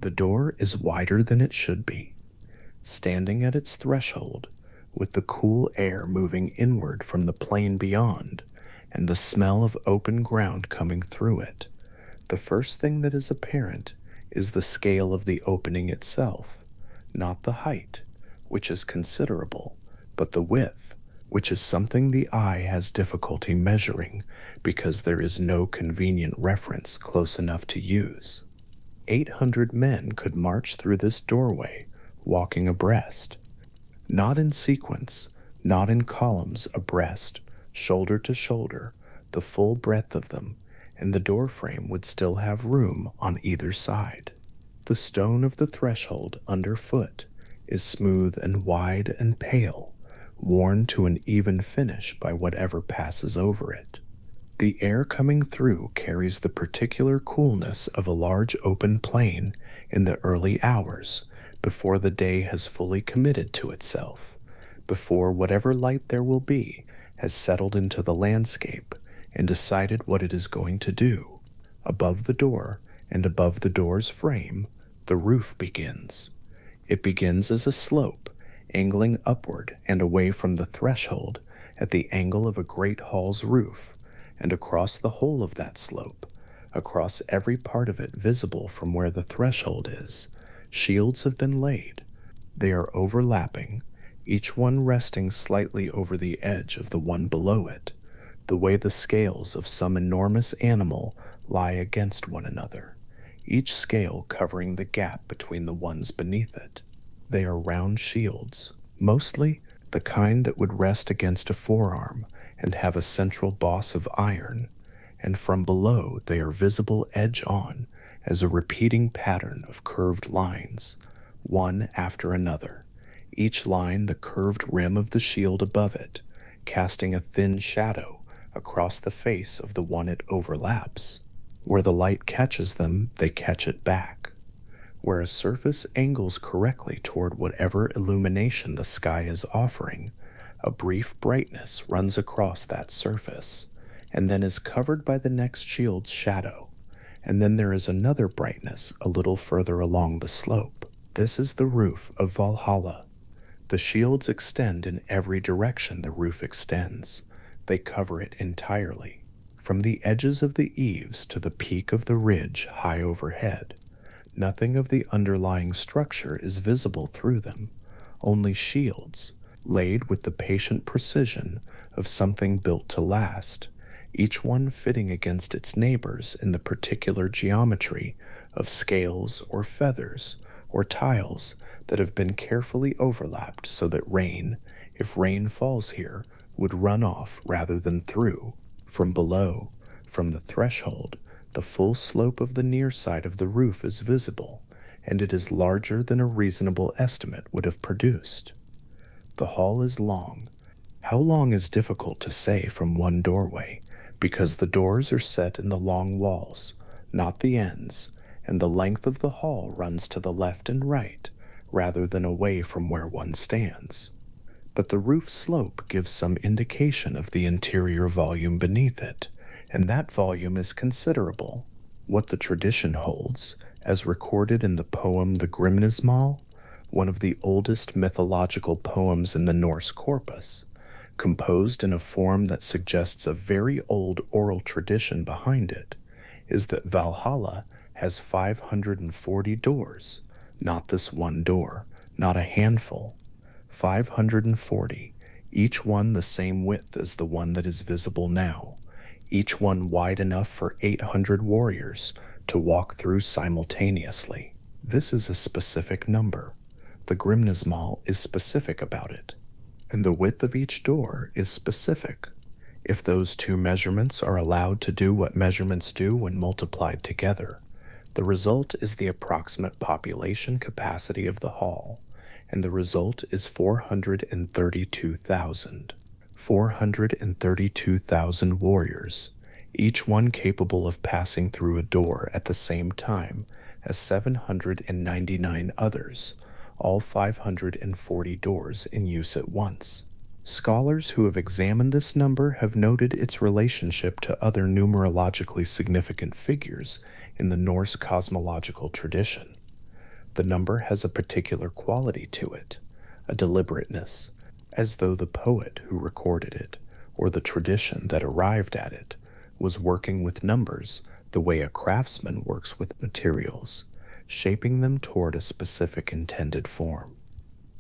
The door is wider than it should be, standing at its threshold, with the cool air moving inward from the plain beyond, and the smell of open ground coming through it. The first thing that is apparent is the scale of the opening itself, not the height, which is considerable, but the width, which is something the eye has difficulty measuring because there is no convenient reference close enough to use. 800 men could march through this doorway, walking abreast. Not in sequence, not in columns abreast, shoulder to shoulder, the full breadth of them, and the doorframe would still have room on either side. The stone of the threshold underfoot is smooth and wide and pale, worn to an even finish by whatever passes over it. The air coming through carries the particular coolness of a large open plain in the early hours, before the day has fully committed to itself, before whatever light there will be has settled into the landscape and decided what it is going to do. Above the door, and above the door's frame, the roof begins. It begins as a slope, angling upward and away from the threshold at the angle of a great hall's roof, and across the whole of that slope, across every part of it visible from where the threshold is, shields have been laid. They are overlapping, each one resting slightly over the edge of the one below it, the way the scales of some enormous animal lie against one another, each scale covering the gap between the ones beneath it. They are round shields, mostly the kind that would rest against a forearm and have a central boss of iron, and from below they are visible edge-on as a repeating pattern of curved lines, one after another, each line the curved rim of the shield above it, casting a thin shadow across the face of the one it overlaps. Where the light catches them, they catch it back. Where a surface angles correctly toward whatever illumination the sky is offering, a brief brightness runs across that surface, and then is covered by the next shield's shadow, and then there is another brightness a little further along the slope. This is the roof of Valhalla. The shields extend in every direction the roof extends. They cover it entirely, from the edges of the eaves to the peak of the ridge high overhead. Nothing of the underlying structure is visible through them, only shields, laid with the patient precision of something built to last, each one fitting against its neighbors in the particular geometry of scales or feathers or tiles that have been carefully overlapped so that rain, if rain falls here, would run off rather than through. From below, from the threshold, the full slope of the near side of the roof is visible, and it is larger than a reasonable estimate would have produced. The hall is long. How long is difficult to say from one doorway, because the doors are set in the long walls, not the ends, and the length of the hall runs to the left and right, rather than away from where one stands. But the roof slope gives some indication of the interior volume beneath it, and that volume is considerable. What the tradition holds, as recorded in the poem The Grimnismal, one of the oldest mythological poems in the Norse corpus, composed in a form that suggests a very old oral tradition behind it, is that Valhalla has 540 doors, not this one door, not a handful, 540, each one the same width as the one that is visible now, each one wide enough for 800 warriors to walk through simultaneously. This is a specific number. The Grimnismal is specific about it, and the width of each door is specific. If those two measurements are allowed to do what measurements do when multiplied together, the result is the approximate population capacity of the hall, and the result is 432,000. 432,000 warriors, each one capable of passing through a door at the same time as 799 others, all 540 doors in use at once. Scholars who have examined this number have noted its relationship to other numerologically significant figures in the Norse cosmological tradition. The number has a particular quality to it, a deliberateness, as though the poet who recorded it, or the tradition that arrived at it, was working with numbers the way a craftsman works with materials, shaping them toward a specific intended form.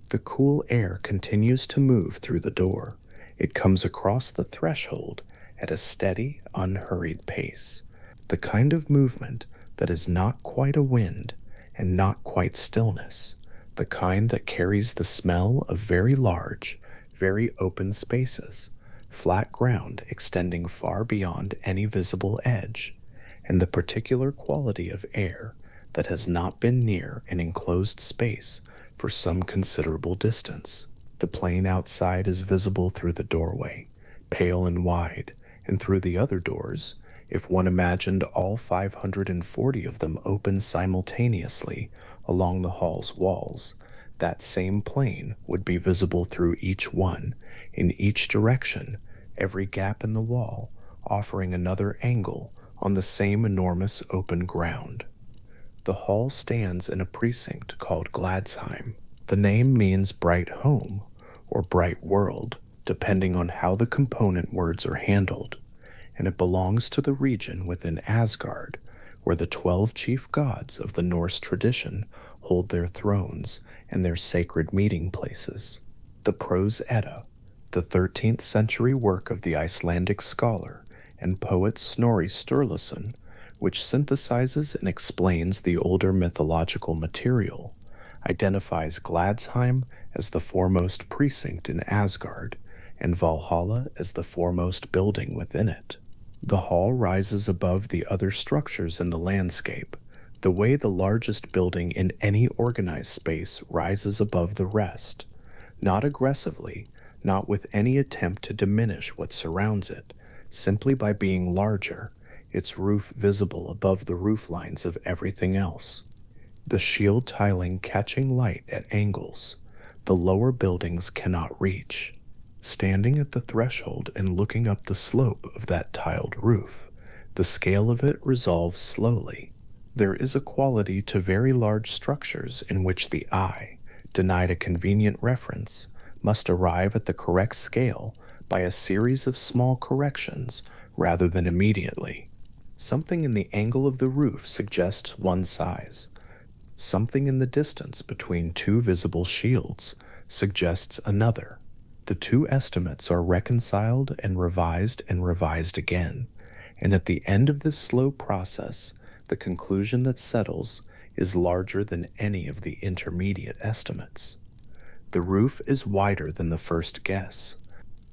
The cool air continues to move through the door. It comes across the threshold at a steady, unhurried pace, the kind of movement that is not quite a wind and not quite stillness, the kind that carries the smell of very large, very open spaces, flat ground extending far beyond any visible edge, and the particular quality of air that has not been near an enclosed space for some considerable distance. The plain outside is visible through the doorway, pale and wide, and through the other doors, if one imagined all 540 of them open simultaneously along the hall's walls, that same plain would be visible through each one, in each direction, every gap in the wall offering another angle on the same enormous open ground. The hall stands in a precinct called Gladsheim. The name means bright home or bright world, depending on how the component words are handled, and it belongs to the region within Asgard, where the 12 chief gods of the Norse tradition hold their thrones and their sacred meeting places. The Prose Edda, the 13th century work of the Icelandic scholar and poet Snorri Sturluson, which synthesizes and explains the older mythological material, identifies Gladsheim as the foremost precinct in Asgard, and Valhalla as the foremost building within it. The hall rises above the other structures in the landscape, the way the largest building in any organized space rises above the rest, not aggressively, not with any attempt to diminish what surrounds it, simply by being larger, its roof visible above the roof lines of everything else. The shield tiling catching light at angles the lower buildings cannot reach. Standing at the threshold and looking up the slope of that tiled roof, the scale of it resolves slowly. There is a quality to very large structures in which the eye, denied a convenient reference, must arrive at the correct scale by a series of small corrections rather than immediately. Something in the angle of the roof suggests one size. Something in the distance between two visible shields suggests another. The two estimates are reconciled and revised again, and at the end of this slow process, the conclusion that settles is larger than any of the intermediate estimates. The roof is wider than the first guess.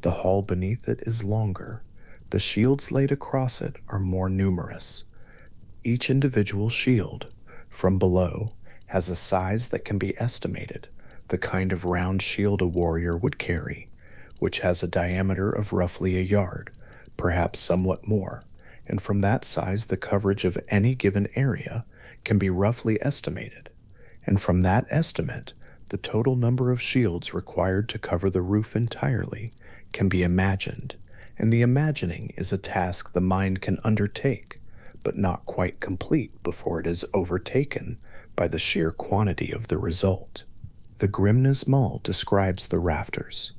The hall beneath it is longer. The shields laid across it are more numerous. Each individual shield, from below, has a size that can be estimated, the kind of round shield a warrior would carry, which has a diameter of roughly a yard, perhaps somewhat more, and from that size the coverage of any given area can be roughly estimated, and from that estimate the total number of shields required to cover the roof entirely can be imagined, and the imagining is a task the mind can undertake, but not quite complete before it is overtaken by the sheer quantity of the result. The Grimnes Mall describes the rafters.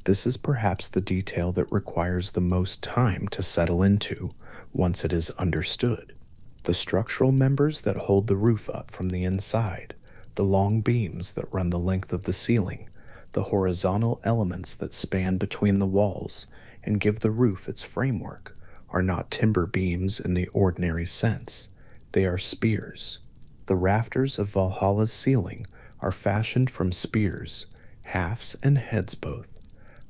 This is perhaps the detail that requires the most time to settle into once it is understood. The structural members that hold the roof up from the inside, the long beams that run the length of the ceiling, the horizontal elements that span between the walls and give the roof its framework, are not timber beams in the ordinary sense. They are spears. The rafters of Valhalla's ceiling are fashioned from spears, halves and heads both,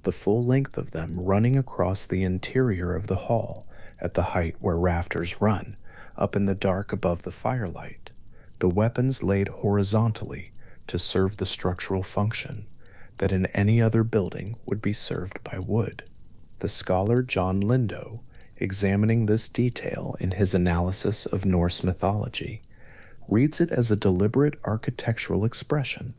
the full length of them running across the interior of the hall at the height where rafters run, up in the dark above the firelight, the weapons laid horizontally to serve the structural function that in any other building would be served by wood. The scholar John Lindo, examining this detail in his analysis of Norse mythology, reads it as a deliberate architectural expression,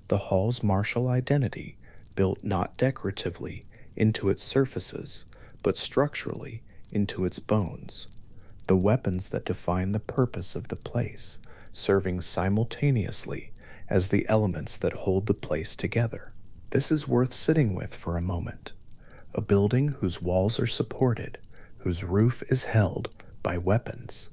the hall's martial identity built not decoratively into its surfaces, but structurally into its bones, the weapons that define the purpose of the place, serving simultaneously as the elements that hold the place together. This is worth sitting with for a moment. A building whose walls are supported, whose roof is held by weapons.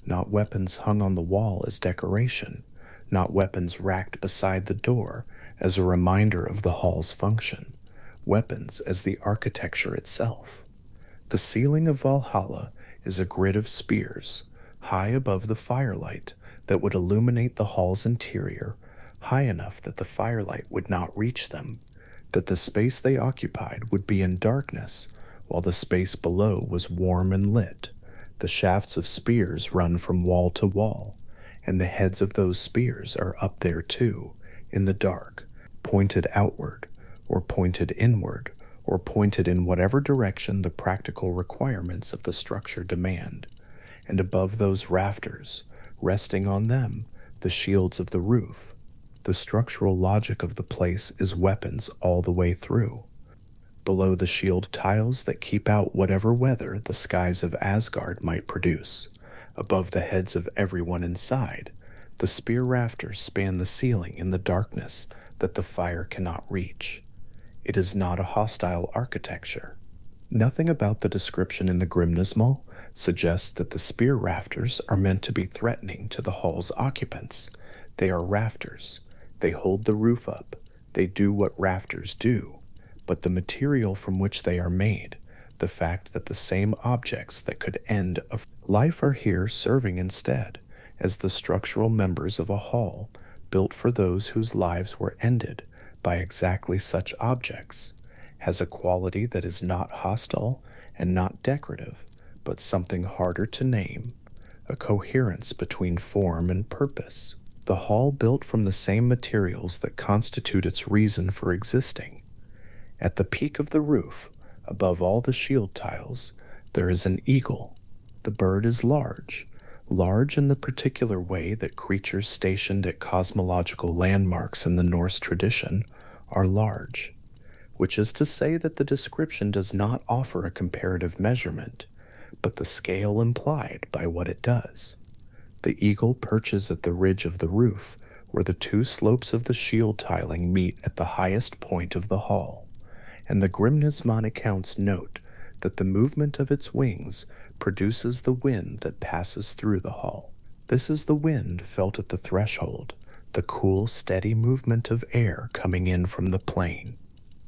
Not weapons hung on the wall as decoration, not weapons racked beside the door as a reminder of the hall's function, weapons as the architecture itself. The ceiling of Valhalla is a grid of spears, high above the firelight that would illuminate the hall's interior, high enough that the firelight would not reach them, that the space they occupied would be in darkness, while the space below was warm and lit. The shafts of spears run from wall to wall, and the heads of those spears are up there too, in the dark, pointed outward, or pointed inward, or pointed in whatever direction the practical requirements of the structure demand. And above those rafters, resting on them, the shields of the roof. The structural logic of the place is weapons all the way through. Below the shield tiles that keep out whatever weather the skies of Asgard might produce. Above the heads of everyone inside, the spear rafters span the ceiling in the darkness that the fire cannot reach. It is not a hostile architecture. Nothing about the description in the Grimnismal suggests that the spear rafters are meant to be threatening to the hall's occupants. They are rafters. They hold the roof up. They do what rafters do. But the material from which they are made, the fact that the same objects that could end a life are here serving instead as the structural members of a hall built for those whose lives were ended by exactly such objects, has a quality that is not hostile and not decorative, but something harder to name, a coherence between form and purpose. The hall built from the same materials that constitute its reason for existing. At the peak of the roof, above all the shield tiles, there is an eagle. The bird is large in the particular way that creatures stationed at cosmological landmarks in the Norse tradition are large, which is to say that the description does not offer a comparative measurement, but the scale implied by what it does. The eagle perches at the ridge of the roof where the two slopes of the shield tiling meet at the highest point of the hall, and the Grimnisman accounts note that the movement of its wings produces the wind that passes through the hall. This is the wind felt at the threshold, the cool, steady movement of air coming in from the plain.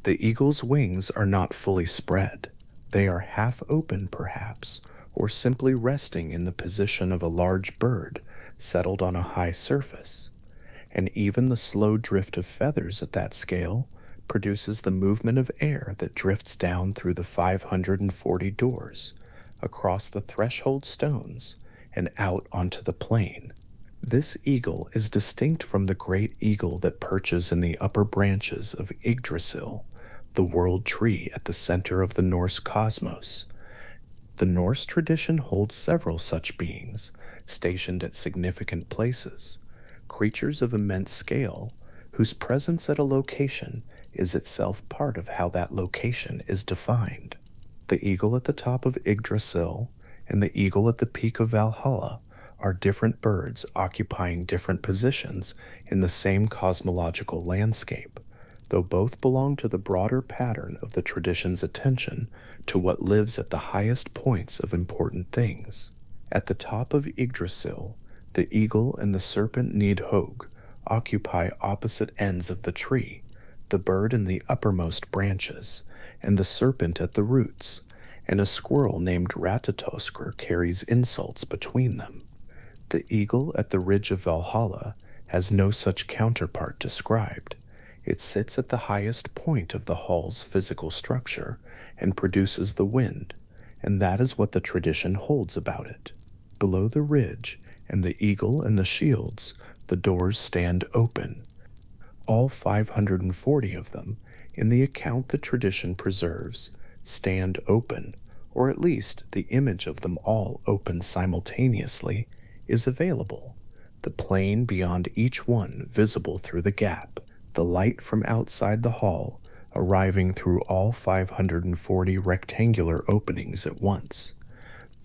The eagle's wings are not fully spread. They are half open, perhaps, or simply resting in the position of a large bird settled on a high surface. And even the slow drift of feathers at that scale produces the movement of air that drifts down through the 540 doors, across the threshold stones, and out onto the plain. This eagle is distinct from the great eagle that perches in the upper branches of Yggdrasil, the world tree at the center of the Norse cosmos. The Norse tradition holds several such beings, stationed at significant places, creatures of immense scale, whose presence at a location is itself part of how that location is defined. The eagle at the top of Yggdrasil and the eagle at the peak of Valhalla are different birds occupying different positions in the same cosmological landscape, though both belong to the broader pattern of the tradition's attention to what lives at the highest points of important things. At the top of Yggdrasil, the eagle and the serpent Nidhogg occupy opposite ends of the tree, the bird in the uppermost branches, and the serpent at the roots, and a squirrel named Ratatoskr carries insults between them. The eagle at the ridge of Valhalla has no such counterpart described. It sits at the highest point of the hall's physical structure and produces the wind, and that is what the tradition holds about it. Below the ridge and the eagle and the shields, the doors stand open. All 540 of them, in the account the tradition preserves, stand open, or at least the image of them all open simultaneously is available, the plain beyond each one visible through the gap, the light from outside the hall arriving through all 540 rectangular openings at once.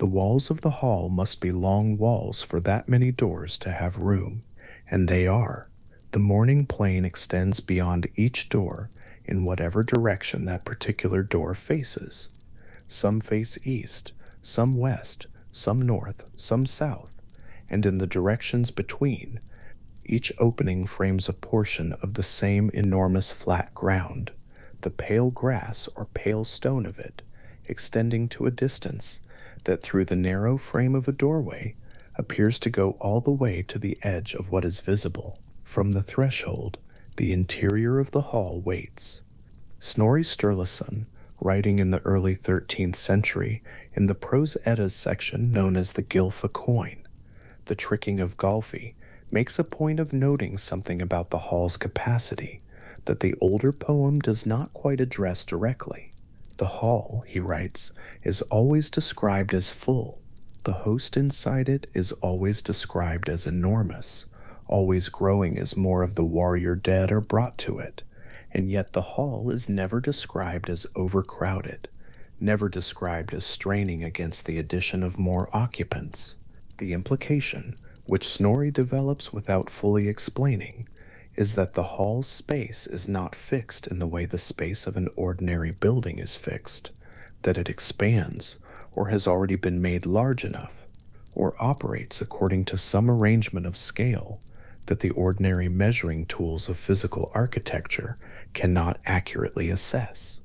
The walls of the hall must be long walls for that many doors to have room, and they are. The morning plane extends beyond each door in whatever direction that particular door faces. Some face east, some west, some north, some south, and in the directions between, each opening frames a portion of the same enormous flat ground, the pale grass or pale stone of it, extending to a distance that through the narrow frame of a doorway appears to go all the way to the edge of what is visible. From the threshold, the interior of the hall waits. Snorri Sturluson, writing in the early 13th century in the Prose Eddas section known as the Gylfa coin, the tricking of Golfi, makes a point of noting something about the hall's capacity that the older poem does not quite address directly. The hall, he writes, is always described as full. The host inside it is always described as enormous, always growing as more of the warrior dead are brought to it, and yet the hall is never described as overcrowded, never described as straining against the addition of more occupants. The implication, which Snorri develops without fully explaining, is that the hall's space is not fixed in the way the space of an ordinary building is fixed, that it expands, or has already been made large enough, or operates according to some arrangement of scale that the ordinary measuring tools of physical architecture cannot accurately assess.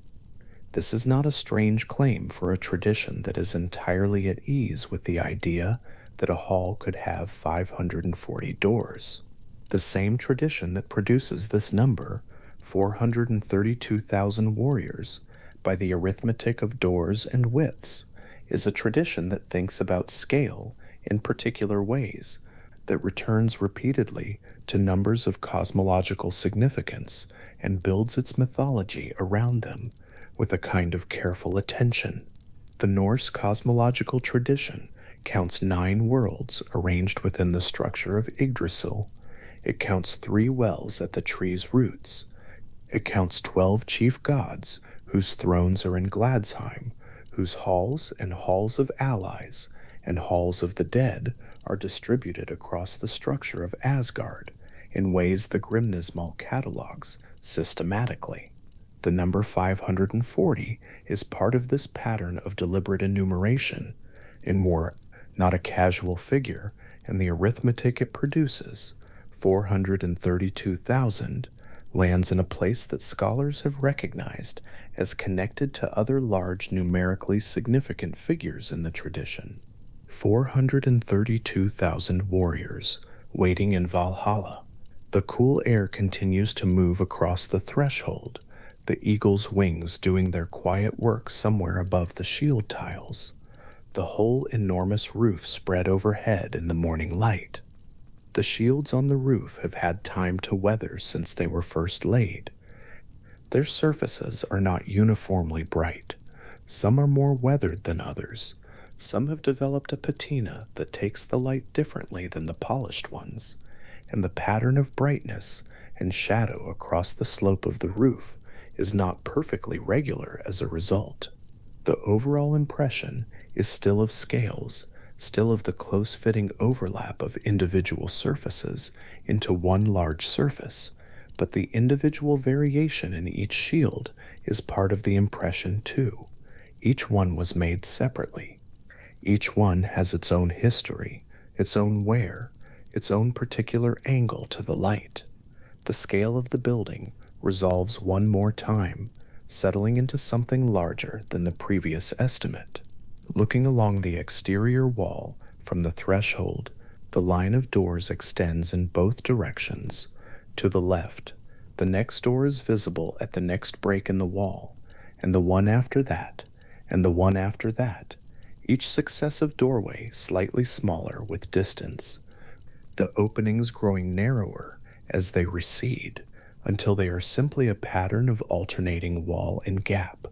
This is not a strange claim for a tradition that is entirely at ease with the idea that a hall could have 540 doors. The same tradition that produces this number, 432,000 warriors, by the arithmetic of doors and widths, is a tradition that thinks about scale in particular ways, that returns repeatedly to numbers of cosmological significance and builds its mythology around them with a kind of careful attention. The Norse cosmological tradition counts 9 worlds arranged within the structure of Yggdrasil. It counts 3 wells at the tree's roots. It counts 12 chief gods whose thrones are in Gladsheim, whose halls and halls of allies and halls of the dead are distributed across the structure of Asgard in ways the Grimnismal catalogues systematically. The number 540 is part of this pattern of deliberate enumeration, in more not a casual figure, and the arithmetic it produces, 432,000, lands in a place that scholars have recognized as connected to other large numerically significant figures in the tradition. 432,000 warriors waiting in Valhalla. The cool air continues to move across the threshold, the eagle's wings doing their quiet work somewhere above the shield tiles, the whole enormous roof spread overhead in the morning light. The shields on the roof have had time to weather since they were first laid. Their surfaces are not uniformly bright. Some are more weathered than others. Some have developed a patina that takes the light differently than the polished ones, and the pattern of brightness and shadow across the slope of the roof is not perfectly regular as a result. The overall impression is still of scales, still of the close-fitting overlap of individual surfaces into one large surface, but the individual variation in each shield is part of the impression too. Each one was made separately. Each one has its own history, its own wear, its own particular angle to the light. The scale of the building resolves one more time, settling into something larger than the previous estimate. Looking along the exterior wall from the threshold, the line of doors extends in both directions. To the left, the next door is visible at the next break in the wall, and the one after that, and the one after that, each successive doorway slightly smaller with distance, the openings growing narrower as they recede, until they are simply a pattern of alternating wall and gap,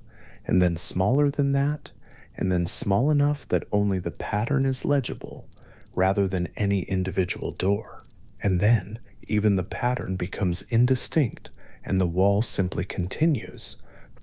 and then smaller than that, and then small enough that only the pattern is legible, rather than any individual door. And then, even the pattern becomes indistinct, and the wall simply continues,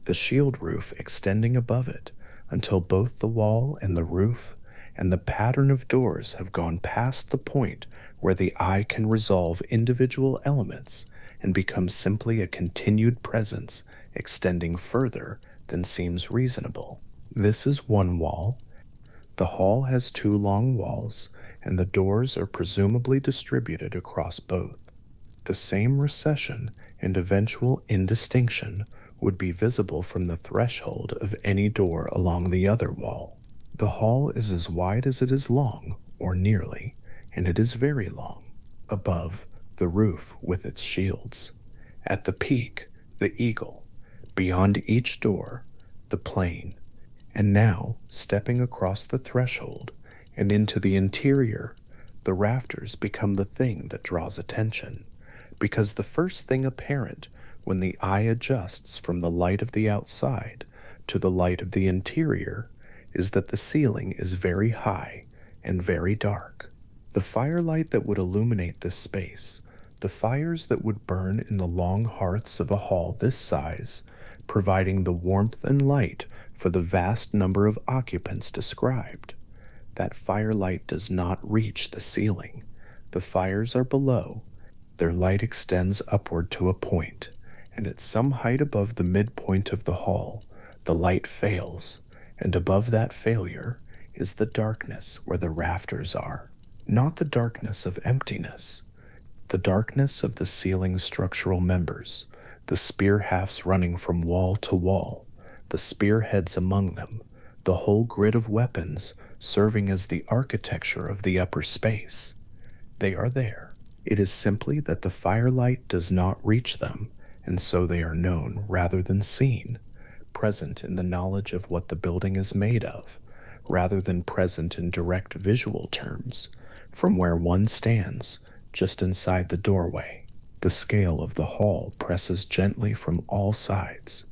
the shield roof extending above it, until both the wall and the roof and the pattern of doors have gone past the point where the eye can resolve individual elements and become simply a continued presence extending further than seems reasonable. This is one wall. The hall has two long walls, and the doors are presumably distributed across both. The same recession and eventual indistinction would be visible from the threshold of any door along the other wall. The hall is as wide as it is long, or nearly, and it is very long. Above, the roof with its shields. At the peak, the eagle. Beyond each door, the plain. And now, stepping across the threshold and into the interior, the rafters become the thing that draws attention, because the first thing apparent when the eye adjusts from the light of the outside to the light of the interior is that the ceiling is very high and very dark. The firelight that would illuminate this space, the fires that would burn in the long hearths of a hall this size, providing the warmth and light for the vast number of occupants described. That firelight does not reach the ceiling. The fires are below. Their light extends upward to a point, and at some height above the midpoint of the hall, the light fails, and above that failure is the darkness where the rafters are. Not the darkness of emptiness, the darkness of the ceiling's structural members, the spear hafts running from wall to wall, the spearheads among them, the whole grid of weapons serving as the architecture of the upper space. They are there. It is simply that the firelight does not reach them, and so they are known rather than seen, present in the knowledge of what the building is made of, rather than present in direct visual terms, from where one stands, just inside the doorway. The scale of the hall presses gently from all sides.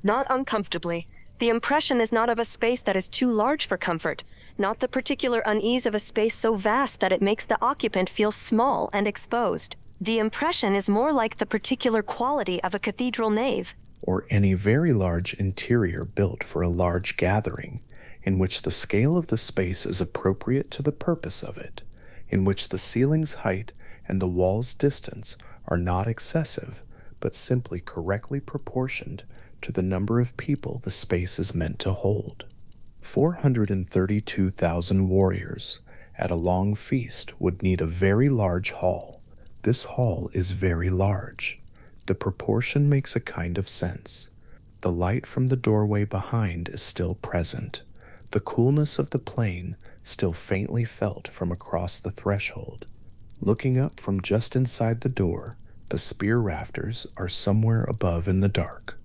Not uncomfortably. The impression is not of a space that is too large for comfort, not the particular unease of a space so vast that it makes the occupant feel small and exposed. The impression is more like the particular quality of a cathedral nave, or any very large interior built for a large gathering, in which the scale of the space is appropriate to the purpose of it, in which the ceiling's height and the wall's distance are not excessive, but simply correctly proportioned to the number of people the space is meant to hold. 432,000 warriors at a long feast would need a very large hall. This hall is very large. The proportion makes a kind of sense. The light from the doorway behind is still present. The coolness of the plain still faintly felt from across the threshold. Looking up from just inside the door, the spear rafters are somewhere above in the dark.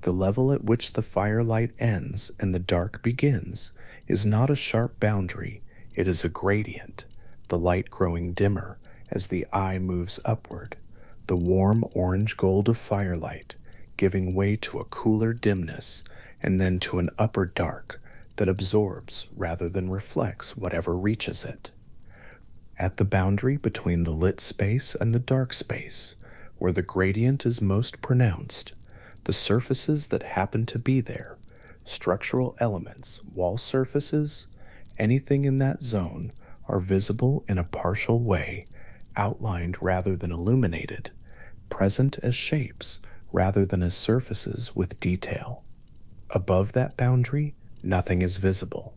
The level at which the firelight ends and the dark begins is not a sharp boundary, it is a gradient, the light growing dimmer as the eye moves upward, the warm orange gold of firelight giving way to a cooler dimness and then to an upper dark that absorbs rather than reflects whatever reaches it. At the boundary between the lit space and the dark space, where the gradient is most pronounced, the surfaces that happen to be there, structural elements, wall surfaces, anything in that zone, are visible in a partial way, outlined rather than illuminated, present as shapes rather than as surfaces with detail. Above that boundary, nothing is visible.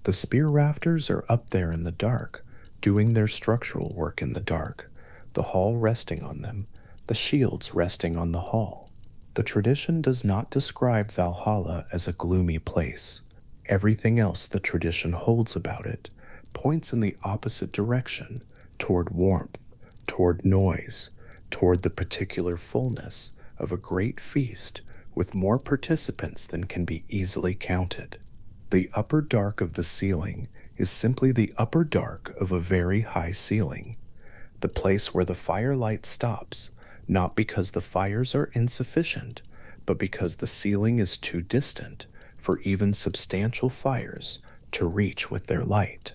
The spear rafters are up there in the dark, doing their structural work in the dark, the hall resting on them, the shields resting on the hall. The tradition does not describe Valhalla as a gloomy place. Everything else the tradition holds about it points in the opposite direction, toward warmth, toward noise, toward the particular fullness of a great feast with more participants than can be easily counted. The upper dark of the ceiling is simply the upper dark of a very high ceiling, the place where the firelight stops, not because the fires are insufficient, but because the ceiling is too distant for even substantial fires to reach with their light.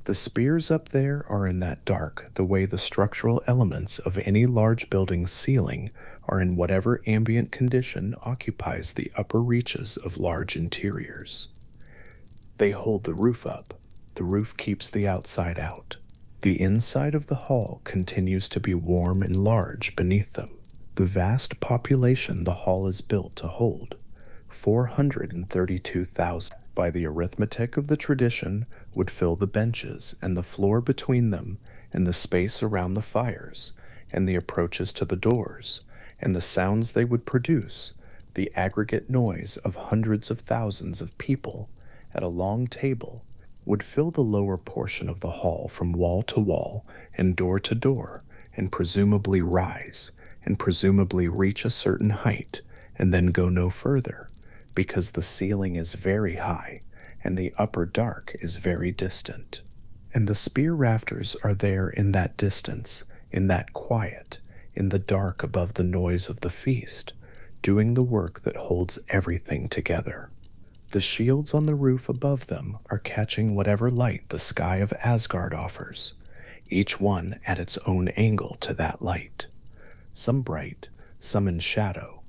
The spears up there are in that dark the way the structural elements of any large building's ceiling are in whatever ambient condition occupies the upper reaches of large interiors. They hold the roof up. The roof keeps the outside out. The inside of the hall continues to be warm and large beneath them. The vast population the hall is built to hold, 432,000, by the arithmetic of the tradition, would fill the benches and the floor between them, and the space around the fires, and the approaches to the doors, and the sounds they would produce, the aggregate noise of hundreds of thousands of people at a long table, would fill the lower portion of the hall from wall to wall and door to door, and presumably rise, and presumably reach a certain height, and then go no further, because the ceiling is very high, and the upper dark is very distant. And the spear rafters are there in that distance, in that quiet, in the dark above the noise of the feast, doing the work that holds everything together. The shields on the roof above them are catching whatever light the sky of Asgard offers, each one at its own angle to that light, some bright, some in shadow,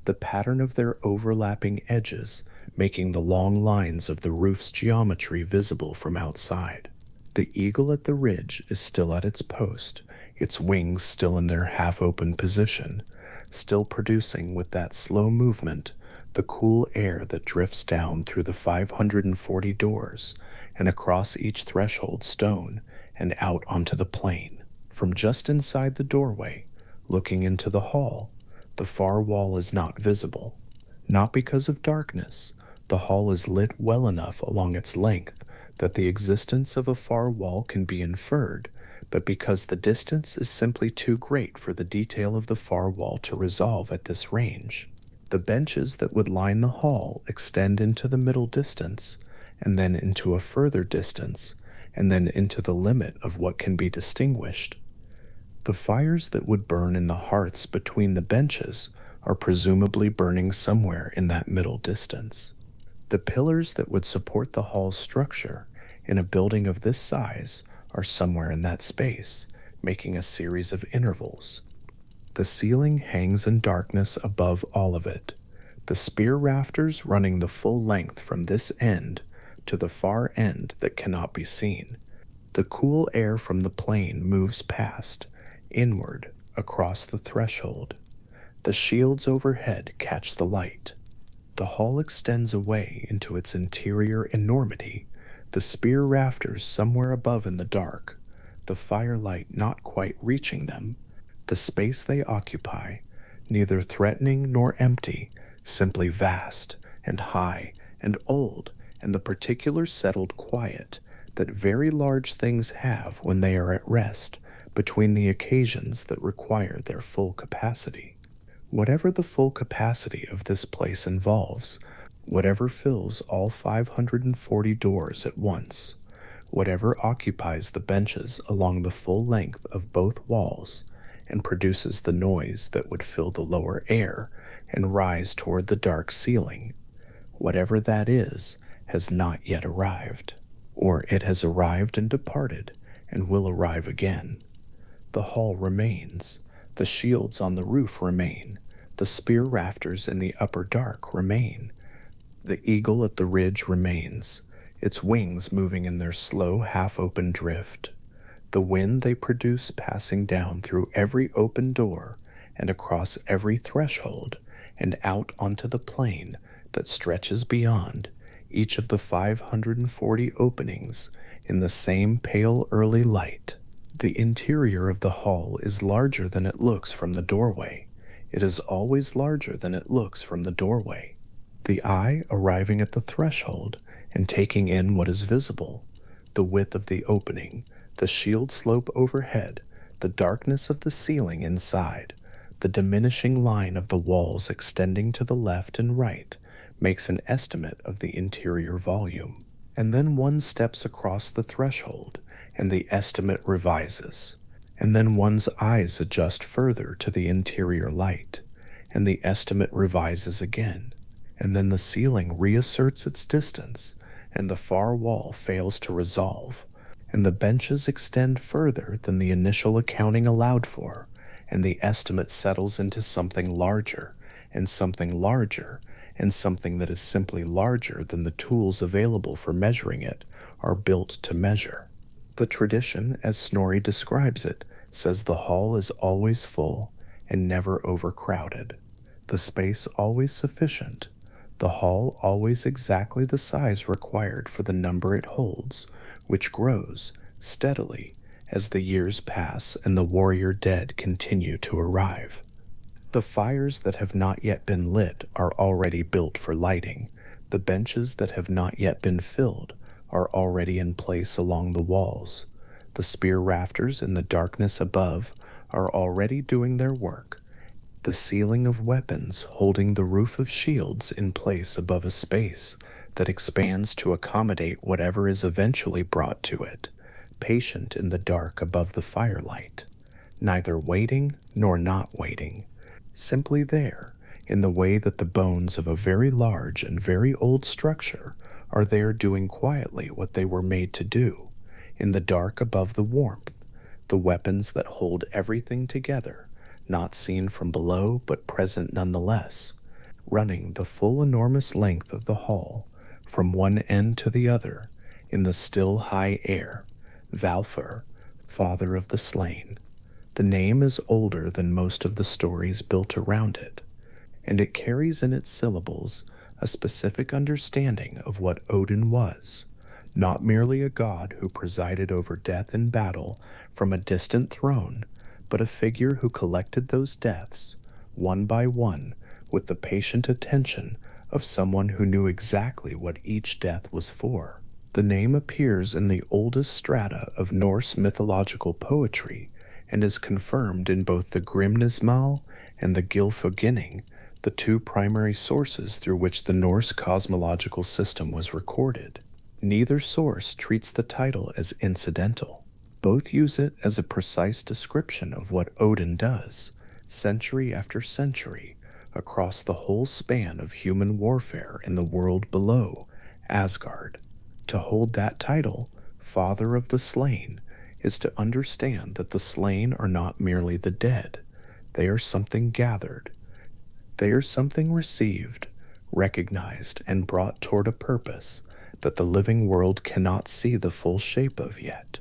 the pattern of their overlapping edges making the long lines of the roof's geometry visible from outside. The eagle at the ridge is still at its post, its wings still in their half-open position, still producing with that slow movement the cool air that drifts down through the 540 doors and across each threshold stone and out onto the plain. From just inside the doorway, looking into the hall, the far wall is not visible. Not because of darkness, the hall is lit well enough along its length that the existence of a far wall can be inferred, but because the distance is simply too great for the detail of the far wall to resolve at this range. The benches that would line the hall extend into the middle distance, and then into a further distance, and then into the limit of what can be distinguished. The fires that would burn in the hearths between the benches are presumably burning somewhere in that middle distance. The pillars that would support the hall's structure in a building of this size are somewhere in that space, making a series of intervals. The ceiling hangs in darkness above all of it, the spear rafters running the full length from this end to the far end that cannot be seen. The cool air from the plain moves past, inward, across the threshold. The shields overhead catch the light. The hall extends away into its interior enormity, the spear rafters somewhere above in the dark, the firelight not quite reaching them, the space they occupy, neither threatening nor empty, simply vast and high and old, and the particular settled quiet that very large things have when they are at rest between the occasions that require their full capacity. Whatever the full capacity of this place involves, whatever fills all 540 doors at once, whatever occupies the benches along the full length of both walls, and produces the noise that would fill the lower air and rise toward the dark ceiling, whatever that is, has not yet arrived, or it has arrived and departed and will arrive again. The hall remains, the shields on the roof remain, the spear rafters in the upper dark remain, the eagle at the ridge remains, its wings moving in their slow half-open drift, the wind they produce passing down through every open door and across every threshold and out onto the plain that stretches beyond each of the 540 openings in the same pale early light. The interior of the hall is larger than it looks from the doorway. It is always larger than it looks from the doorway. The eye arriving at the threshold and taking in what is visible, the width of the opening, the shield slope overhead, the darkness of the ceiling inside, the diminishing line of the walls extending to the left and right, makes an estimate of the interior volume. And then one steps across the threshold, and the estimate revises. And then one's eyes adjust further to the interior light, and the estimate revises again. And then the ceiling reasserts its distance, and the far wall fails to resolve, and the benches extend further than the initial accounting allowed for, and the estimate settles into something larger, and something larger, and something that is simply larger than the tools available for measuring it are built to measure. The tradition, as Snorri describes it, says the hall is always full and never overcrowded, the space always sufficient, the hall always exactly the size required for the number it holds, which grows steadily as the years pass and the warrior dead continue to arrive. The fires that have not yet been lit are already built for lighting. The benches that have not yet been filled are already in place along the walls. The spear rafters in the darkness above are already doing their work. The ceiling of weapons holding the roof of shields in place above a space that expands to accommodate whatever is eventually brought to it, patient in the dark above the firelight, neither waiting nor not waiting, simply there, in the way that the bones of a very large and very old structure are there doing quietly what they were made to do, in the dark above the warmth, the weapons that hold everything together, not seen from below but present nonetheless, running the full enormous length of the hall, from one end to the other, in the still high air. Valfr, father of the slain. The name is older than most of the stories built around it, and it carries in its syllables a specific understanding of what Odin was, not merely a god who presided over death in battle from a distant throne, but a figure who collected those deaths, one by one, with the patient attention of someone who knew exactly what each death was for. The name appears in the oldest strata of Norse mythological poetry and is confirmed in both the Grimnismal and the Gylfaginning, the two primary sources through which the Norse cosmological system was recorded. Neither source treats the title as incidental. Both use it as a precise description of what Odin does, century after century, across the whole span of human warfare in the world below, Asgard. To hold that title, Father of the Slain, is to understand that the slain are not merely the dead. They are something gathered. They are something received, recognized, and brought toward a purpose that the living world cannot see the full shape of yet.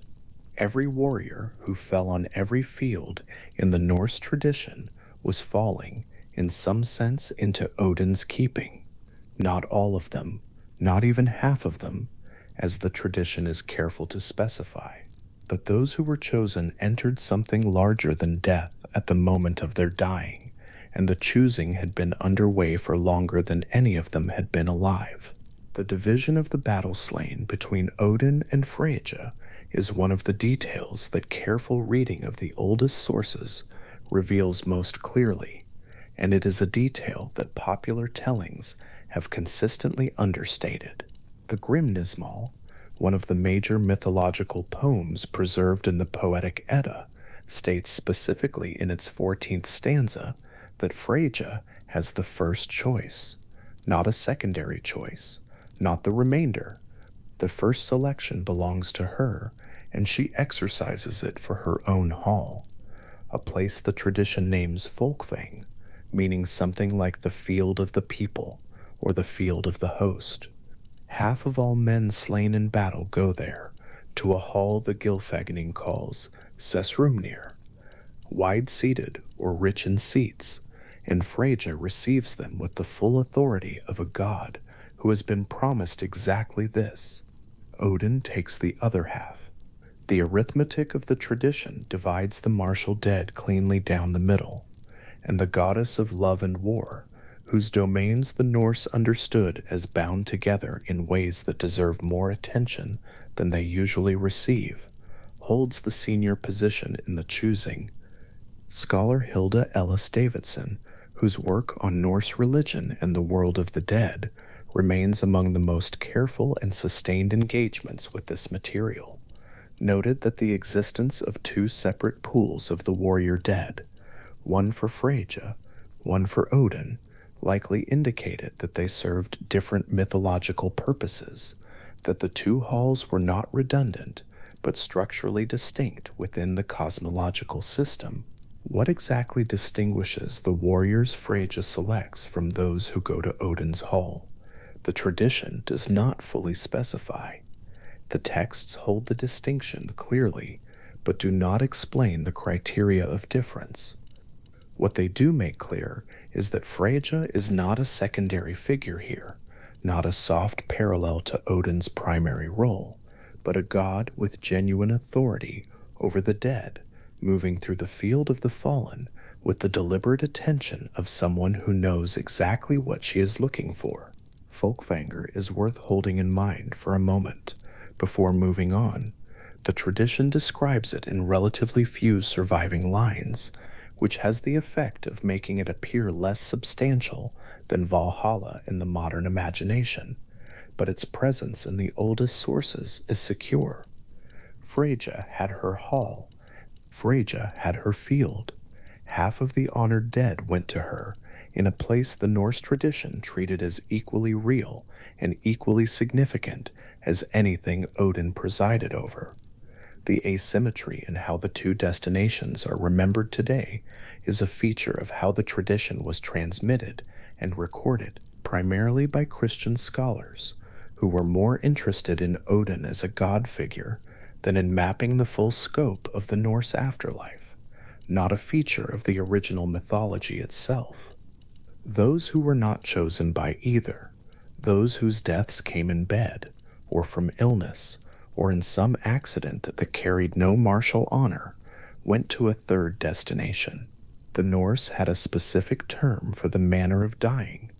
Every warrior who fell on every field in the Norse tradition was falling, in some sense, into Odin's keeping. Not all of them, not even half of them, as the tradition is careful to specify. But those who were chosen entered something larger than death at the moment of their dying, and the choosing had been underway for longer than any of them had been alive. The division of the battle slain between Odin and Freyja is one of the details that careful reading of the oldest sources reveals most clearly, and it is a detail that popular tellings have consistently understated. The Grimnismal, one of the major mythological poems preserved in the Poetic Edda, states specifically in its 14th stanza that Freyja has the first choice, not a secondary choice, not the remainder. The first selection belongs to her, and she exercises it for her own hall, a place the tradition names Folkvang, meaning something like the field of the people or the field of the host. Half of all men slain in battle go there, to a hall the Gylfaginning calls Sessrumnir, wide-seated or rich in seats, and Freyja receives them with the full authority of a god who has been promised exactly this. Odin takes the other half. The arithmetic of the tradition divides the martial dead cleanly down the middle, and the goddess of love and war, whose domains the Norse understood as bound together in ways that deserve more attention than they usually receive, holds the senior position in the choosing. Scholar Hilda Ellis Davidson, whose work on Norse religion and the world of the dead remains among the most careful and sustained engagements with this material, noted that the existence of two separate pools of the warrior dead, one for Freyja, one for Odin, likely indicated that they served different mythological purposes, that the two halls were not redundant, but structurally distinct within the cosmological system. What exactly distinguishes the warriors Freyja selects from those who go to Odin's Hall? The tradition does not fully specify. The texts hold the distinction clearly, but do not explain the criteria of difference. What they do make clear is that Freyja is not a secondary figure here, not a soft parallel to Odin's primary role, but a god with genuine authority over the dead, moving through the field of the fallen with the deliberate attention of someone who knows exactly what she is looking for. Folkvanger is worth holding in mind for a moment before moving on. The tradition describes it in relatively few surviving lines, which has the effect of making it appear less substantial than Valhalla in the modern imagination, but its presence in the oldest sources is secure. Freyja had her hall. Freyja had her field. Half of the honored dead went to her, in a place the Norse tradition treated as equally real and equally significant as anything Odin presided over. The asymmetry in how the two destinations are remembered today is a feature of how the tradition was transmitted and recorded, primarily by Christian scholars, who were more interested in Odin as a god figure than in mapping the full scope of the Norse afterlife, not a feature of the original mythology itself. Those who were not chosen by either, those whose deaths came in bed, or from illness, or in some accident that carried no martial honor, went to a third destination. The Norse had a specific term for the manner of dying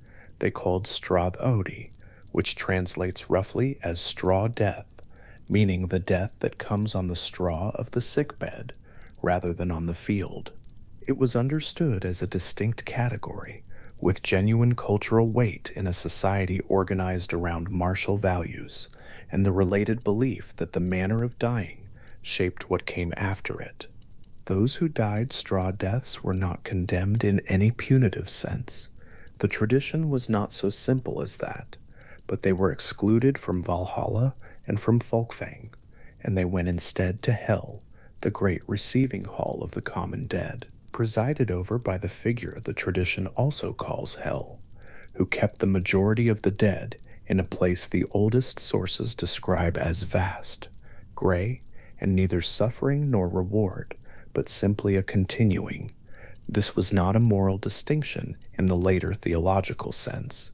they called straðodi, which translates roughly as straw death, meaning the death that comes on the straw of the sickbed rather than on the field. It was understood as a distinct category, with genuine cultural weight in a society organized around martial values, and the related belief that the manner of dying shaped what came after it. Those who died straw deaths were not condemned in any punitive sense. The tradition was not so simple as that, but they were excluded from Valhalla and from Folkvang, and they went instead to Hel, the great receiving hall of the common dead, presided over by the figure the tradition also calls Hel, who kept the majority of the dead in a place the oldest sources describe as vast, gray, and neither suffering nor reward, but simply a continuing. This was not a moral distinction in the later theological sense.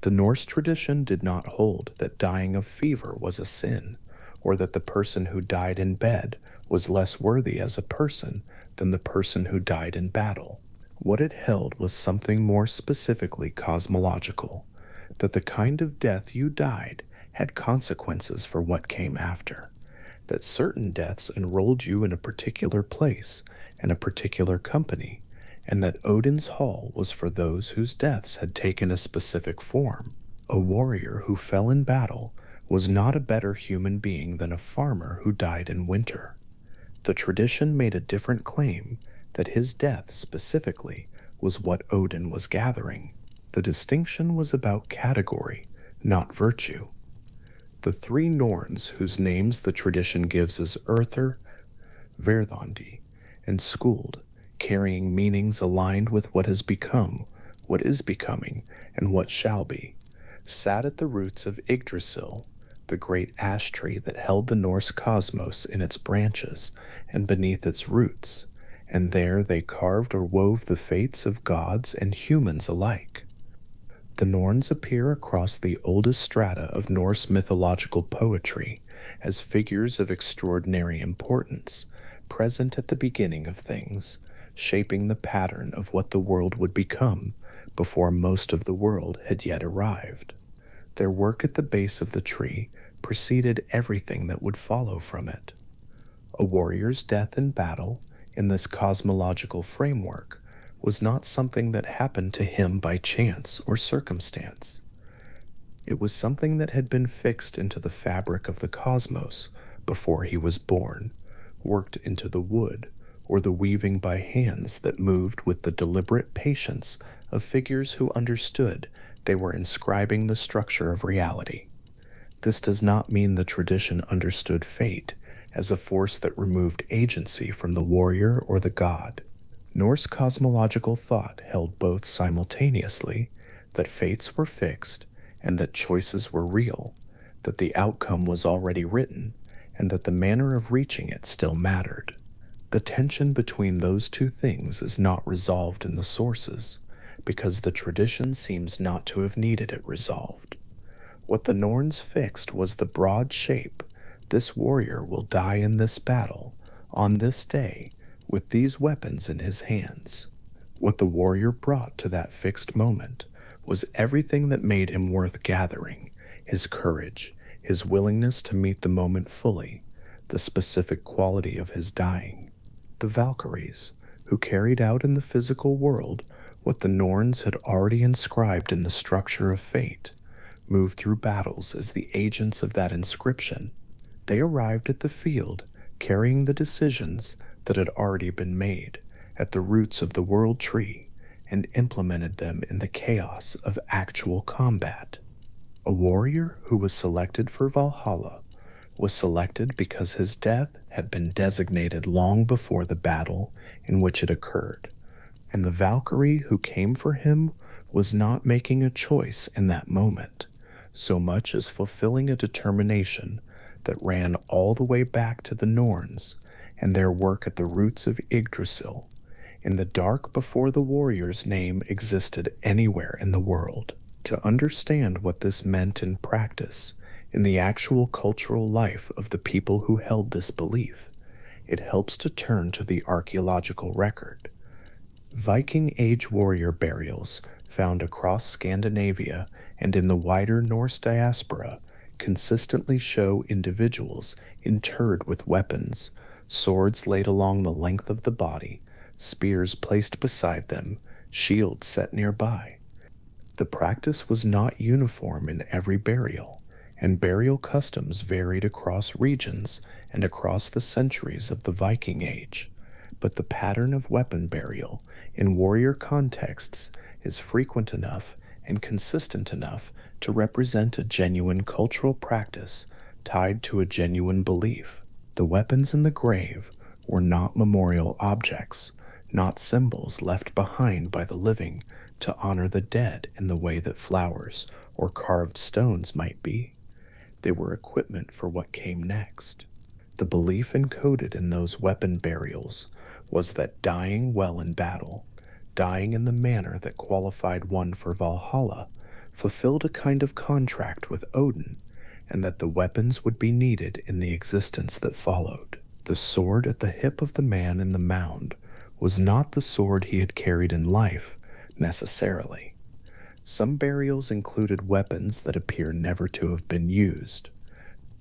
The Norse tradition did not hold that dying of fever was a sin, or that the person who died in bed was less worthy as a person than the person who died in battle. What it held was something more specifically cosmological, that the kind of death you died had consequences for what came after, that certain deaths enrolled you in a particular place and a particular company, and that Odin's Hall was for those whose deaths had taken a specific form. A warrior who fell in battle was not a better human being than a farmer who died in winter. The tradition made a different claim, that his death specifically was what Odin was gathering. The distinction was about category, not virtue. The three Norns whose names the tradition gives as Earther, Verðandi, and Skuld, carrying meanings aligned with what has become, what is becoming, and what shall be, sat at the roots of Yggdrasil, the great ash tree that held the Norse cosmos in its branches and beneath its roots, and there they carved or wove the fates of gods and humans alike. The Norns appear across the oldest strata of Norse mythological poetry as figures of extraordinary importance, present at the beginning of things, shaping the pattern of what the world would become before most of the world had yet arrived. Their work at the base of the tree preceded everything that would follow from it. A warrior's death in battle, in this cosmological framework, was not something that happened to him by chance or circumstance. It was something that had been fixed into the fabric of the cosmos before he was born, worked into the wood, or the weaving by hands that moved with the deliberate patience of figures who understood they were inscribing the structure of reality. This does not mean the tradition understood fate as a force that removed agency from the warrior or the god. Norse cosmological thought held both simultaneously that fates were fixed and that choices were real, that the outcome was already written, and that the manner of reaching it still mattered. The tension between those two things is not resolved in the sources, because the tradition seems not to have needed it resolved. What the Norns fixed was the broad shape: this warrior will die in this battle, on this day, with these weapons in his hands. What the warrior brought to that fixed moment was everything that made him worth gathering: his courage, his willingness to meet the moment fully, the specific quality of his dying. The Valkyries, who carried out in the physical world what the Norns had already inscribed in the structure of fate, moved through battles as the agents of that inscription. They arrived at the field carrying the decisions that had already been made at the roots of the world tree and implemented them in the chaos of actual combat. A warrior who was selected for Valhalla was selected because his death had been designated long before the battle in which it occurred, and the Valkyrie who came for him was not making a choice in that moment, so much as fulfilling a determination that ran all the way back to the Norns and their work at the roots of Yggdrasil, in the dark before the warrior's name existed anywhere in the world. To understand what this meant in practice, in the actual cultural life of the people who held this belief, it helps to turn to the archaeological record. Viking Age warrior burials found across Scandinavia and in the wider Norse diaspora consistently show individuals interred with weapons, swords laid along the length of the body, spears placed beside them, shields set nearby. The practice was not uniform in every burial, and burial customs varied across regions and across the centuries of the Viking Age, but the pattern of weapon burial in warrior contexts is frequent enough and consistent enough to represent a genuine cultural practice tied to a genuine belief. The weapons in the grave were not memorial objects, not symbols left behind by the living to honor the dead in the way that flowers or carved stones might be. They were equipment for what came next. The belief encoded in those weapon burials was that dying well in battle, dying in the manner that qualified one for Valhalla, fulfilled a kind of contract with Odin, and that the weapons would be needed in the existence that followed. The sword at the hip of the man in the mound was not the sword he had carried in life, necessarily. Some burials included weapons that appear never to have been used.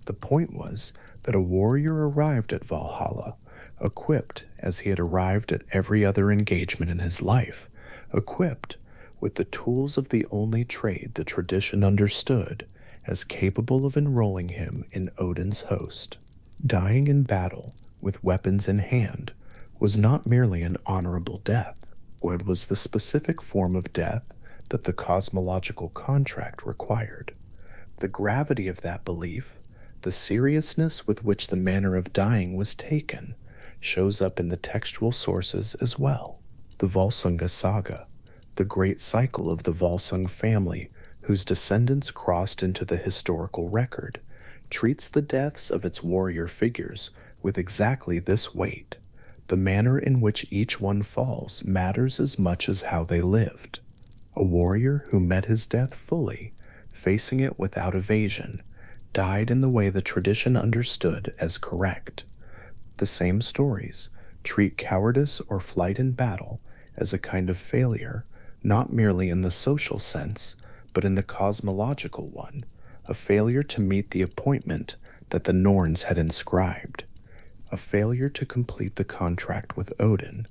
The point was that a warrior arrived at Valhalla, equipped as he had arrived at every other engagement in his life, equipped with the tools of the only trade the tradition understood as capable of enrolling him in Odin's host. Dying in battle with weapons in hand was not merely an honorable death, or it was the specific form of death that the cosmological contract required. The gravity of that belief, the seriousness with which the manner of dying was taken, shows up in the textual sources as well. The Volsunga saga, the great cycle of the Volsung family whose descendants crossed into the historical record, treats the deaths of its warrior figures with exactly this weight. The manner in which each one falls matters as much as how they lived. A warrior who met his death fully, facing it without evasion, died in the way the tradition understood as correct. The same stories treat cowardice or flight in battle as a kind of failure, not merely in the social sense, but in the cosmological one, a failure to meet the appointment that the Norns had inscribed, a failure to complete the contract with Odin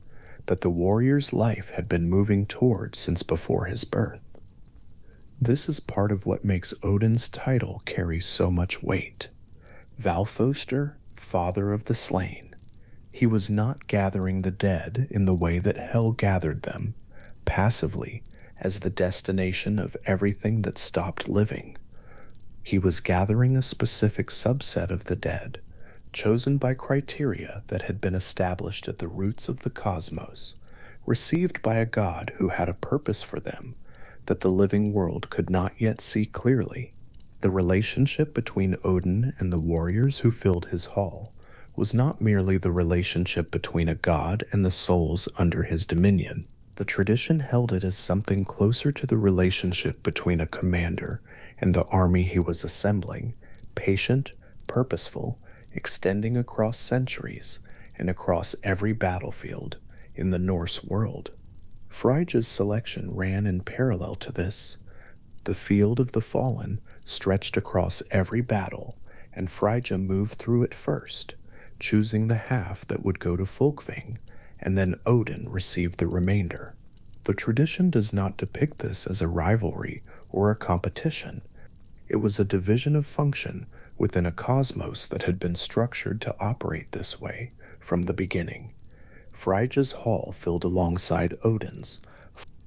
that the warrior's life had been moving toward since before his birth. This is part of what makes Odin's title carry so much weight. Valfoster, father of the slain. He was not gathering the dead in the way that Hel gathered them, passively, as the destination of everything that stopped living. He was gathering a specific subset of the dead, chosen by criteria that had been established at the roots of the cosmos, received by a god who had a purpose for them that the living world could not yet see clearly. The relationship between Odin and the warriors who filled his hall was not merely the relationship between a god and the souls under his dominion. The tradition held it as something closer to the relationship between a commander and the army he was assembling, patient, purposeful, extending across centuries and across every battlefield in the Norse world. Frige's selection ran in parallel to this. The field of the fallen stretched across every battle, and Frigga moved through it first, choosing the half that would go to Folkvang, and then Odin received the remainder. The tradition does not depict this as a rivalry or a competition. It was a division of function within a cosmos that had been structured to operate this way from the beginning. Frigga's hall filled alongside Odin's.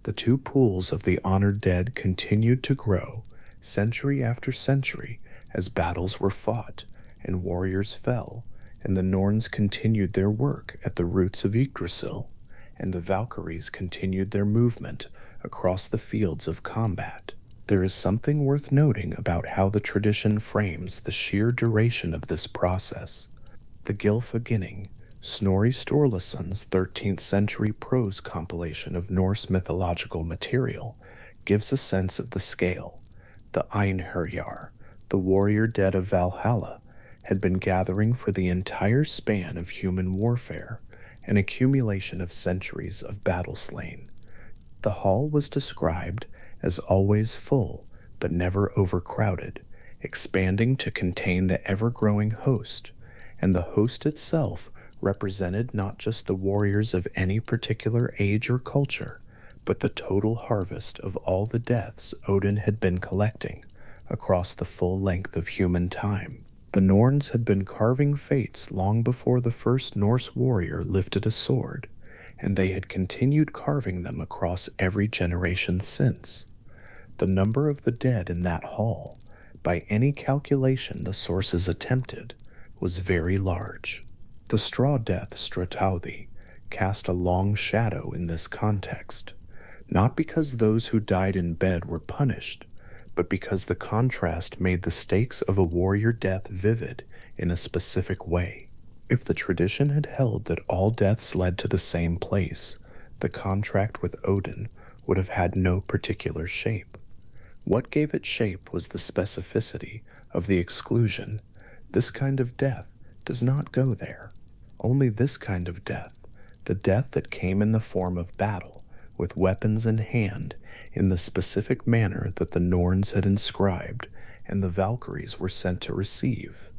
The two pools of the honored dead continued to grow, century after century, as battles were fought and warriors fell, and the Norns continued their work at the roots of Yggdrasil, and the Valkyries continued their movement across the fields of combat. There is something worth noting about how the tradition frames the sheer duration of this process. The Gylfaginning, Snorri Sturluson's 13th century prose compilation of Norse mythological material, gives a sense of the scale. The einherjar, the warrior dead of Valhalla, had been gathering for the entire span of human warfare, an accumulation of centuries of battle slain. The hall was described as always full, but never overcrowded, expanding to contain the ever-growing host, and the host itself represented not just the warriors of any particular age or culture, but the total harvest of all the deaths Odin had been collecting across the full length of human time. The Norns had been carving fates long before the first Norse warrior lifted a sword, and they had continued carving them across every generation since. The number of the dead in that hall, by any calculation the sources attempted, was very large. The straw death Stratauði cast a long shadow in this context, not because those who died in bed were punished, but because the contrast made the stakes of a warrior death vivid in a specific way. If the tradition had held that all deaths led to the same place, the contract with Odin would have had no particular shape. What gave it shape was the specificity of the exclusion. This kind of death does not go there. Only this kind of death, the death that came in the form of battle, with weapons in hand, in the specific manner that the Norns had inscribed and the Valkyries were sent to receive.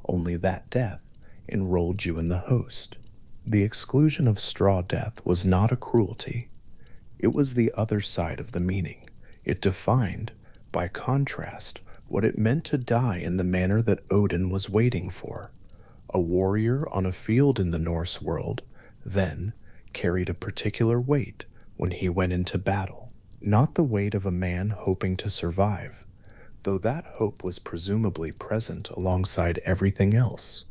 Only that death enrolled you in the host. The exclusion of straw death was not a cruelty. It was the other side of the meaning. It defined, by contrast, what it meant to die in the manner that Odin was waiting for. A warrior on a field in the Norse world, then, carried a particular weight when he went into battle, not the weight of a man hoping to survive, though that hope was presumably present alongside everything else.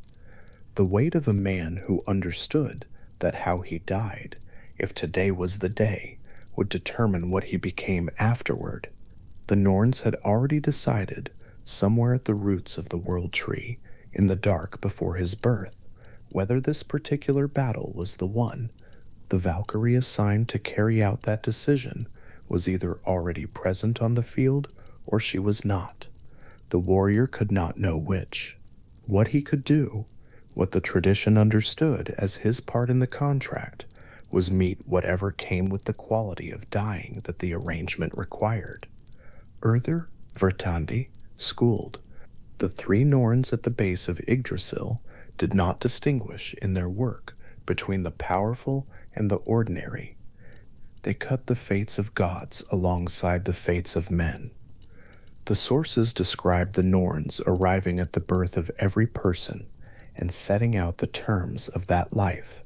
The weight of a man who understood that how he died, if today was the day, would determine what he became afterward. The Norns had already decided, somewhere at the roots of the world tree, in the dark before his birth, whether this particular battle was the one. The Valkyrie assigned to carry out that decision was either already present on the field or she was not. The warrior could not know which. What he could do, what the tradition understood as his part in the contract, was meet whatever came with the quality of dying that the arrangement required. Urður, Vertandi, Skuld, the three Norns at the base of Yggdrasil, did not distinguish in their work between the powerful and the ordinary. They cut the fates of gods alongside the fates of men. The sources describe the Norns arriving at the birth of every person and setting out the terms of that life,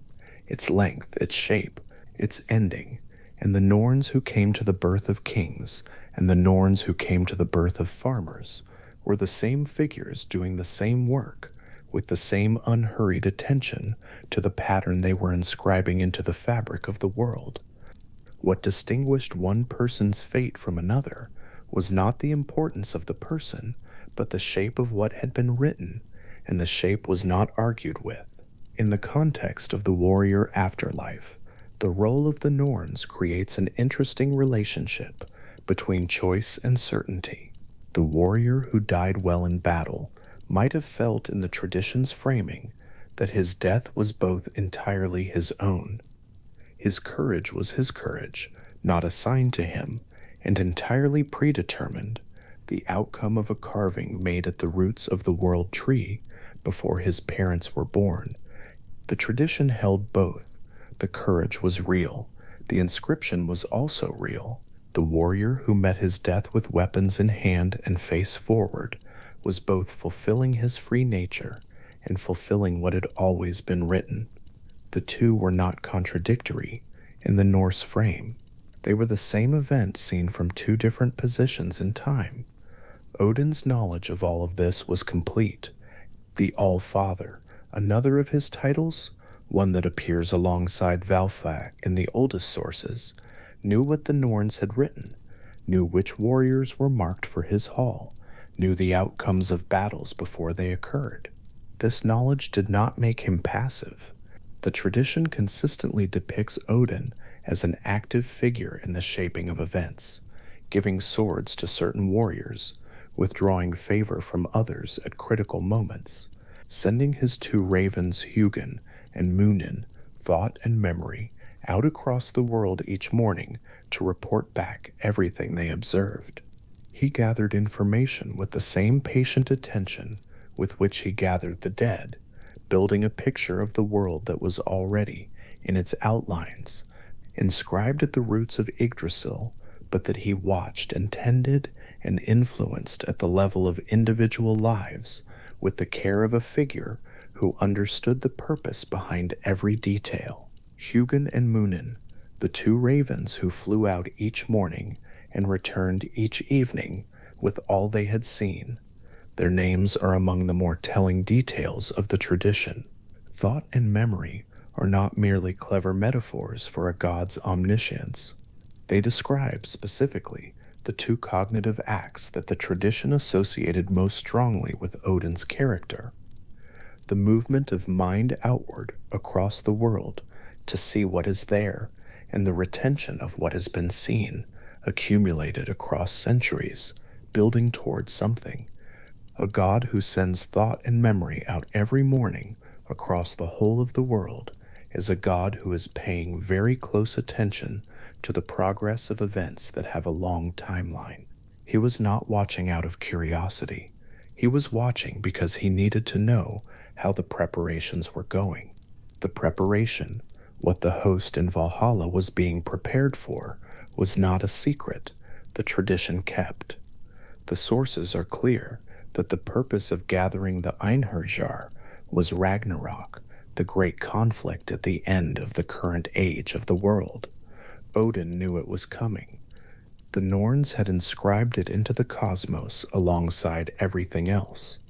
its length, its shape, its ending, and the Norns who came to the birth of kings and the Norns who came to the birth of farmers were the same figures doing the same work, with the same unhurried attention to the pattern they were inscribing into the fabric of the world. What distinguished one person's fate from another was not the importance of the person, but the shape of what had been written, and the shape was not argued with. In the context of the warrior afterlife, the role of the Norns creates an interesting relationship between choice and certainty. The warrior who died well in battle might have felt in the tradition's framing that his death was both entirely his own. His courage was his courage, not assigned to him, and entirely predetermined, the outcome of a carving made at the roots of the world tree before his parents were born. The tradition held both. The courage was real. The inscription was also real. The warrior who met his death with weapons in hand and face forward was both fulfilling his free nature and fulfilling what had always been written. The two were not contradictory in the Norse frame. They were the same event seen from two different positions in time. Odin's knowledge of all of this was complete. The All-Father, another of his titles, one that appears alongside Valhalla in the oldest sources, knew what the Norns had written, knew which warriors were marked for his hall, knew the outcomes of battles before they occurred. This knowledge did not make him passive. The tradition consistently depicts Odin as an active figure in the shaping of events, giving swords to certain warriors, withdrawing favor from others at critical moments, sending his two ravens Hugin and Munin, thought and memory, out across the world each morning to report back everything they observed. He gathered information with the same patient attention with which he gathered the dead, building a picture of the world that was already, in its outlines, inscribed at the roots of Yggdrasil, but that he watched and tended and influenced at the level of individual lives with the care of a figure who understood the purpose behind every detail. Hugin and Munin, the two ravens who flew out each morning and returned each evening with all they had seen. Their names are among the more telling details of the tradition. Thought and memory are not merely clever metaphors for a god's omniscience. They describe, specifically, the two cognitive acts that the tradition associated most strongly with Odin's character. The movement of mind outward across the world to see what is there, and the retention of what has been seen, accumulated across centuries, building toward something. A god who sends thought and memory out every morning across the whole of the world is a god who is paying very close attention to the progress of events that have a long timeline. He was not watching out of curiosity. He was watching because he needed to know how the preparations were going. The preparation, what the host in Valhalla was being prepared for, was not a secret the tradition kept. The sources are clear that the purpose of gathering the einherjar was Ragnarok, the great conflict at the end of the current age of the world. Odin knew it was coming. The Norns had inscribed it into the cosmos alongside everything else.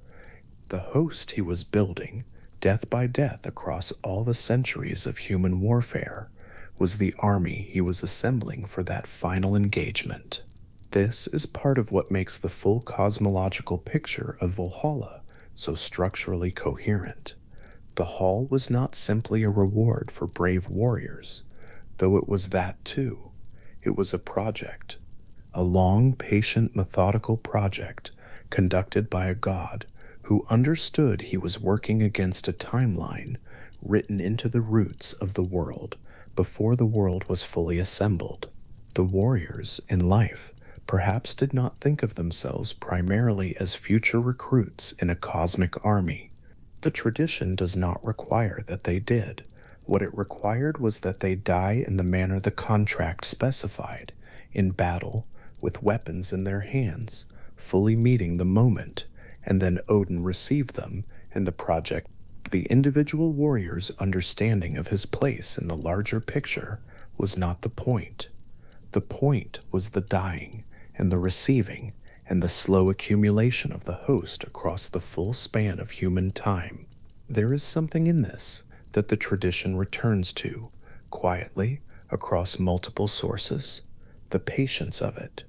The host he was building, death by death across all the centuries of human warfare, was the army he was assembling for that final engagement. This is part of what makes the full cosmological picture of Valhalla so structurally coherent. The hall was not simply a reward for brave warriors, though it was that too. It was a project, a long, patient, methodical project conducted by a god who understood he was working against a timeline written into the roots of the world before the world was fully assembled. The warriors, in life, perhaps did not think of themselves primarily as future recruits in a cosmic army. The tradition does not require that they did. What it required was that they die in the manner the contract specified, in battle, with weapons in their hands, fully meeting the moment, and then Odin received them in the project. The individual warrior's understanding of his place in the larger picture was not the point. The point was the dying, and the receiving, and the slow accumulation of the host across the full span of human time. There is something in this that the tradition returns to, quietly, across multiple sources. The patience of it.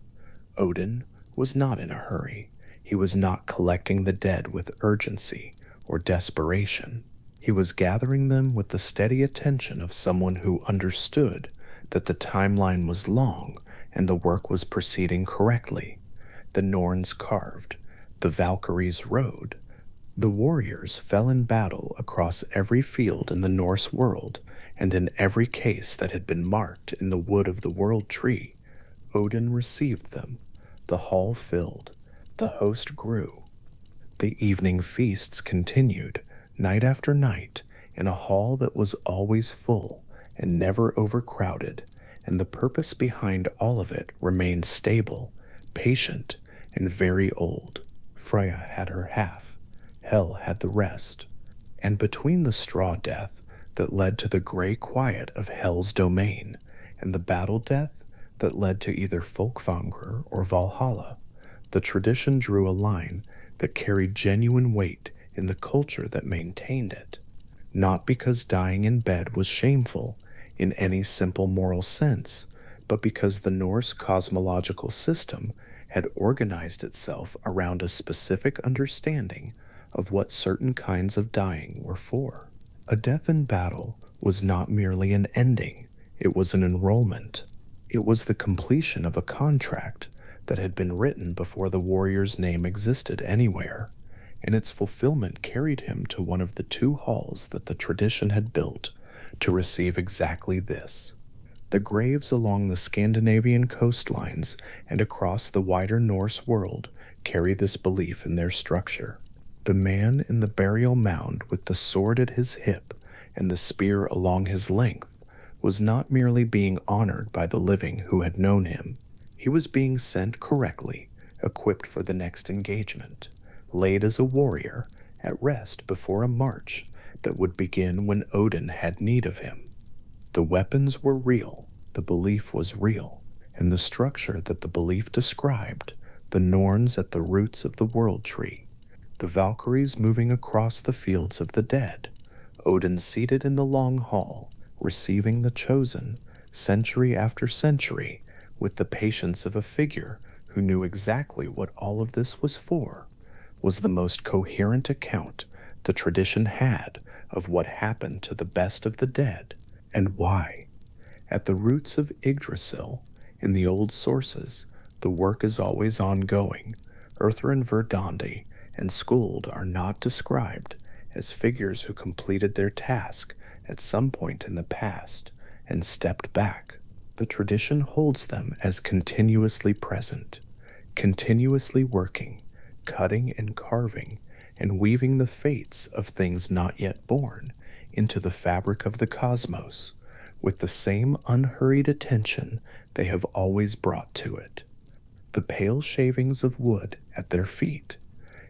Odin was not in a hurry. He was not collecting the dead with urgency or desperation. He was gathering them with the steady attention of someone who understood that the timeline was long and the work was proceeding correctly. The Norns carved, the Valkyries rode, the warriors fell in battle across every field in the Norse world, and in every case that had been marked in the wood of the world tree, Odin received them. The hall filled, the host grew. The evening feasts continued, night after night, in a hall that was always full and never overcrowded, and the purpose behind all of it remained stable, patient, and very old. Freya had her half, Hel had the rest, and between the straw death that led to the gray quiet of Hel's domain and the battle death that led to either Folkvangr or Valhalla, the tradition drew a line that carried genuine weight in the culture that maintained it, not because dying in bed was shameful in any simple moral sense, but because the Norse cosmological system had organized itself around a specific understanding of what certain kinds of dying were for. A death in battle was not merely an ending, it was an enrollment. It was the completion of a contract that had been written before the warrior's name existed anywhere, and its fulfillment carried him to one of the two halls that the tradition had built to receive exactly this. The graves along the Scandinavian coastlines and across the wider Norse world carry this belief in their structure. The man in the burial mound with the sword at his hip and the spear along his length was not merely being honored by the living who had known him. He was being sent correctly, equipped for the next engagement, laid as a warrior, at rest before a march that would begin when Odin had need of him. The weapons were real, the belief was real, and the structure that the belief described, the Norns at the roots of the world tree, the Valkyries moving across the fields of the dead, Odin seated in the long hall, receiving the chosen, century after century, with the patience of a figure who knew exactly what all of this was for, was the most coherent account the tradition had of what happened to the best of the dead, and why. At the roots of Yggdrasil, in the old sources, the work is always ongoing. Urthur and Verdandi and Skuld are not described as figures who completed their task at some point in the past and stepped back. The tradition holds them as continuously present, continuously working, cutting and carving, and weaving the fates of things not yet born into the fabric of the cosmos with the same unhurried attention they have always brought to it. The pale shavings of wood at their feet,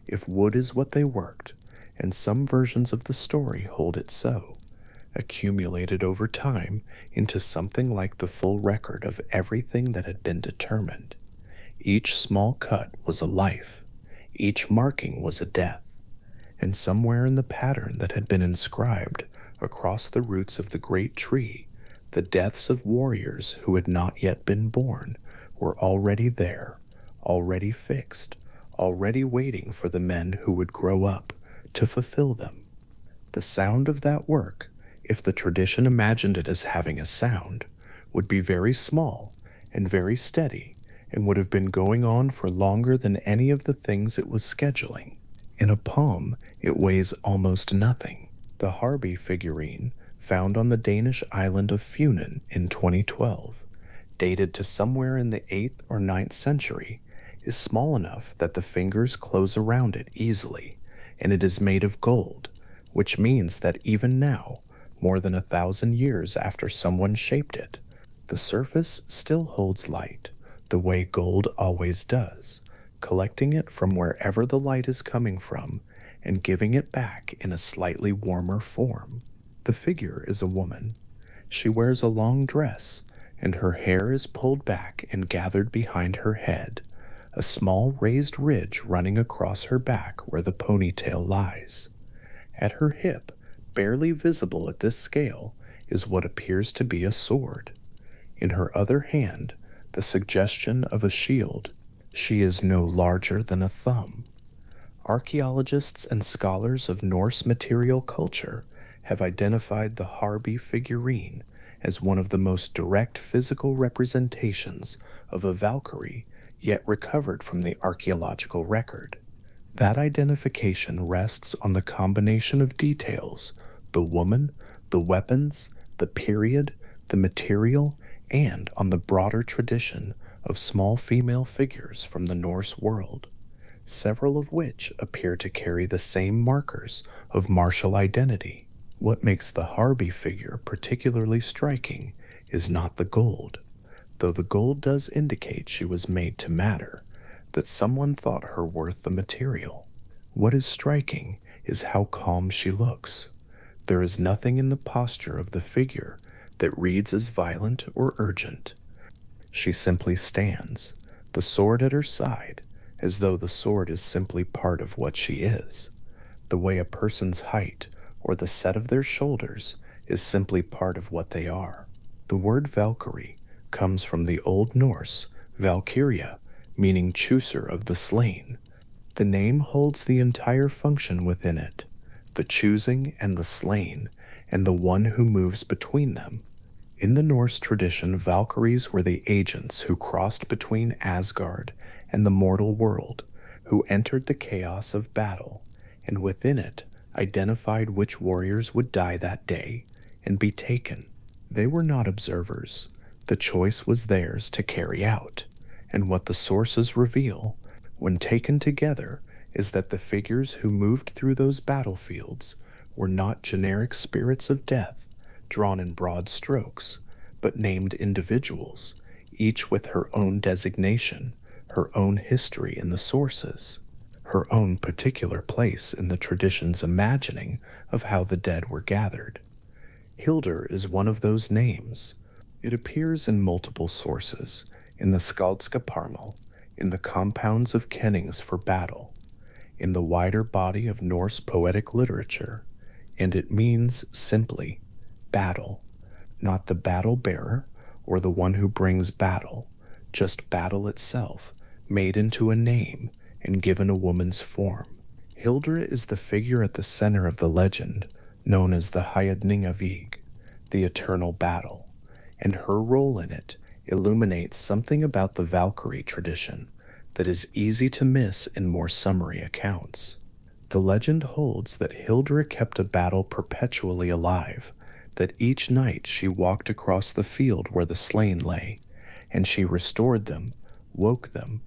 if wood is what they worked, and some versions of the story hold it so, accumulated over time into something like the full record of everything that had been determined. Each small cut was a life, each marking was a death, and somewhere in the pattern that had been inscribed across the roots of the great tree, the deaths of warriors who had not yet been born were already there, already fixed, already waiting for the men who would grow up to fulfill them. The sound of that work, if the tradition imagined it as having a sound, would be very small and very steady and would have been going on for longer than any of the things it was scheduling. In a palm, it weighs almost nothing. The Harby figurine, found on the Danish island of Funen in 2012, dated to somewhere in the 8th or 9th century, is small enough that the fingers close around it easily, and it is made of gold, which means that even now, more than 1,000 years after someone shaped it, the surface still holds light, the way gold always does, collecting it from wherever the light is coming from and giving it back in a slightly warmer form. The figure is a woman. She wears a long dress, and her hair is pulled back and gathered behind her head, a small raised ridge running across her back where the ponytail lies. At her hip, barely visible at this scale, is what appears to be a sword. In her other hand, the suggestion of a shield. She is no larger than a thumb. Archaeologists and scholars of Norse material culture have identified the Harby figurine as one of the most direct physical representations of a Valkyrie yet recovered from the archaeological record. That identification rests on the combination of details: the woman, the weapons, the period, the material, and on the broader tradition of small female figures from the Norse world, several of which appear to carry the same markers of martial identity. What makes the Harby figure particularly striking is not the gold, though the gold does indicate she was made to matter, that someone thought her worth the material. What is striking is how calm she looks. There is nothing in the posture of the figure that reads as violent or urgent. She simply stands, the sword at her side, as though the sword is simply part of what she is, the way a person's height or the set of their shoulders is simply part of what they are. The word Valkyrie comes from the Old Norse Valkyria, meaning chooser of the slain. The name holds the entire function within it, the choosing and the slain, and the one who moves between them. In the Norse tradition, Valkyries were the agents who crossed between Asgard and the mortal world, who entered the chaos of battle, and within it identified which warriors would die that day and be taken. They were not observers. The choice was theirs to carry out, and what the sources reveal, when taken together, is that the figures who moved through those battlefields were not generic spirits of death drawn in broad strokes, but named individuals, each with her own designation, her own history in the sources, her own particular place in the tradition's imagining of how the dead were gathered. Hildur is one of those names. It appears in multiple sources, in the Skaldskaparmal, in the compounds of kennings for battle, in the wider body of Norse poetic literature, and it means simply battle, not the battle bearer or the one who brings battle, just battle itself, made into a name and given a woman's form. Hildur is the figure at the center of the legend, known as the Hyadningavig, the eternal battle, and her role in it illuminates something about the Valkyrie tradition that is easy to miss in more summary accounts. The legend holds that Hildur kept a battle perpetually alive, that each night she walked across the field where the slain lay, and she restored them, woke them,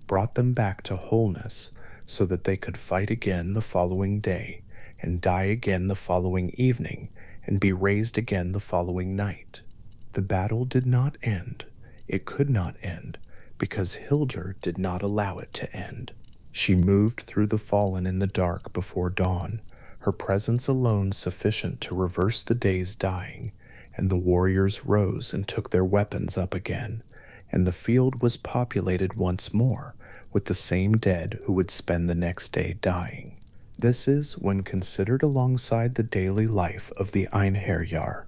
brought them back to wholeness so that they could fight again the following day, and die again the following evening, and be raised again the following night. The battle did not end. It could not end, because Hildur did not allow it to end. She moved through the fallen in the dark before dawn, her presence alone sufficient to reverse the day's dying, and the warriors rose and took their weapons up again, and the field was populated once more with the same dead who would spend the next day dying. This is, when considered alongside the daily life of the einherjar,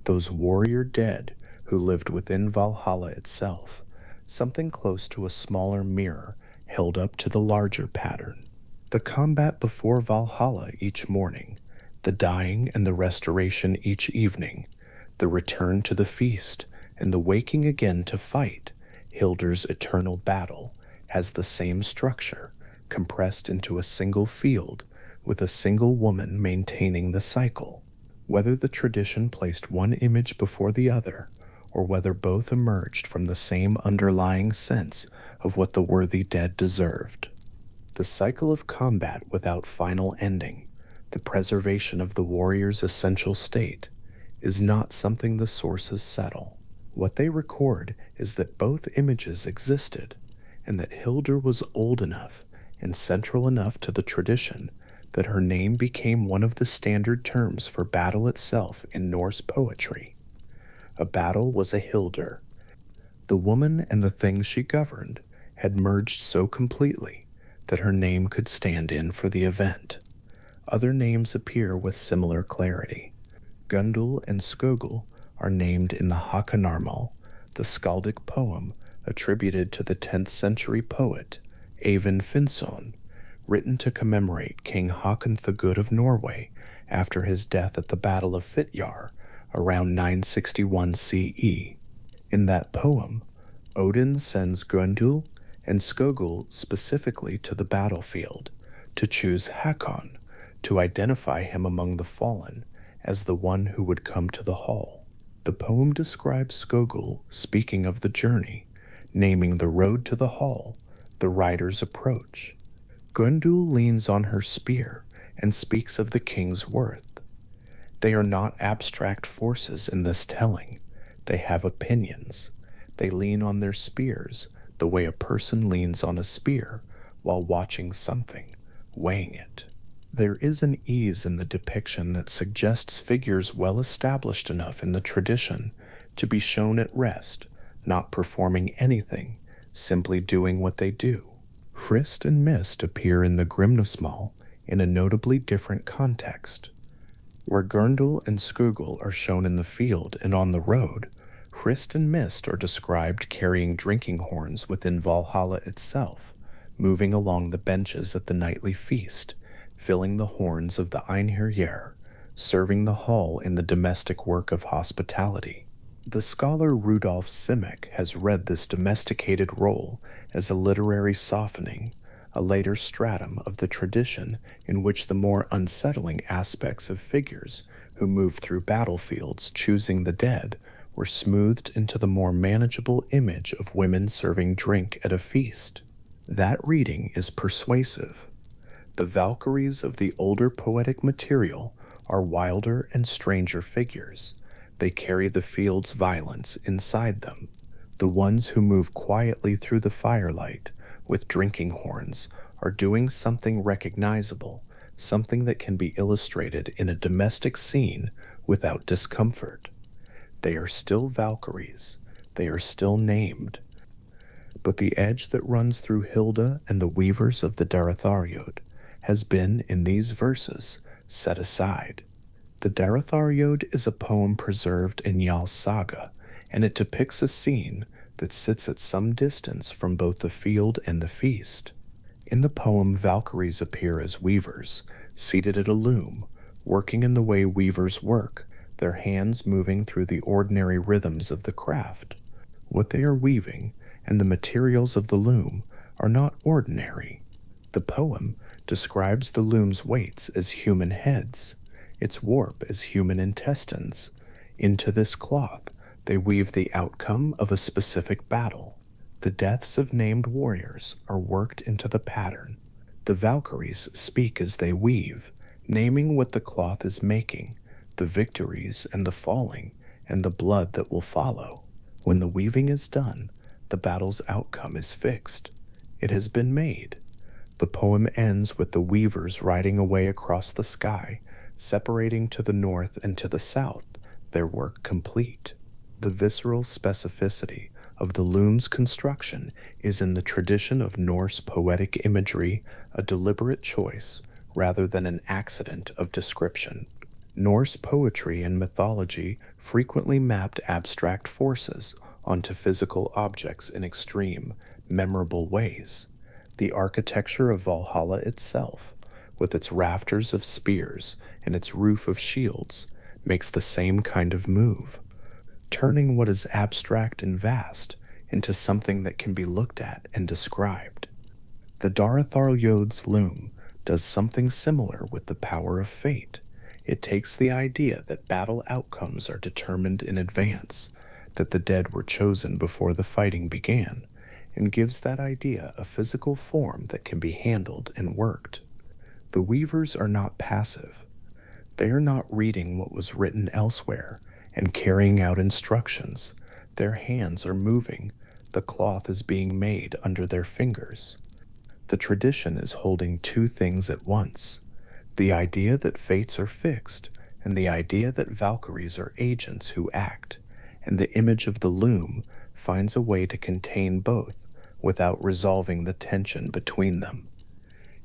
those warrior dead who lived within Valhalla itself, something close to a smaller mirror held up to the larger pattern. The combat before Valhalla each morning, the dying and the restoration each evening, the return to the feast, and the waking again to fight, Hildur's eternal battle, has the same structure, compressed into a single field, with a single woman maintaining the cycle. Whether the tradition placed one image before the other, or whether both emerged from the same underlying sense of what the worthy dead deserved. The cycle of combat without final ending, the preservation of the warrior's essential state, is not something the sources settle. What they record is that both images existed, and that Hildur was old enough and central enough to the tradition that her name became one of the standard terms for battle itself in Norse poetry. A battle was a Hildur. The woman and the things she governed had merged so completely that her name could stand in for the event. Other names appear with similar clarity. Gundul and Skogul are named in the Hakanarmal, the skaldic poem attributed to the 10th century poet Eyvind Finnsson, written to commemorate King Håkon the Good of Norway after his death at the Battle of Fitjar around 961 CE. In that poem, Odin sends Grendel and Skogul specifically to the battlefield to choose Hakon, to identify him among the fallen as the one who would come to the hall. The poem describes Skogul speaking of the journey, naming the road to the hall, the rider's approach. Grendel leans on her spear and speaks of the king's worth. They are not abstract forces in this telling. They have opinions. They lean on their spears the way a person leans on a spear while watching something, weighing it. There is an ease in the depiction that suggests figures well established enough in the tradition to be shown at rest, not performing anything, simply doing what they do. Hrist and Mist appear in the Grimnismal in a notably different context. Where Grendel and Skogul are shown in the field and on the road, Hrist and Mist are described carrying drinking horns within Valhalla itself, moving along the benches at the nightly feast, filling the horns of the einherjar, serving the hall in the domestic work of hospitality. The scholar Rudolf Simek has read this domesticated role as a literary softening, a later stratum of the tradition in which the more unsettling aspects of figures who moved through battlefields choosing the dead were smoothed into the more manageable image of women serving drink at a feast. That reading is persuasive. The Valkyries of the older poetic material are wilder and stranger figures. They carry the field's violence inside them. The ones who move quietly through the firelight with drinking horns are doing something recognizable, something that can be illustrated in a domestic scene without discomfort. They are still Valkyries. They are still named. But the edge that runs through Hilda and the weavers of the Daratharjod has been, in these verses, set aside. The Daratharjod is a poem preserved in Jarl's saga, and it depicts a scene that sits at some distance from both the field and the feast. In the poem, Valkyries appear as weavers, seated at a loom, working in the way weavers work, their hands moving through the ordinary rhythms of the craft. What they are weaving and the materials of the loom are not ordinary. The poem describes the loom's weights as human heads, its warp as human intestines. Into this cloth, they weave the outcome of a specific battle. The deaths of named warriors are worked into the pattern. The Valkyries speak as they weave, naming what the cloth is making, the victories and the falling, and the blood that will follow. When the weaving is done, the battle's outcome is fixed. It has been made. The poem ends with the weavers riding away across the sky, separating to the north and to the south, their work complete. The visceral specificity of the loom's construction is in the tradition of Norse poetic imagery a deliberate choice rather than an accident of description. Norse poetry and mythology frequently mapped abstract forces onto physical objects in extreme, memorable ways. The architecture of Valhalla itself, with its rafters of spears and its roof of shields, makes the same kind of move, turning what is abstract and vast into something that can be looked at and described. The Daratharjod's loom does something similar with the power of fate. It takes the idea that battle outcomes are determined in advance, that the dead were chosen before the fighting began, and gives that idea a physical form that can be handled and worked. The weavers are not passive. They are not reading what was written elsewhere and carrying out instructions. Their hands are moving. The cloth is being made under their fingers. The tradition is holding two things at once: the idea that fates are fixed, and the idea that Valkyries are agents who act, and the image of the loom finds a way to contain both without resolving the tension between them.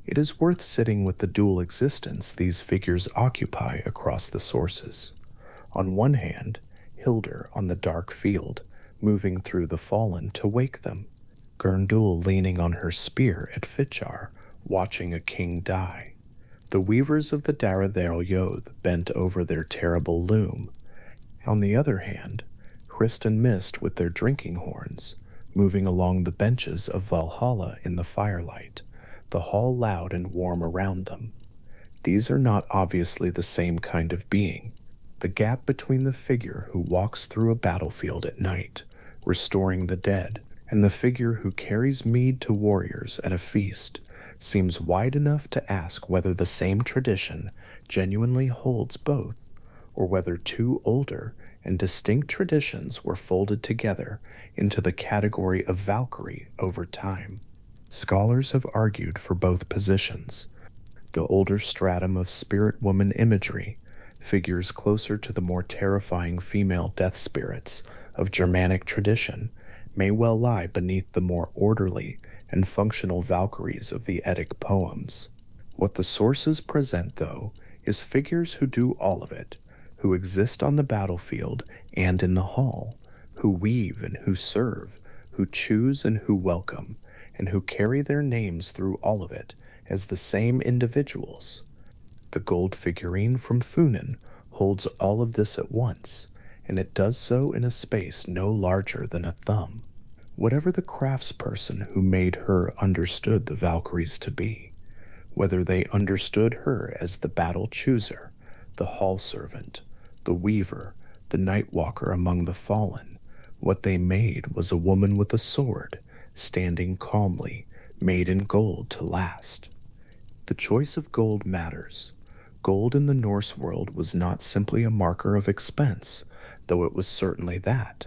It is worth sitting with the dual existence these figures occupy across the sources. On one hand, Hildur on the dark field, moving through the fallen to wake them. Gurndul leaning on her spear at Fitjar, watching a king die. The weavers of the Daradhail Yodh bent over their terrible loom. On the other hand, Hrist and Mist with their drinking horns, moving along the benches of Valhalla in the firelight, the hall loud and warm around them. These are not obviously the same kind of being. The gap between the figure who walks through a battlefield at night, restoring the dead, and the figure who carries mead to warriors at a feast seems wide enough to ask whether the same tradition genuinely holds both, or whether two older and distinct traditions were folded together into the category of Valkyrie over time. Scholars have argued for both positions. The older stratum of spirit woman imagery, figures closer to the more terrifying female death spirits of Germanic tradition, may well lie beneath the more orderly and functional Valkyries of the Eddic poems. What the sources present, though, is figures who do all of it, who exist on the battlefield and in the hall, who weave and who serve, who choose and who welcome, and who carry their names through all of it as the same individuals. The gold figurine from Funen holds all of this at once, and it does so in a space no larger than a thumb. Whatever the craftsperson who made her understood the Valkyries to be, whether they understood her as the battle chooser, the hall servant, the weaver, the night walker among the fallen, what they made was a woman with a sword, standing calmly, made in gold to last. The choice of gold matters. Gold in the Norse world was not simply a marker of expense, though it was certainly that.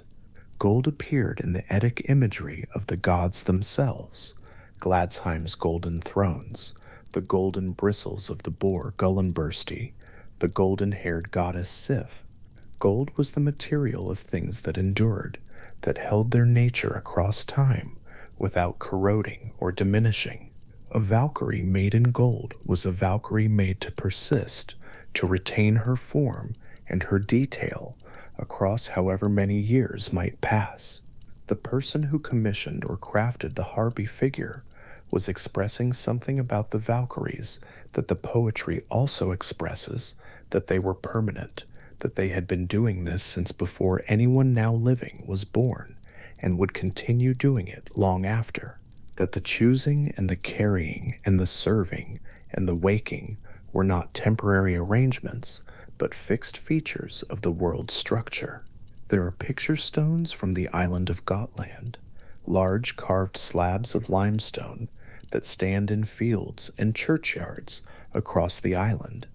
Gold appeared in the Eddic imagery of the gods themselves, Gladsheim's golden thrones, the golden bristles of the boar Gullinbursti, the golden-haired goddess Sif. Gold was the material of things that endured, that held their nature across time, without corroding or diminishing. A Valkyrie made in gold was a Valkyrie made to persist, to retain her form and her detail across however many years might pass. The person who commissioned or crafted the Harpy figure was expressing something about the Valkyries that the poetry also expresses, that they were permanent, that they had been doing this since before anyone now living was born, and would continue doing it long after, that the choosing and the carrying and the serving and the waking were not temporary arrangements, but fixed features of the world's structure. There are picture stones from the island of Gotland, large carved slabs of limestone that stand in fields and churchyards across the island,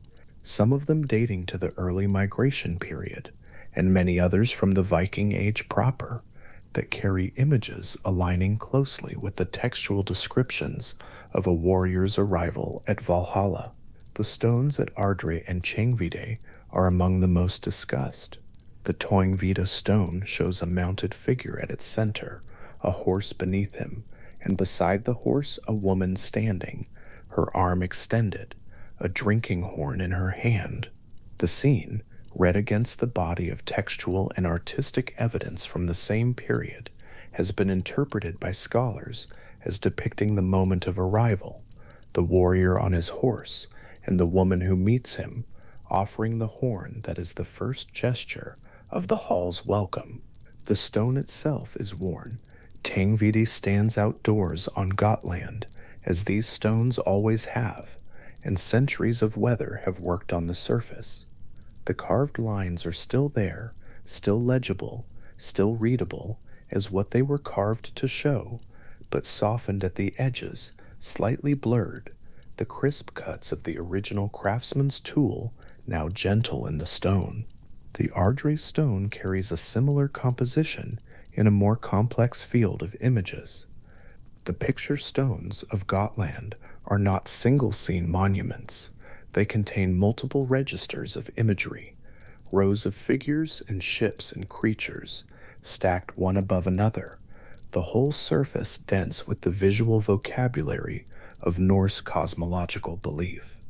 some of them dating to the early migration period, and many others from the Viking Age proper, that carry images aligning closely with the textual descriptions of a warrior's arrival at Valhalla. The stones at Ardre and Changvide are among the most discussed. The Toingvida stone shows a mounted figure at its center, a horse beneath him, and beside the horse a woman standing, her arm extended, a drinking horn in her hand. The scene, read against the body of textual and artistic evidence from the same period, has been interpreted by scholars as depicting the moment of arrival, the warrior on his horse, and the woman who meets him, offering the horn that is the first gesture of the hall's welcome. The stone itself is worn. Tangvidi stands outdoors on Gotland, as these stones always have, and centuries of weather have worked on the surface. The carved lines are still there, still legible, still readable, as what they were carved to show, but softened at the edges, slightly blurred, the crisp cuts of the original craftsman's tool now gentle in the stone. The Ardre stone carries a similar composition in a more complex field of images. The picture stones of Gotland are not single-scene monuments. They contain multiple registers of imagery, rows of figures and ships and creatures, stacked one above another, the whole surface dense with the visual vocabulary of Norse cosmological belief.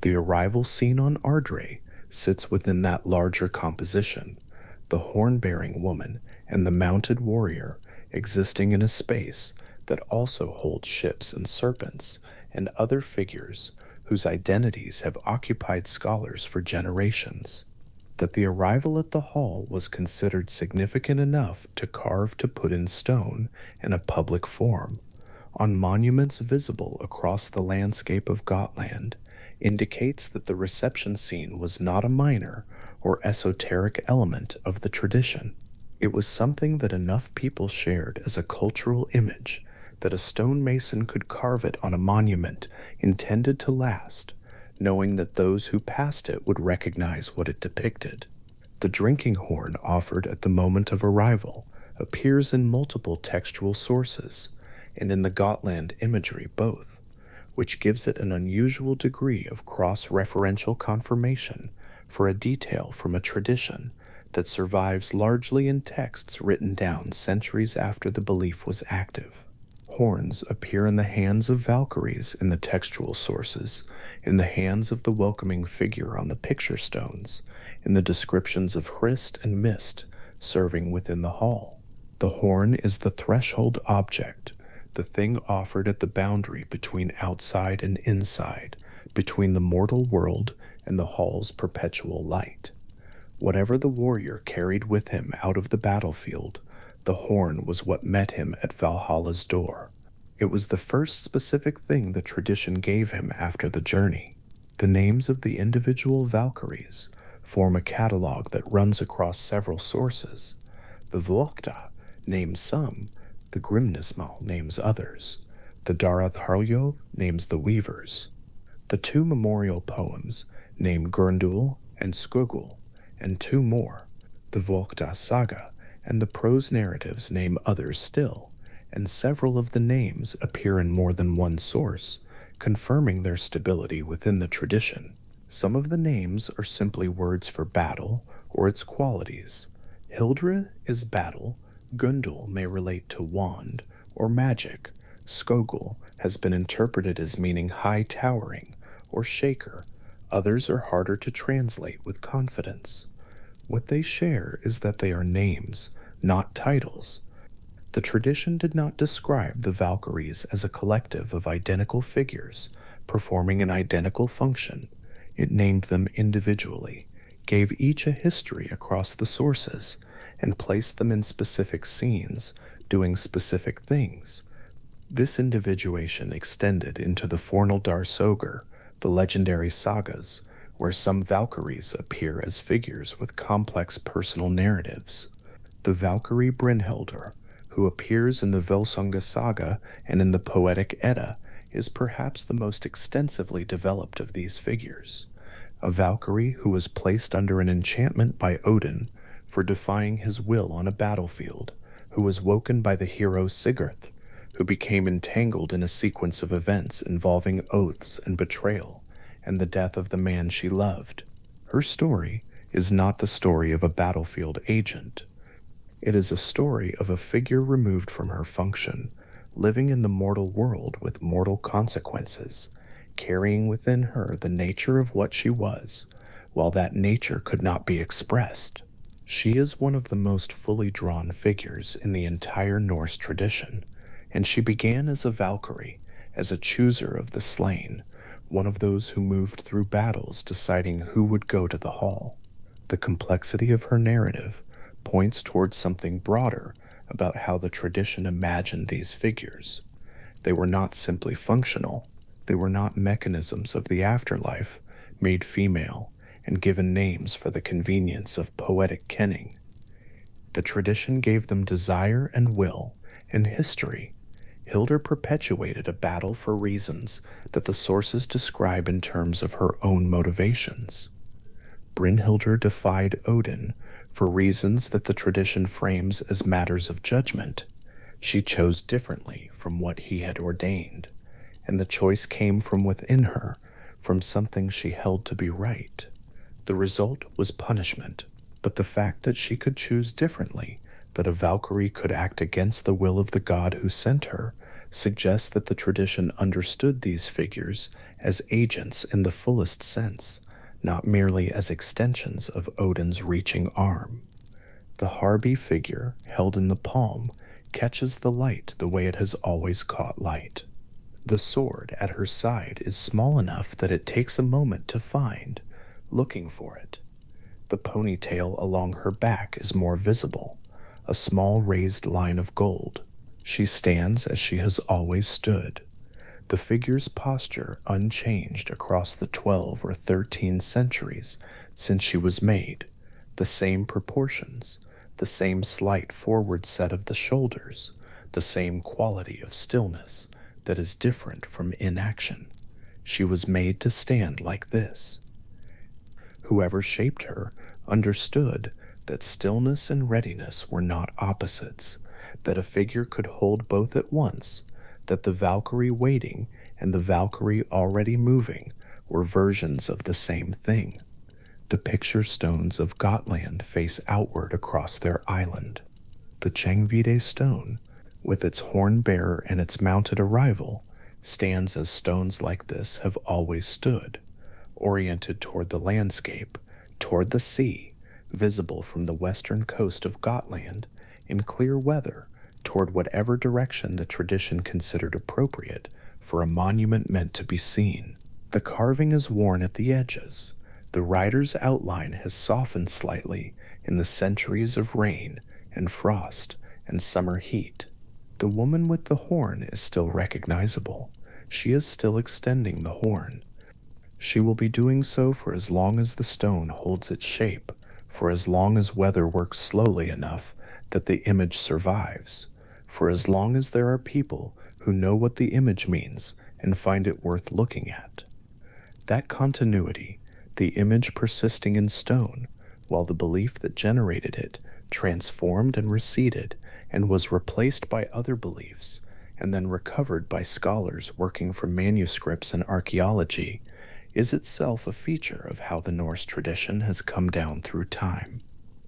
The arrival scene on Ardre sits within that larger composition, the horn-bearing woman and the mounted warrior existing in a space that also holds ships and serpents and other figures whose identities have occupied scholars for generations. That the arrival at the hall was considered significant enough to carve to put in stone in a public form on monuments visible across the landscape of Gotland indicates that the reception scene was not a minor or esoteric element of the tradition. It was something that enough people shared as a cultural image that a stonemason could carve it on a monument intended to last, knowing that those who passed it would recognize what it depicted. The drinking horn offered at the moment of arrival appears in multiple textual sources, and in the Gotland imagery both, which gives it an unusual degree of cross-referential confirmation for a detail from a tradition that survives largely in texts written down centuries after the belief was active. Horns appear in the hands of Valkyries in the textual sources, in the hands of the welcoming figure on the picture stones, in the descriptions of Hrist and Mist serving within the hall. The horn is the threshold object, the thing offered at the boundary between outside and inside, between the mortal world and the hall's perpetual light. Whatever the warrior carried with him out of the battlefield, the horn was what met him at Valhalla's door. It was the first specific thing the tradition gave him after the journey. The names of the individual Valkyries form a catalog that runs across several sources. The Vokta names some, the Grimnismal names others, the Darathharljov names the weavers. The two memorial poems name Gurndul and Skugul, and two more, the Vokta Saga and the prose narratives name others still, and several of the names appear in more than one source, confirming their stability within the tradition. Some of the names are simply words for battle or its qualities. Hildre is battle, Gundul may relate to wand or magic, Skogul has been interpreted as meaning high towering or shaker. Others are harder to translate with confidence. What they share is that they are names, not titles. The tradition did not describe the Valkyries as a collective of identical figures performing an identical function. It named them individually, gave each a history across the sources, and placed them in specific scenes, doing specific things. This individuation extended into the Fornaldar Sogur, the legendary sagas, where some Valkyries appear as figures with complex personal narratives. The Valkyrie Brynhildr, who appears in the Volsunga saga and in the Poetic Edda, is perhaps the most extensively developed of these figures. A Valkyrie who was placed under an enchantment by Odin for defying his will on a battlefield, who was woken by the hero Sigurd, who became entangled in a sequence of events involving oaths and betrayal, and the death of the man she loved. Her story is not the story of a battlefield agent. It is a story of a figure removed from her function, living in the mortal world with mortal consequences, carrying within her the nature of what she was, while that nature could not be expressed. She is one of the most fully drawn figures in the entire Norse tradition, and she began as a Valkyrie, as a chooser of the slain, one of those who moved through battles deciding who would go to the hall. The complexity of her narrative points towards something broader about how the tradition imagined these figures. They were not simply functional. They were not mechanisms of the afterlife, made female and given names for the convenience of poetic kenning. The tradition gave them desire and will and history. Hilda perpetuated a battle for reasons that the sources describe in terms of her own motivations. Brynhildr defied Odin for reasons that the tradition frames as matters of judgment. She chose differently from what he had ordained, and the choice came from within her, from something she held to be right. The result was punishment, but the fact that she could choose differently, that a Valkyrie could act against the will of the god who sent her, suggests that the tradition understood these figures as agents in the fullest sense, not merely as extensions of Odin's reaching arm. The Harby figure, held in the palm, catches the light the way it has always caught light. The sword at her side is small enough that it takes a moment to find, looking for it. The ponytail along her back is more visible, a small raised line of gold. She stands as she has always stood, the figure's posture unchanged across the 12 or 13 centuries since she was made, the same proportions, the same slight forward set of the shoulders, the same quality of stillness that is different from inaction. She was made to stand like this. Whoever shaped her understood that stillness and readiness were not opposites, that a figure could hold both at once, that the Valkyrie waiting and the Valkyrie already moving were versions of the same thing. The picture stones of Gotland face outward across their island. The Changvide stone, with its horn bearer and its mounted arrival, stands as stones like this have always stood, oriented toward the landscape, toward the sea, visible from the western coast of Gotland, in clear weather, toward whatever direction the tradition considered appropriate for a monument meant to be seen. The carving is worn at the edges. The rider's outline has softened slightly in the centuries of rain and frost and summer heat. The woman with the horn is still recognizable. She is still extending the horn. She will be doing so for as long as the stone holds its shape, for as long as weather works slowly enough that the image survives, for as long as there are people who know what the image means and find it worth looking at. That continuity, the image persisting in stone, while the belief that generated it transformed and receded and was replaced by other beliefs, and then recovered by scholars working from manuscripts and archaeology, is itself a feature of how the Norse tradition has come down through time.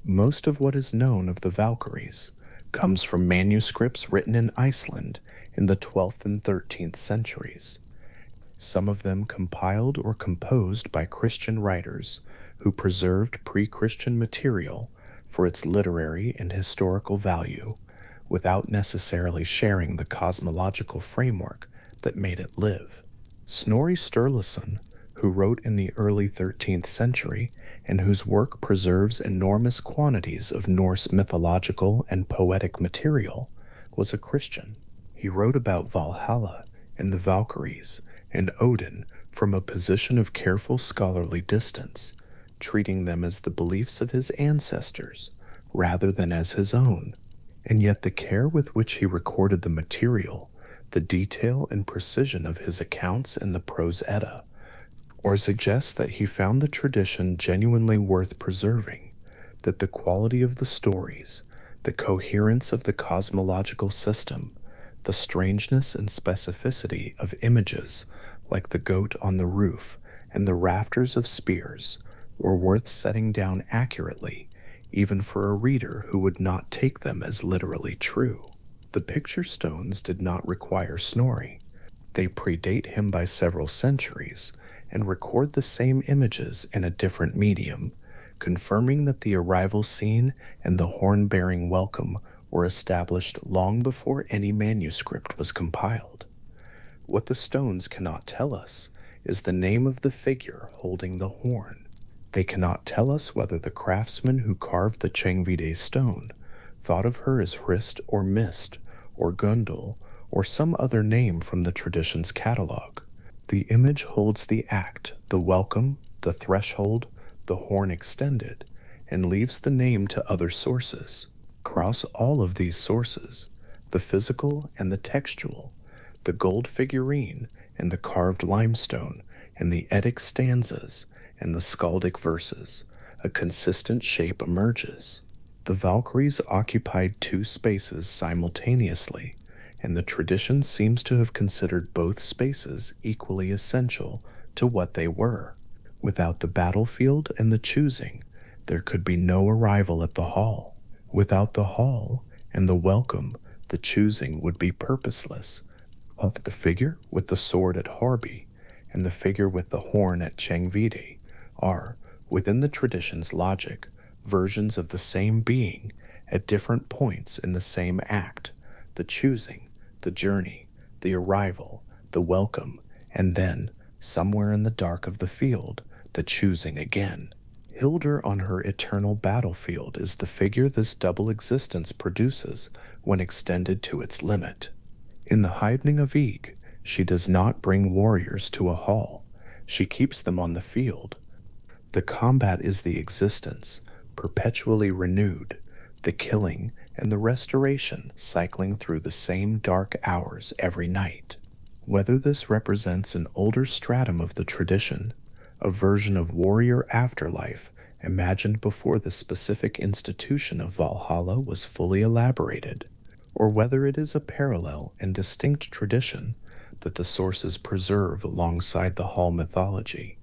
Most of what is known of the Valkyries comes from manuscripts written in Iceland in the 12th and 13th centuries, some of them compiled or composed by Christian writers who preserved pre-Christian material for its literary and historical value, without necessarily sharing the cosmological framework that made it live. Snorri Sturluson, who wrote in the early 13th century and whose work preserves enormous quantities of Norse mythological and poetic material, was a Christian. He wrote about Valhalla and the Valkyries and Odin from a position of careful scholarly distance, treating them as the beliefs of his ancestors rather than as his own. And yet the care with which he recorded the material, the detail and precision of his accounts in the Prose Edda, or suggests that he found the tradition genuinely worth preserving, that the quality of the stories, the coherence of the cosmological system, the strangeness and specificity of images like the goat on the roof and the rafters of spears were worth setting down accurately, even for a reader who would not take them as literally true. The picture stones did not require Snorri. They predate him by several centuries and record the same images in a different medium, confirming that the arrival scene and the horn-bearing welcome were established long before any manuscript was compiled. What the stones cannot tell us is the name of the figure holding the horn. They cannot tell us whether the craftsman who carved the Changvide stone thought of her as Hrist or Mist or Gundul or some other name from the tradition's catalog. The image holds the act, the welcome, the threshold, the horn extended, and leaves the name to other sources. Across all of these sources, the physical and the textual, the gold figurine and the carved limestone and the Eddic stanzas and the skaldic verses, a consistent shape emerges. The Valkyries occupied two spaces simultaneously, and the tradition seems to have considered both spaces equally essential to what they were. Without the battlefield and the choosing, there could be no arrival at the hall. Without the hall and the welcome, the choosing would be purposeless. Of the figure with the sword at Harby and the figure with the horn at Changvide are, within the tradition's logic, versions of the same being at different points in the same act, the choosing, the journey, the arrival, the welcome, and then, somewhere in the dark of the field, the choosing again. Hildur on her eternal battlefield is the figure this double existence produces when extended to its limit. In the Heidning of Ygg, she does not bring warriors to a hall. She keeps them on the field. The combat is the existence, perpetually renewed, the killing and the restoration cycling through the same dark hours every night. Whether this represents an older stratum of the tradition, a version of warrior afterlife imagined before the specific institution of Valhalla was fully elaborated, or whether it is a parallel and distinct tradition that the sources preserve alongside the Hall mythology,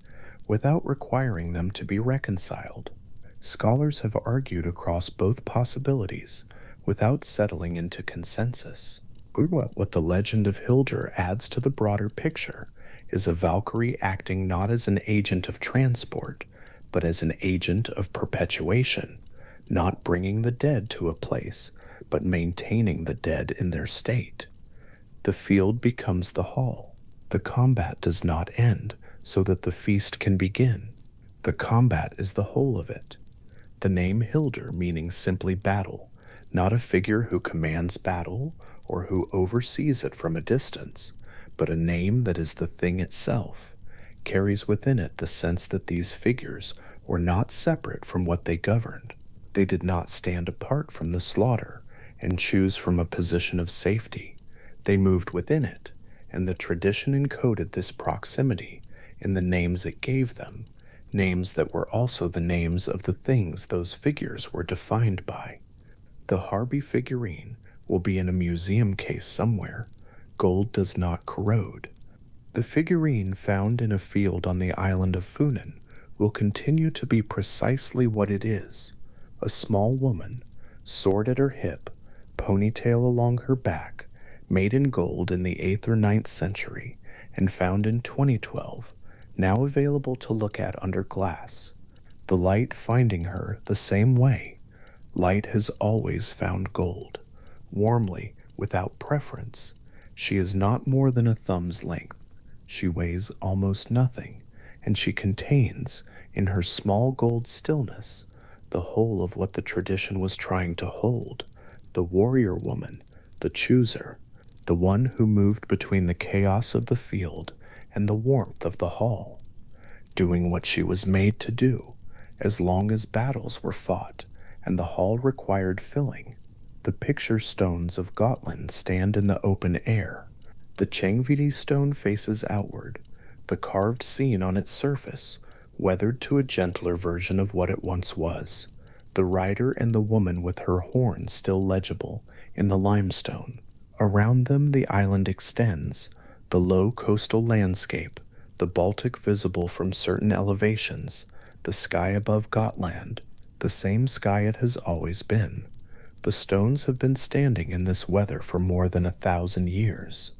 without requiring them to be reconciled. Scholars have argued across both possibilities without settling into consensus. What the legend of Hildur adds to the broader picture is a Valkyrie acting not as an agent of transport, but as an agent of perpetuation, not bringing the dead to a place, but maintaining the dead in their state. The field becomes the hall. The combat does not end so that the feast can begin. The combat is the whole of it. The name Hildur meaning simply battle, not a figure who commands battle or who oversees it from a distance, but a name that is the thing itself, carries within it the sense that these figures were not separate from what they governed. They did not stand apart from the slaughter and choose from a position of safety. They moved within it, and the tradition encoded this proximity in the names it gave them, names that were also the names of the things those figures were defined by. The Harby figurine will be in a museum case somewhere. Gold does not corrode. The figurine found in a field on the island of Funen will continue to be precisely what it is, a small woman, sword at her hip, ponytail along her back, made in gold in the 8th or 9th century, and found in 2012, now available to look at under glass. The light finding her the same way. Light has always found gold, warmly, without preference. She is not more than a thumb's length. She weighs almost nothing, and she contains, in her small gold stillness, the whole of what the tradition was trying to hold, the warrior woman, the chooser, the one who moved between the chaos of the field and the warmth of the hall, doing what she was made to do, as long as battles were fought and the hall required filling. The picture stones of Gotland stand in the open air. The Chengvidi stone faces outward, the carved scene on its surface, weathered to a gentler version of what it once was, the rider and the woman with her horn still legible in the limestone. Around them the island extends, the low coastal landscape, the Baltic visible from certain elevations, the sky above Gotland, the same sky it has always been. The stones have been standing in this weather for more than 1,000 years.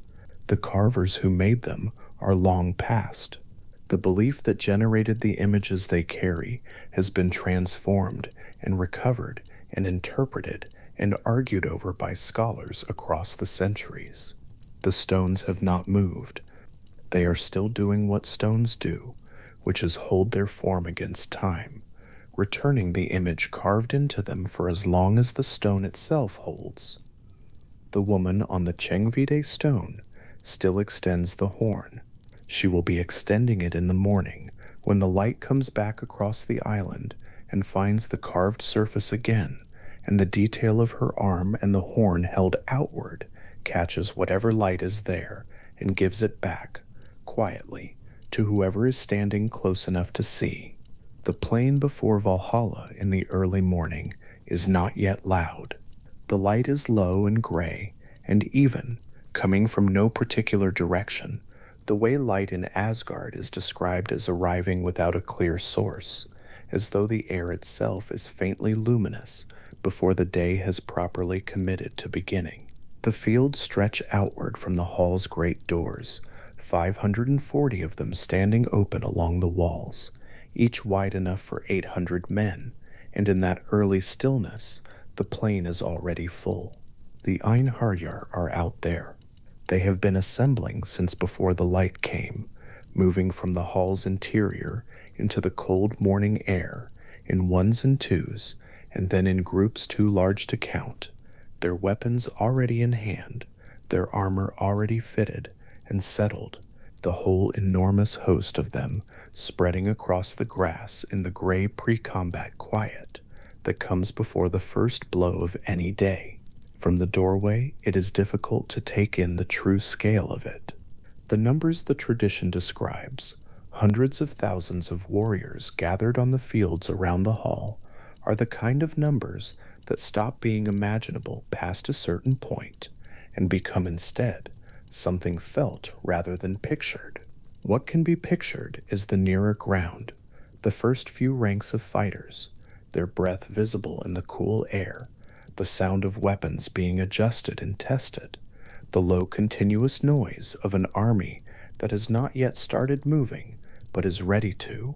The carvers who made them are long past. The belief that generated the images they carry has been transformed and recovered and interpreted and argued over by scholars across the centuries. The stones have not moved. They are still doing what stones do, which is hold their form against time, returning the image carved into them for as long as the stone itself holds. The woman on the Chengvide stone still extends the horn. She will be extending it in the morning when the light comes back across the island and finds the carved surface again, and the detail of her arm and the horn held outward catches whatever light is there and gives it back, quietly, to whoever is standing close enough to see. The plain before Valhalla in the early morning is not yet loud. The light is low and gray, and even, coming from no particular direction, the way light in Asgard is described as arriving without a clear source, as though the air itself is faintly luminous before the day has properly committed to beginning. The fields stretch outward from the hall's great doors, 540 of them standing open along the walls, each wide enough for 800 men, and in that early stillness, the plain is already full. The einherjar are out there. They have been assembling since before the light came, moving from the hall's interior into the cold morning air in ones and twos, and then in groups too large to count, their weapons already in hand, their armor already fitted and settled, the whole enormous host of them spreading across the grass in the gray pre-combat quiet that comes before the first blow of any day. From the doorway, it is difficult to take in the true scale of it. The numbers the tradition describes, hundreds of thousands of warriors gathered on the fields around the hall, are the kind of numbers that stop being imaginable past a certain point and become instead something felt rather than pictured. What can be pictured is the nearer ground, the first few ranks of fighters, their breath visible in the cool air, the sound of weapons being adjusted and tested, the low continuous noise of an army that has not yet started moving but is ready to,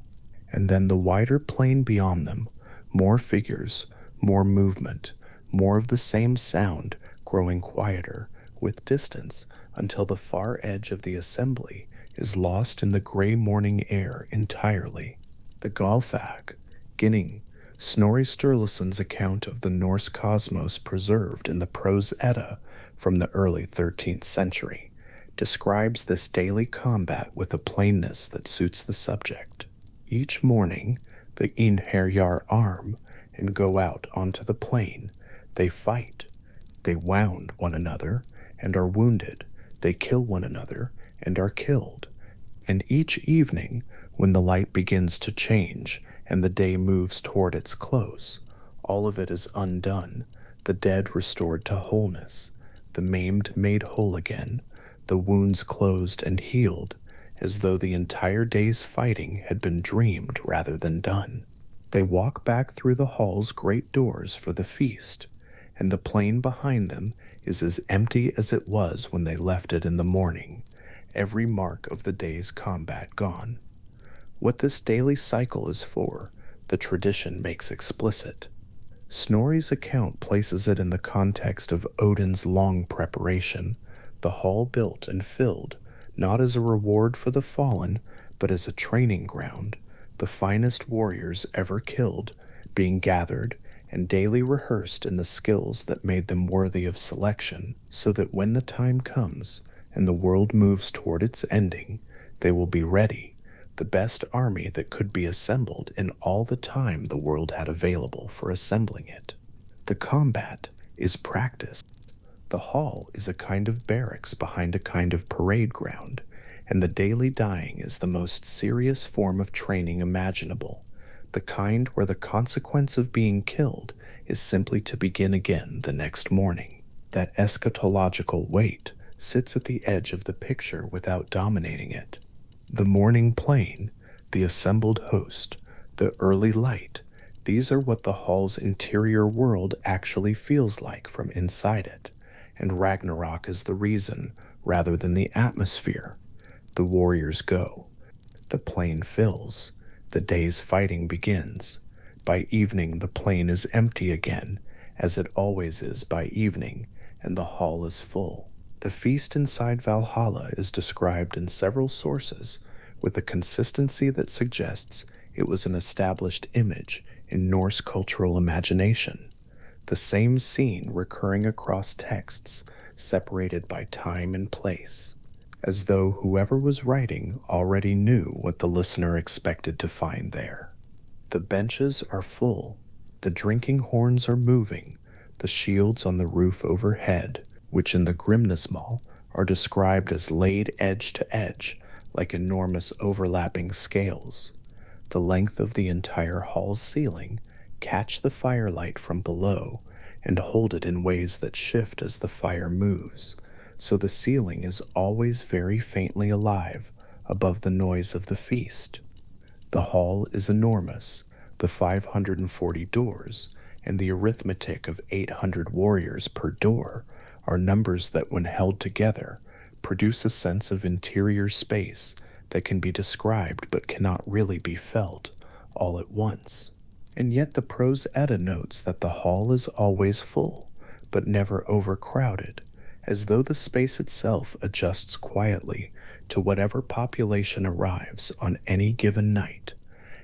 and then the wider plain beyond them, more figures, more movement, more of the same sound growing quieter with distance until the far edge of the assembly is lost in the gray morning air entirely. The Galfag, Ginning, Snorri Sturluson's account of the Norse cosmos preserved in the Prose Edda from the early 13th century, describes this daily combat with a plainness that suits the subject. Each morning, the einherjar arm and go out onto the plain. They fight. They wound one another and are wounded. They kill one another and are killed. And each evening, when the light begins to change and the day moves toward its close, all of it is undone, the dead restored to wholeness, the maimed made whole again, the wounds closed and healed, as though the entire day's fighting had been dreamed rather than done. They walk back through the hall's great doors for the feast, and the plain behind them is as empty as it was when they left it in the morning, every mark of the day's combat gone. What this daily cycle is for, the tradition makes explicit. Snorri's account places it in the context of Odin's long preparation, the hall built and filled, not as a reward for the fallen, but as a training ground, the finest warriors ever killed being gathered and daily rehearsed in the skills that made them worthy of selection, so that when the time comes and the world moves toward its ending, they will be ready, the best army that could be assembled in all the time the world had available for assembling it. The combat is practice. The hall is a kind of barracks behind a kind of parade ground, and the daily dying is the most serious form of training imaginable, the kind where the consequence of being killed is simply to begin again the next morning. That eschatological weight sits at the edge of the picture without dominating it. The morning plain, the assembled host, the early light, these are what the hall's interior world actually feels like from inside it, and Ragnarok is the reason rather than the atmosphere. The warriors go. The plain fills. The day's fighting begins. By evening, the plain is empty again, as it always is by evening, and the hall is full. The feast inside Valhalla is described in several sources with a consistency that suggests it was an established image in Norse cultural imagination. The same scene recurring across texts, separated by time and place, as though whoever was writing already knew what the listener expected to find there. The benches are full, the drinking horns are moving, the shields on the roof overhead, which in the Grimnismal are described as laid edge to edge like enormous overlapping scales. The length of the entire hall's ceiling catch the firelight from below and hold it in ways that shift as the fire moves, so the ceiling is always very faintly alive above the noise of the feast. The hall is enormous, the 540 doors, and the arithmetic of 800 warriors per door are numbers that, when held together, produce a sense of interior space that can be described but cannot really be felt all at once. And yet the prose Edda notes that the hall is always full, but never overcrowded, as though the space itself adjusts quietly to whatever population arrives on any given night,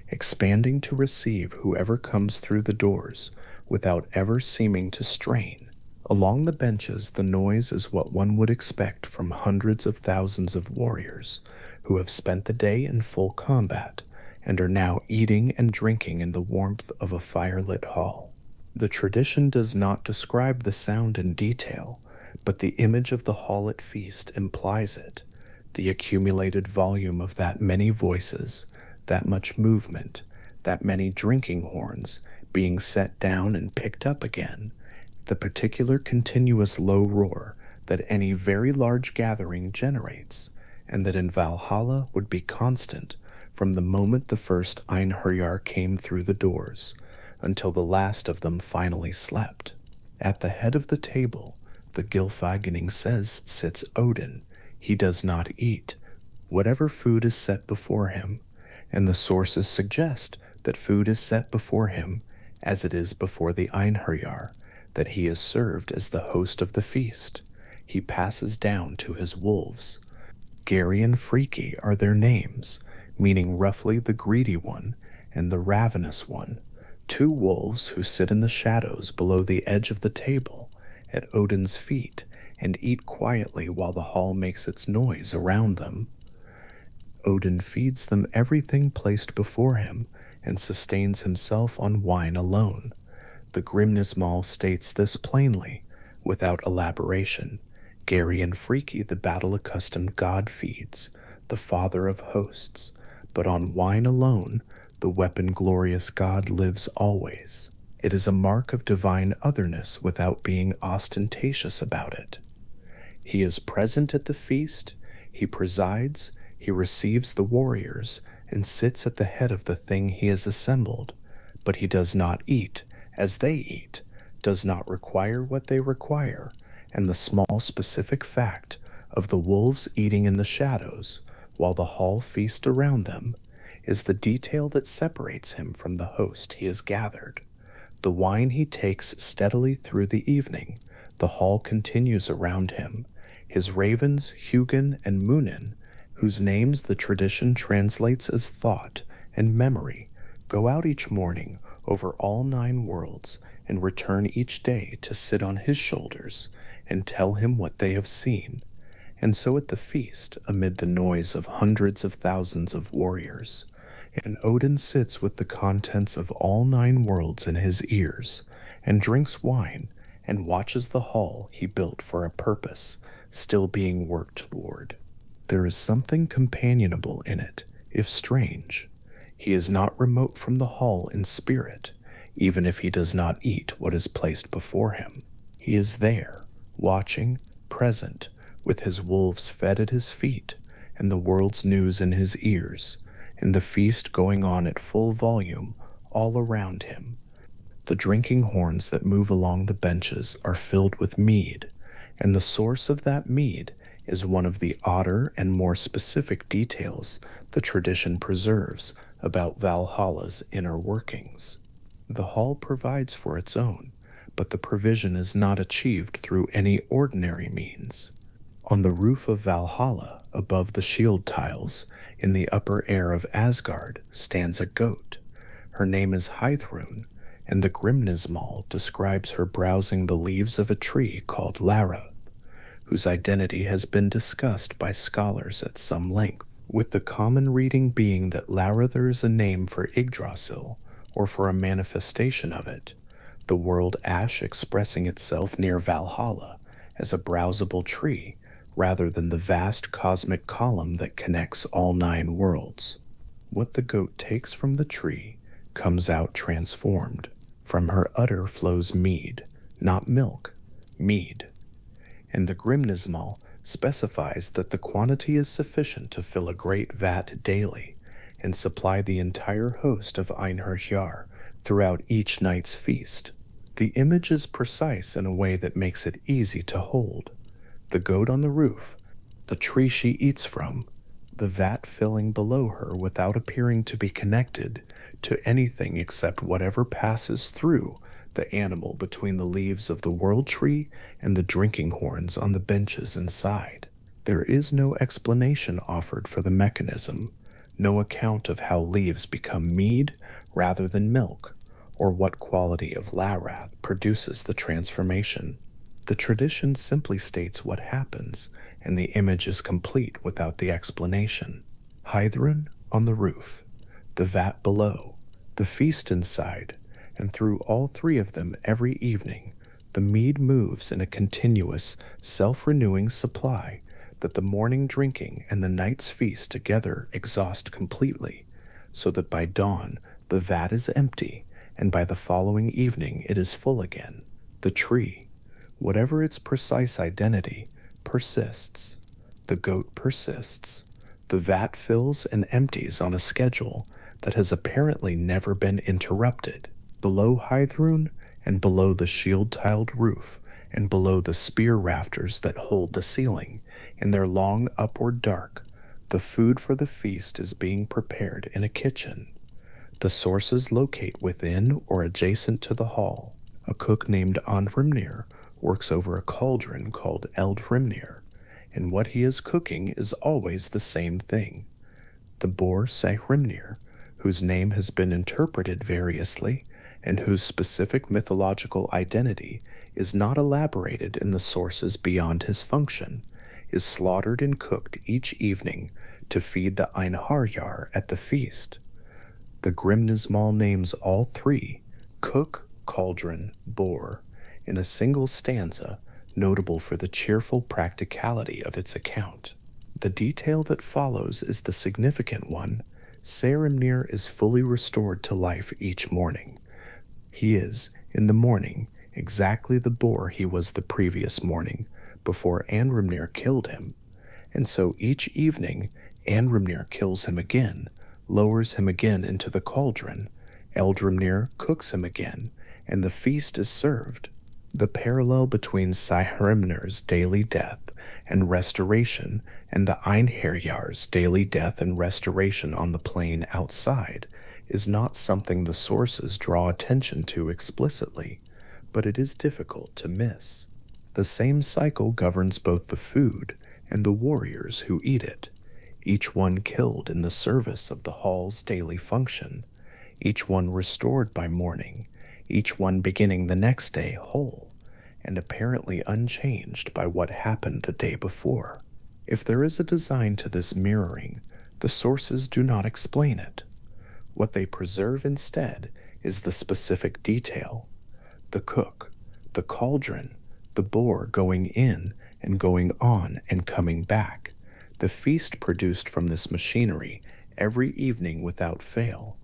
expanding to receive whoever comes through the doors without ever seeming to strain. Along the benches, the noise is what one would expect from hundreds of thousands of warriors who have spent the day in full combat and are now eating and drinking in the warmth of a firelit hall. The tradition does not describe the sound in detail, but the image of the hall at feast implies it, the accumulated volume of that many voices, that much movement, that many drinking horns being set down and picked up again, the particular continuous low roar that any very large gathering generates, and that in Valhalla would be constant from the moment the first einherjar came through the doors until the last of them finally slept. At the head of the table, the Gylfaginning says, sits Odin. He does not eat whatever food is set before him, and the sources suggest that food is set before him as it is before the einherjar, that he is served as the host of the feast. He passes down to his wolves. Gary and Freaky are their names, meaning roughly the greedy one and the ravenous one, two wolves who sit in the shadows below the edge of the table at Odin's feet and eat quietly while the hall makes its noise around them. Odin feeds them everything placed before him and sustains himself on wine alone. The Grimnismal states this plainly, without elaboration. Gary and Freaky the battle-accustomed god feeds, the father of hosts, but on wine alone the weapon-glorious god lives always. It is a mark of divine otherness without being ostentatious about it. He is present at the feast, he presides, he receives the warriors, and sits at the head of the thing he has assembled, but he does not eat as they eat, does not require what they require, and the small specific fact of the wolves eating in the shadows while the hall feast around them is the detail that separates him from the host he has gathered. The wine he takes steadily through the evening, the hall continues around him. His ravens, Hugin and Munin, whose names the tradition translates as thought and memory, go out each morning over all 9 worlds and return each day to sit on his shoulders and tell him what they have seen. And so at the feast, amid the noise of hundreds of thousands of warriors, and Odin sits with the contents of all 9 worlds in his ears, and drinks wine, and watches the hall he built for a purpose still being worked toward. There is something companionable in it, if strange. He is not remote from the hall in spirit, even if he does not eat what is placed before him. He is there, watching, present, with his wolves fed at his feet, and the world's news in his ears, and the feast going on at full volume all around him. The drinking horns that move along the benches are filled with mead, and the source of that mead is one of the odder and more specific details the tradition preserves about Valhalla's inner workings. The hall provides for its own, but the provision is not achieved through any ordinary means. On the roof of Valhalla, above the shield tiles, in the upper air of Asgard, stands a goat. Her name is Heidrun, and the Grimnismal describes her browsing the leaves of a tree called Laroth, whose identity has been discussed by scholars at some length, with the common reading being that Larothir is a name for Yggdrasil, or for a manifestation of it, the world ash expressing itself near Valhalla as a browsable tree, rather than the vast cosmic column that connects all 9 worlds. What the goat takes from the tree comes out transformed. From her udder flows mead, not milk, mead. And the Grimnismal specifies that the quantity is sufficient to fill a great vat daily and supply the entire host of einherjar throughout each night's feast. The image is precise in a way that makes it easy to hold. The goat on the roof, the tree she eats from, the vat filling below her without appearing to be connected to anything except whatever passes through the animal between the leaves of the world tree and the drinking horns on the benches inside. There is no explanation offered for the mechanism, no account of how leaves become mead rather than milk, or what quality of larath produces the transformation. The tradition simply states what happens, and the image is complete without the explanation. Heidrun on the roof, the vat below, the feast inside, and through all three of them every evening, the mead moves in a continuous, self-renewing supply that the morning drinking and the night's feast together exhaust completely, so that by dawn the vat is empty, and by the following evening it is full again. The tree, whatever its precise identity, persists. The goat persists. The vat fills and empties on a schedule that has apparently never been interrupted. Below Heidrun, and below the shield-tiled roof, and below the spear rafters that hold the ceiling, in their long upward dark, the food for the feast is being prepared in a kitchen. The sources locate within or adjacent to the hall. A cook named Andrimnir works over a cauldron called Eldhrimnir, and what he is cooking is always the same thing. The boar Sehrimnir, whose name has been interpreted variously, and whose specific mythological identity is not elaborated in the sources beyond his function, is slaughtered and cooked each evening to feed the einherjar at the feast. The Grimnismal names all three, cook, cauldron, boar, in a single stanza, notable for the cheerful practicality of its account. The detail that follows is the significant one. Saehrimnir is fully restored to life each morning. He is, in the morning, exactly the boar he was the previous morning, before Andrimnir killed him, and so each evening Andrimnir kills him again, lowers him again into the cauldron, Eldhrimnir cooks him again, and the feast is served. The parallel between Saehrimnir's daily death and restoration and the einherjar's daily death and restoration on the plain outside is not something the sources draw attention to explicitly, but it is difficult to miss. The same cycle governs both the food and the warriors who eat it, each one killed in the service of the hall's daily function, each one restored by morning, each one beginning the next day whole, and apparently unchanged by what happened the day before. If there is a design to this mirroring, the sources do not explain it. What they preserve instead is the specific detail. The cook, the cauldron, the boar going in and going on and coming back, the feast produced from this machinery every evening without fail.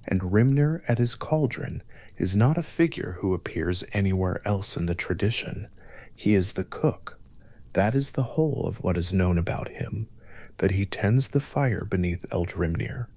And Rimnir at his cauldron is not a figure who appears anywhere else in the tradition. He is the cook. That is the whole of what is known about him, that he tends the fire beneath Eldhrimnir,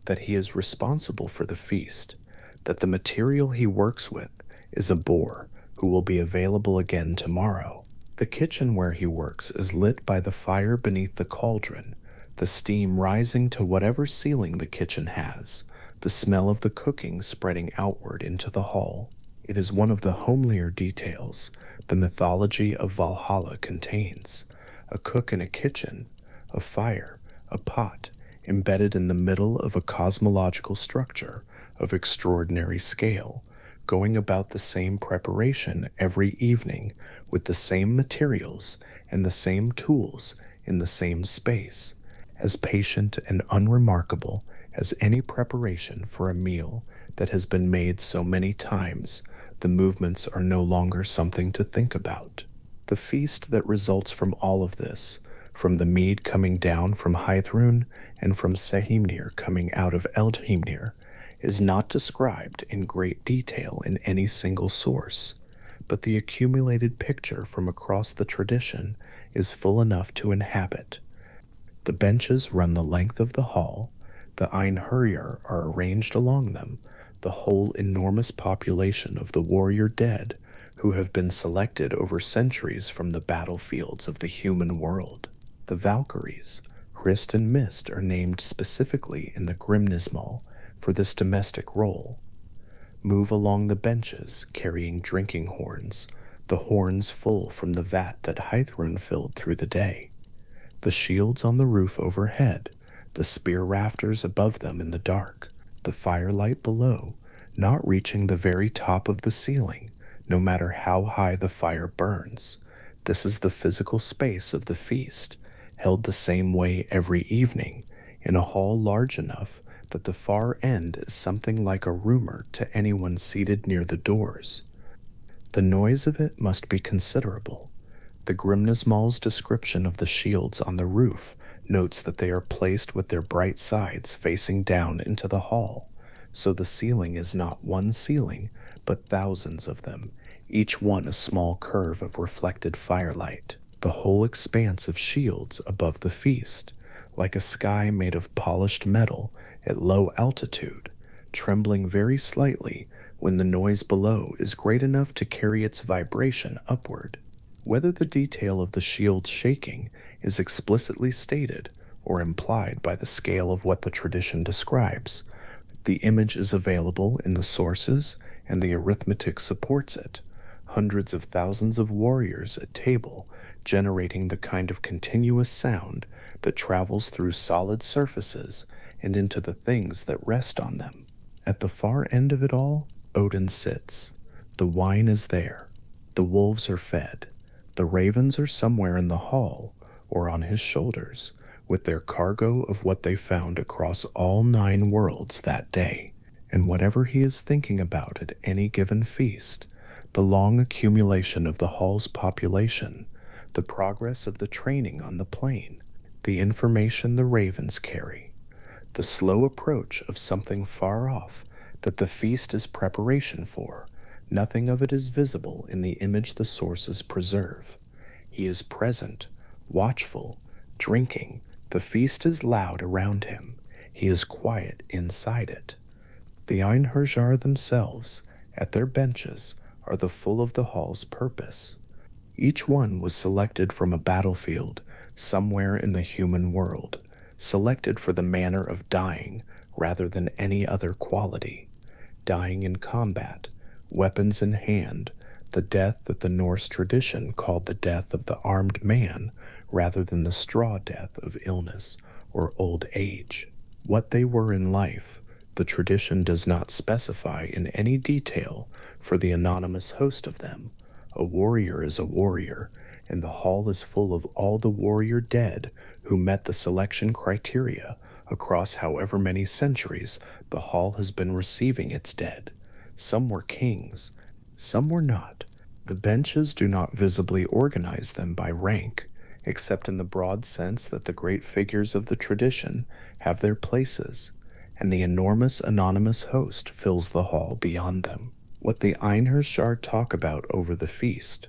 that he is responsible for the feast, that the material he works with is a boar who will be available again tomorrow. The kitchen where he works is lit by the fire beneath the cauldron, the steam rising to whatever ceiling the kitchen has, the smell of the cooking spreading outward into the hall. It is one of the homelier details the mythology of Valhalla contains. A cook in a kitchen, a fire, a pot, embedded in the middle of a cosmological structure of extraordinary scale, going about the same preparation every evening with the same materials and the same tools in the same space, as patient and unremarkable as any preparation for a meal that has been made so many times the movements are no longer something to think about. The feast that results from all of this, from the mead coming down from Heidrun and from Sehrimnir coming out of Eldhrimnir, is not described in great detail in any single source, but the accumulated picture from across the tradition is full enough to inhabit. The benches run the length of the hall, the einherjar are arranged along them, the whole enormous population of the warrior dead who have been selected over centuries from the battlefields of the human world. The Valkyries, Grist and Mist are named specifically in the Grimnismal for this domestic role. Move along the benches carrying drinking horns, the horns full from the vat that Hythrun filled through the day. The shields on the roof overhead, the spear rafters above them in the dark, the firelight below, not reaching the very top of the ceiling, no matter how high the fire burns. This is the physical space of the feast, held the same way every evening, in a hall large enough that the far end is something like a rumor to anyone seated near the doors. The noise of it must be considerable. The Grimnismal's description of the shields on the roof notes that they are placed with their bright sides facing down into the hall, so the ceiling is not one ceiling, but thousands of them, each one a small curve of reflected firelight. The whole expanse of shields above the feast, like a sky made of polished metal at low altitude, trembling very slightly when the noise below is great enough to carry its vibration upward. Whether the detail of the shield's shaking is explicitly stated or implied by the scale of what the tradition describes, the image is available in the sources and the arithmetic supports it. Hundreds of thousands of warriors at table generating the kind of continuous sound that travels through solid surfaces and into the things that rest on them. At the far end of it all, Odin sits. The wine is there. The wolves are fed. The ravens are somewhere in the hall or on his shoulders, with their cargo of what they found across all 9 worlds that day. And whatever he is thinking about at any given feast, the long accumulation of the hall's population, the progress of the training on the plain, the information the ravens carry, the slow approach of something far off that the feast is preparation for, nothing of it is visible in the image the sources preserve. He is present, watchful, drinking. The feast is loud around him. He is quiet inside it. The einherjar themselves, at their benches, are the full of the hall's purpose. Each one was selected from a battlefield somewhere in the human world, selected for the manner of dying rather than any other quality. Dying in combat, weapons in hand, the death that the Norse tradition called the death of the armed man rather than the straw death of illness or old age. What they were in life, the tradition does not specify in any detail for the anonymous host of them. A warrior is a warrior, and the hall is full of all the warrior dead who met the selection criteria across however many centuries the hall has been receiving its dead. Some were kings, some were not. The benches do not visibly organize them by rank, except in the broad sense that the great figures of the tradition have their places, and the enormous anonymous host fills the hall beyond them. What the einherjar talk about over the feast,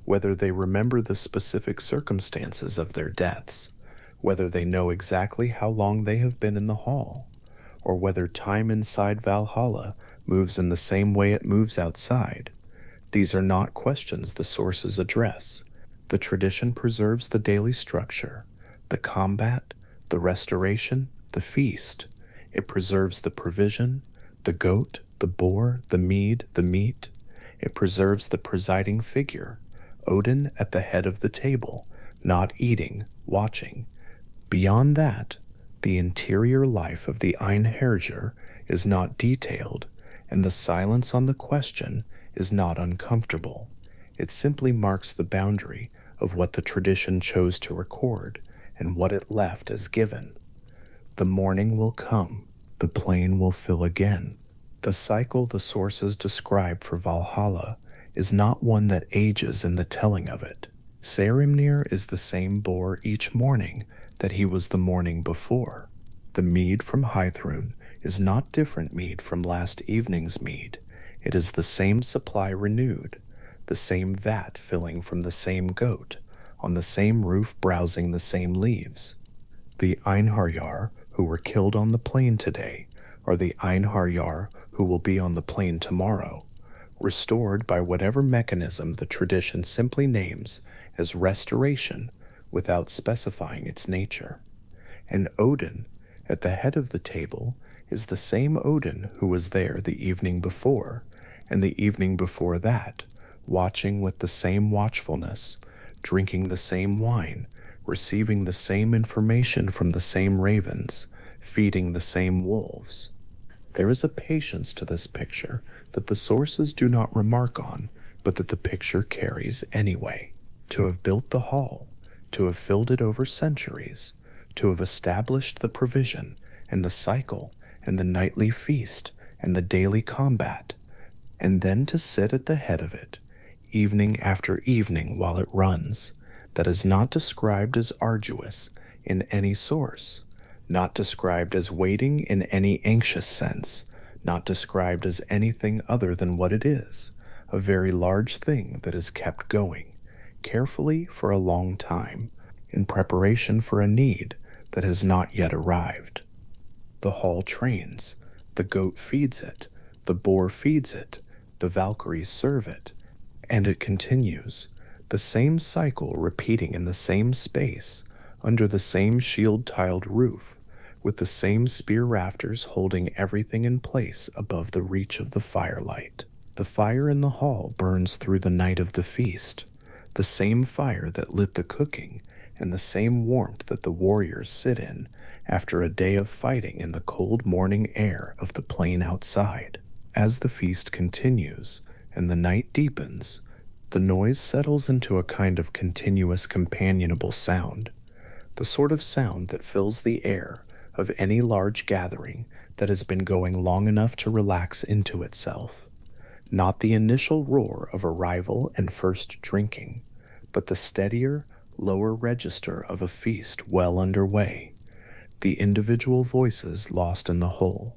whether they remember the specific circumstances of their deaths, whether they know exactly how long they have been in the hall, or whether time inside Valhalla moves in the same way it moves outside, these are not questions the sources address. The tradition preserves the daily structure, the combat, the restoration, the feast. It preserves the provision, the goat, the boar, the mead, the meat. It preserves the presiding figure, Odin at the head of the table, not eating, watching. Beyond that, the interior life of the einherjar is not detailed, and the silence on the question is not uncomfortable. It simply marks the boundary of what the tradition chose to record and what it left as given. The morning will come, the plain will fill again. The cycle the sources describe for Valhalla is not one that ages in the telling of it. Saehrimnir is the same boar each morning that he was the morning before. The mead from Hythrun is not different mead from last evening's mead. It is the same supply renewed, the same vat filling from the same goat, on the same roof browsing the same leaves. The einherjar who were killed on the plain today are the einherjar who will be on the plain tomorrow, restored by whatever mechanism the tradition simply names as restoration without specifying its nature. And Odin, at the head of the table, is the same Odin who was there the evening before, and the evening before that, watching with the same watchfulness, drinking the same wine, receiving the same information from the same ravens, feeding the same wolves. There is a patience to this picture that the sources do not remark on, but that the picture carries anyway. To have built the hall, to have filled it over centuries, to have established the provision and the cycle and the nightly feast and the daily combat, and then to sit at the head of it, evening after evening while it runs, that is not described as arduous in any source, not described as waiting in any anxious sense, not described as anything other than what it is, a very large thing that is kept going, carefully for a long time, in preparation for a need that has not yet arrived. The hall trains, the goat feeds it, the boar feeds it, the Valkyries serve it, and it continues, the same cycle repeating in the same space, under the same shield-tiled roof, with the same spear rafters holding everything in place above the reach of the firelight. The fire in the hall burns through the night of the feast, the same fire that lit the cooking, and the same warmth that the warriors sit in after a day of fighting in the cold morning air of the plain outside. As the feast continues and the night deepens, the noise settles into a kind of continuous companionable sound, the sort of sound that fills the air of any large gathering that has been going long enough to relax into itself. Not the initial roar of arrival and first drinking, but the steadier, lower register of a feast well underway, the individual voices lost in the whole.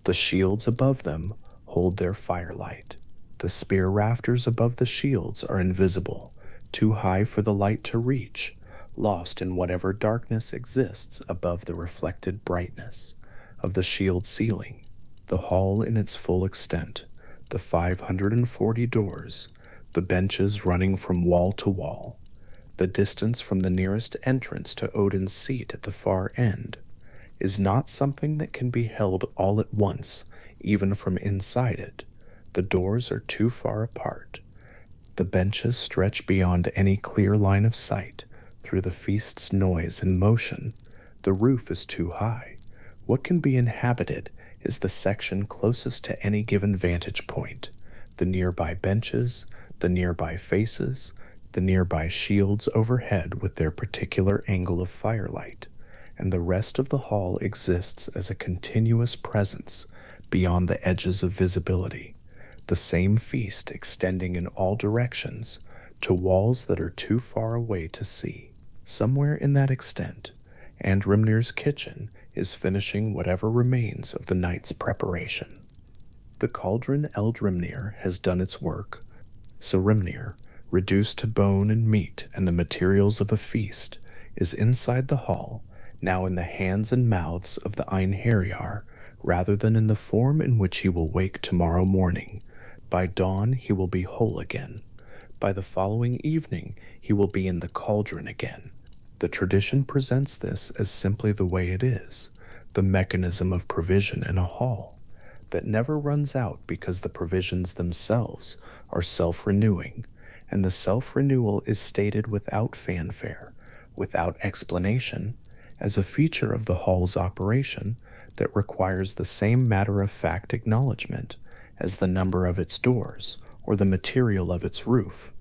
The shields above them hold their firelight. The spear rafters above the shields are invisible, too high for the light to reach, lost in whatever darkness exists above the reflected brightness of the shield ceiling. The hall in its full extent, the 540 doors, the benches running from wall to wall, the distance from the nearest entrance to Odin's seat at the far end, is not something that can be held all at once, even from inside it. The doors are too far apart. The benches stretch beyond any clear line of sight through the feast's noise and motion. The roof is too high. What can be inhabited is the section closest to any given vantage point, the nearby benches, the nearby faces, the nearby shields overhead with their particular angle of firelight, and the rest of the hall exists as a continuous presence beyond the edges of visibility, the same feast extending in all directions to walls that are too far away to see. Somewhere in that extent, Andrimnir's kitchen is finishing whatever remains of the night's preparation. The cauldron Eldrimnir has done its work. Sarimnir, reduced to bone and meat and the materials of a feast, is inside the hall, now in the hands and mouths of the einherjar, rather than in the form in which he will wake tomorrow morning. By dawn he will be whole again. By the following evening he will be in the cauldron again. The tradition presents this as simply the way it is, the mechanism of provision in a hall, that never runs out because the provisions themselves are self-renewing, and the self-renewal is stated without fanfare, without explanation, as a feature of the hall's operation that requires the same matter-of-fact acknowledgement as the number of its doors or the material of its roof.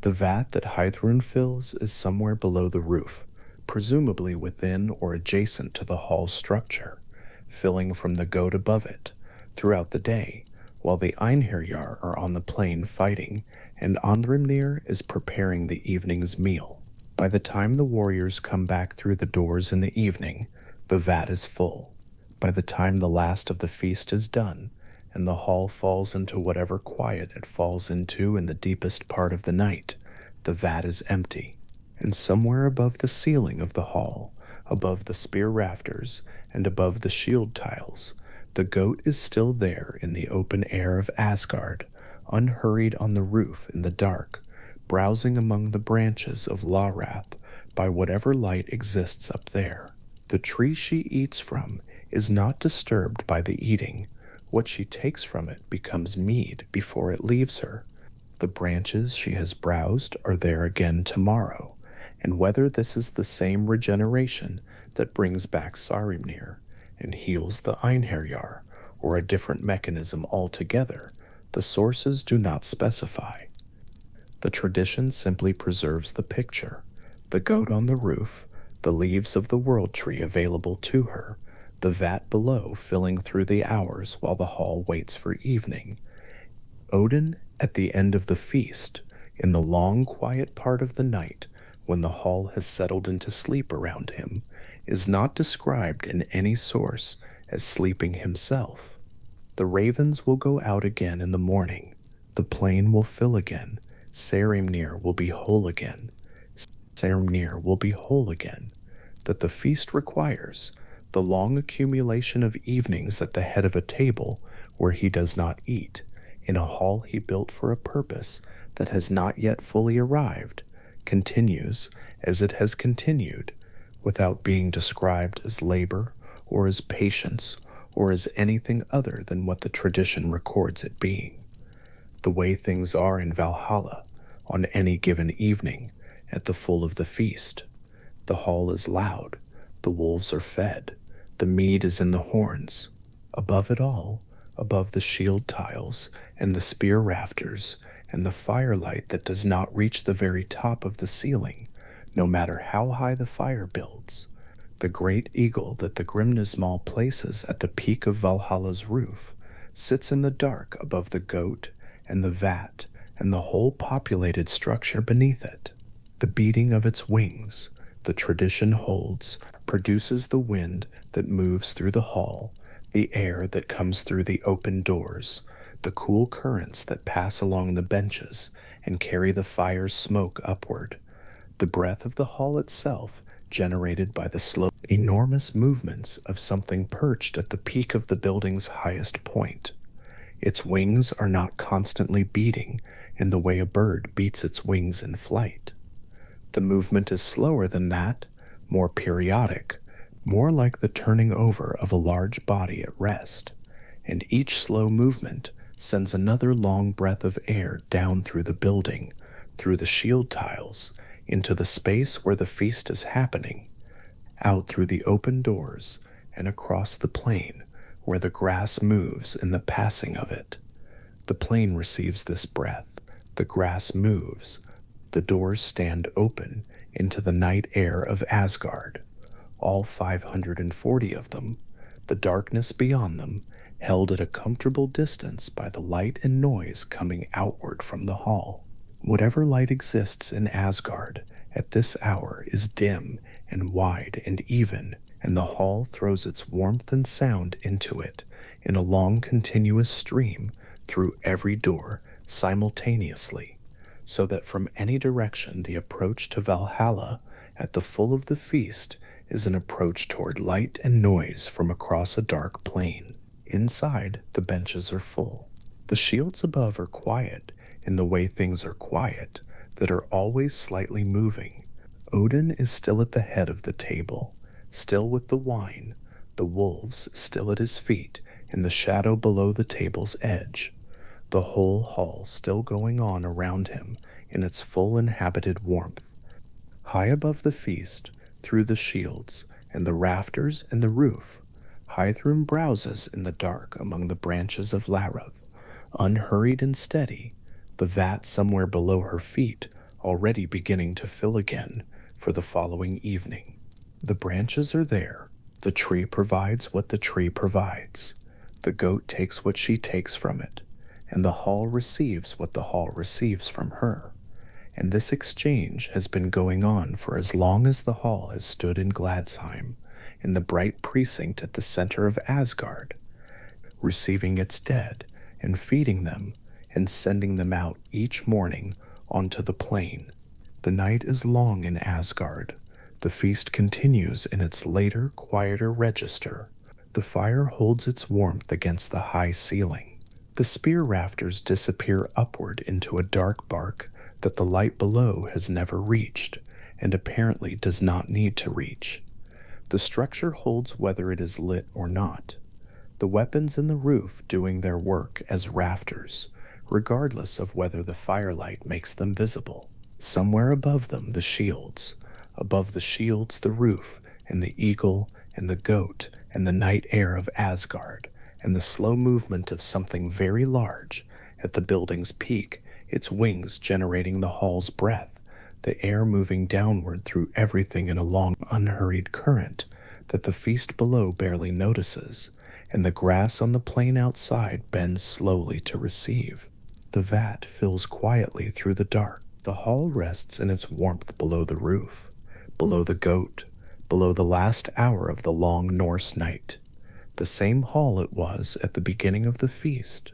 The vat that Heidrun fills is somewhere below the roof, presumably within or adjacent to the hall's structure, filling from the goat above it throughout the day, while the einherjar are on the plain fighting, and Andrimnir is preparing the evening's meal. By the time the warriors come back through the doors in the evening, the vat is full. By the time the last of the feast is done, and the hall falls into whatever quiet it falls into in the deepest part of the night, the vat is empty. And somewhere above the ceiling of the hall, above the spear rafters, and above the shield tiles, the goat is still there in the open air of Asgard, unhurried on the roof in the dark, browsing among the branches of Lawrath by whatever light exists up there. The tree she eats from is not disturbed by the eating. What she takes from it becomes mead before it leaves her. The branches she has browsed are there again tomorrow, and whether this is the same regeneration that brings back Sarimnir and heals the einherjar, or a different mechanism altogether, the sources do not specify. The tradition simply preserves the picture: the goat on the roof, the leaves of the world tree available to her, the vat below filling through the hours while the hall waits for evening. Odin, at the end of the feast, in the long quiet part of the night, when the hall has settled into sleep around him, is not described in any source as sleeping himself. The ravens will go out again in the morning, the plain will fill again, Sarimnir will be whole again. Sarimnir will be whole again. That the feast requires the long accumulation of evenings at the head of a table where he does not eat, in a hall he built for a purpose that has not yet fully arrived, continues as it has continued, without being described as labor or as patience or as anything other than what the tradition records it being. The way things are in Valhalla on any given evening at the full of the feast. The hall is loud, the wolves are fed, the mead is in the horns. Above it all, above the shield tiles and the spear rafters and the firelight that does not reach the very top of the ceiling, no matter how high the fire builds, the great eagle that the Grimnismal places at the peak of Valhalla's roof sits in the dark above the goat and the vat and the whole populated structure beneath it. The beating of its wings, the tradition holds, produces the wind that moves through the hall, the air that comes through the open doors, the cool currents that pass along the benches and carry the fire's smoke upward, the breath of the hall itself generated by the slow, enormous movements of something perched at the peak of the building's highest point. Its wings are not constantly beating in the way a bird beats its wings in flight. The movement is slower than that, more periodic, more like the turning over of a large body at rest, and each slow movement sends another long breath of air down through the building, through the shield tiles, into the space where the feast is happening, out through the open doors and across the plain where the grass moves in the passing of it. The plain receives this breath, the grass moves, the doors stand open into the night air of Asgard, all 540 of them, the darkness beyond them held at a comfortable distance by the light and noise coming outward from the hall. Whatever light exists in Asgard at this hour is dim and wide and even, and the hall throws its warmth and sound into it in a long continuous stream through every door simultaneously, so that from any direction the approach to Valhalla at the full of the feast is an approach toward light and noise from across a dark plain. Inside, the benches are full. The shields above are quiet in the way things are quiet, that are always slightly moving. Odin is still at the head of the table, still with the wine, the wolves still at his feet in the shadow below the table's edge, the whole hall still going on around him in its full inhabited warmth. High above the feast, through the shields and the rafters and the roof, Hythrum browses in the dark among the branches of Larav, unhurried and steady, the vat somewhere below her feet already beginning to fill again for the following evening. The branches are there, the tree provides what the tree provides, the goat takes what she takes from it, and the hall receives what the hall receives from her. And this exchange has been going on for as long as the hall has stood in Gladsheim, in the bright precinct at the center of Asgard, receiving its dead and feeding them and sending them out each morning onto the plain. The night is long in Asgard. The feast continues in its later, quieter register. The fire holds its warmth against the high ceiling. The spear rafters disappear upward into a dark bark that the light below has never reached, and apparently does not need to reach. The structure holds whether it is lit or not, the weapons in the roof doing their work as rafters, regardless of whether the firelight makes them visible. Somewhere above them, the shields. Above the shields, the roof, and the eagle, and the goat, and the night air of Asgard, and the slow movement of something very large. At the building's peak, its wings generating the hall's breath, the air moving downward through everything in a long, unhurried current that the feast below barely notices, and the grass on the plain outside bends slowly to receive. The vat fills quietly through the dark. The hall rests in its warmth below the roof, below the goat, below the last hour of the long Norse night. The same hall it was at the beginning of the feast,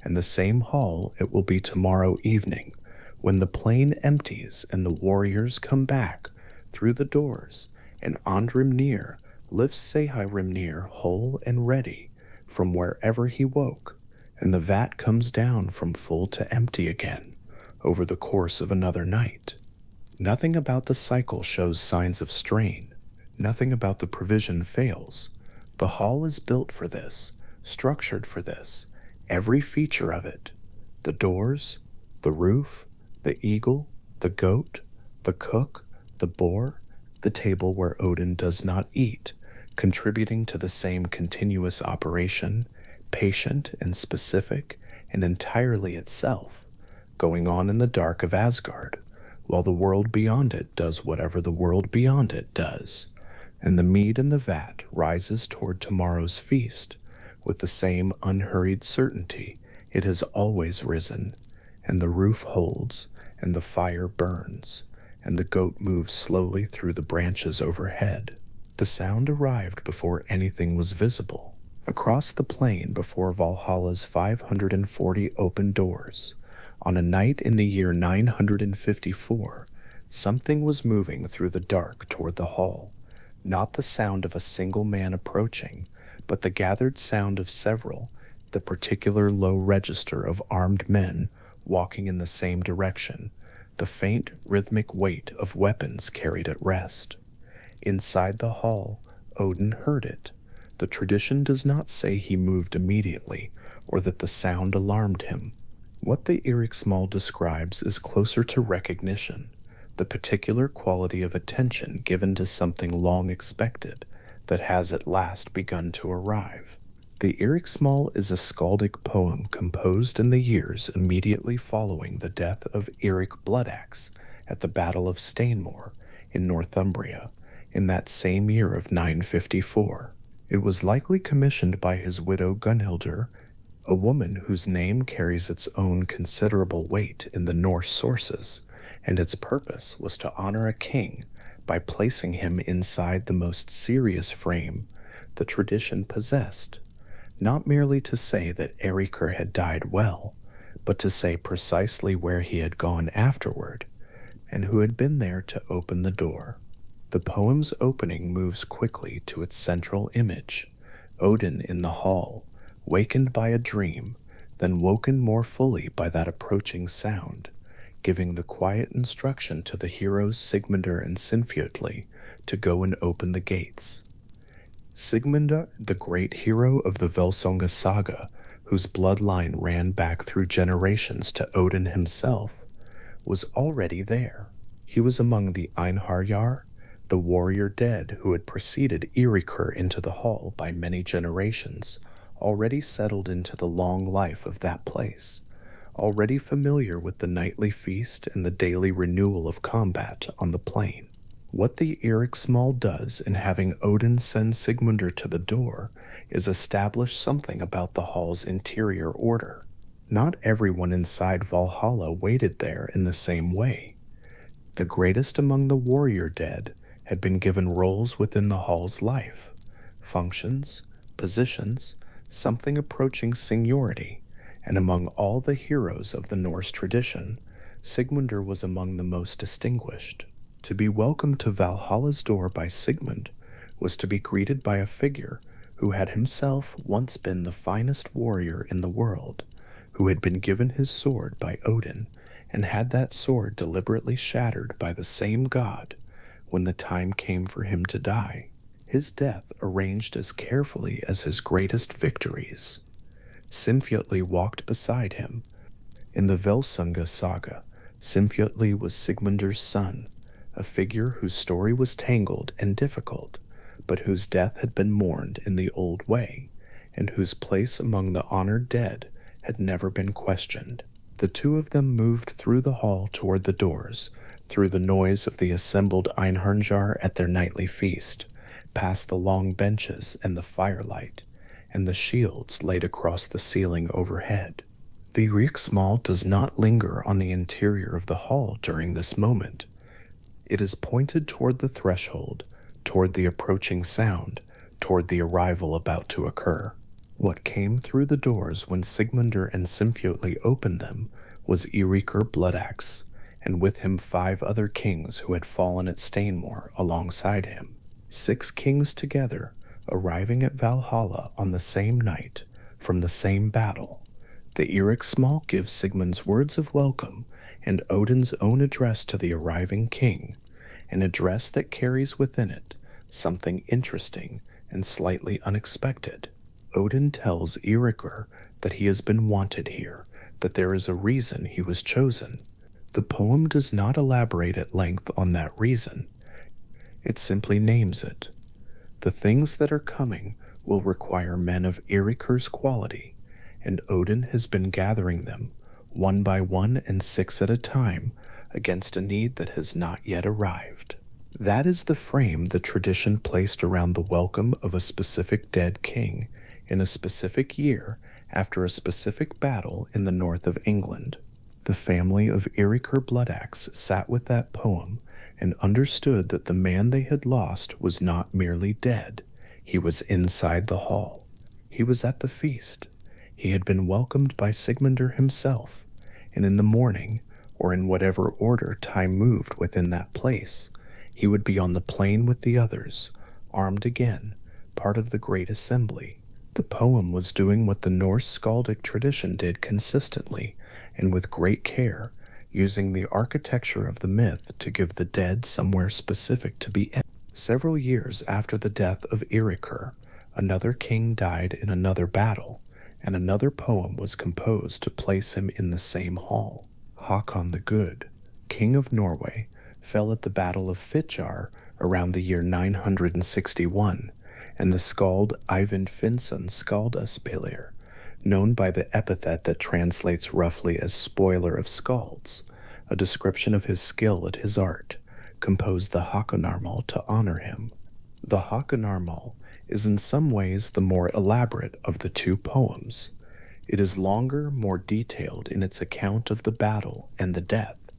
and the same hall it will be tomorrow evening, when the plain empties and the warriors come back through the doors, and Andrimnir lifts Sehrimnir whole and ready from wherever he woke, and the vat comes down from full to empty again over the course of another night. Nothing about the cycle shows signs of strain. Nothing about the provision fails. The hall is built for this, structured for this, every feature of it. The doors, the roof, the eagle, the goat, the cook, the boar, the table where Odin does not eat, contributing to the same continuous operation, patient and specific and entirely itself, going on in the dark of Asgard, while the world beyond it does whatever the world beyond it does, and the mead in the vat rises toward tomorrow's feast with the same unhurried certainty it has always risen, and the roof holds, and the fire burns, and the goat moves slowly through the branches overhead. The sound arrived before anything was visible. Across the plain before Valhalla's 540 open doors, on a night in the year 954, something was moving through the dark toward the hall. Not the sound of a single man approaching, but the gathered sound of several, the particular low register of armed men walking in the same direction, the faint rhythmic weight of weapons carried at rest. Inside the hall, Odin heard it. The tradition does not say he moved immediately, or that the sound alarmed him. What the Eriksmal describes is closer to recognition, the particular quality of attention given to something long expected that has at last begun to arrive. The Eriksmal is a skaldic poem composed in the years immediately following the death of Eric Bloodaxe at the Battle of Stainmore in Northumbria in that same year of 954. It was likely commissioned by his widow Gunhildr, a woman whose name carries its own considerable weight in the Norse sources, and its purpose was to honor a king by placing him inside the most serious frame the tradition possessed, not merely to say that Eiríkur had died well, but to say precisely where he had gone afterward, and who had been there to open the door. The poem's opening moves quickly to its central image, Odin in the hall, wakened by a dream, then woken more fully by that approaching sound, giving the quiet instruction to the heroes Sigmundr and Sinfjotli to go and open the gates. Sigmundr, the great hero of the Völsunga saga, whose bloodline ran back through generations to Odin himself, was already there. He was among the einherjar, the warrior dead who had preceded Eiríkur into the hall by many generations, already settled into the long life of that place, already familiar with the nightly feast and the daily renewal of combat on the plain. What the Eriksmal does in having Odin send Sigmundr to the door is establish something about the hall's interior order. Not everyone inside Valhalla waited there in the same way. The greatest among the warrior dead had been given roles within the hall's life, functions, positions, something approaching seniority, and among all the heroes of the Norse tradition, Sigmundr was among the most distinguished. To be welcomed to Valhalla's door by Sigmund was to be greeted by a figure who had himself once been the finest warrior in the world, who had been given his sword by Odin, and had that sword deliberately shattered by the same god when the time came for him to die. his death arranged as carefully as his greatest victories. Sinfjotli walked beside him. In the Velsunga saga, Sinfjotli was Sigmunder's son, a figure whose story was tangled and difficult, but whose death had been mourned in the old way, and whose place among the honored dead had never been questioned. The two of them moved through the hall toward the doors, through the noise of the assembled einherjar at their nightly feast, past the long benches and the firelight, and the shields laid across the ceiling overhead. The Riksmal does not linger on the interior of the hall during this moment. It is pointed toward the threshold, toward the approaching sound, toward the arrival about to occur. What came through the doors when Sigmundur and Sinfjotli opened them was Eiríkur Bloodaxe, and with him 5 other kings who had fallen at Stainmore alongside him. 6 kings together, arriving at Valhalla on the same night, from the same battle. The Eiríksmal gives Sigmund's words of welcome and Odin's own address to the arriving king, an address that carries within it something interesting and slightly unexpected. Odin tells Eiríkur that he has been wanted here, that there is a reason he was chosen. The poem does not elaborate at length on that reason. It simply names it. The things that are coming will require men of Eiríkur's quality, and Odin has been gathering them, 1 by 1 and 6 at a time, against a need that has not yet arrived. That is the frame the tradition placed around the welcome of a specific dead king in a specific year after a specific battle in the north of England. The family of Eiríkur Bloodaxe sat with that poem and understood that the man they had lost was not merely dead. He was inside the hall. He was at the feast. He had been welcomed by Sigmundur himself, and in the morning, or in whatever order time moved within that place, he would be on the plain with the others, armed again, part of the great assembly. The poem was doing what the Norse skaldic tradition did consistently and with great care, using the architecture of the myth to give the dead somewhere specific to be in. Several years after the death of Eiríkur, another king died in another battle, and another poem was composed to place him in the same hall. Hakon the Good, king of Norway, fell at the Battle of Fitjar around the year 961, and the skald Eyvind Finnsson Skaldaspillir, known by the epithet that translates roughly as spoiler of skalds, a description of his skill at his art, composed the Hakonarmal to honor him. The Hakonarmal is in some ways the more elaborate of the two poems. It is longer, more detailed in its account of the battle and the death,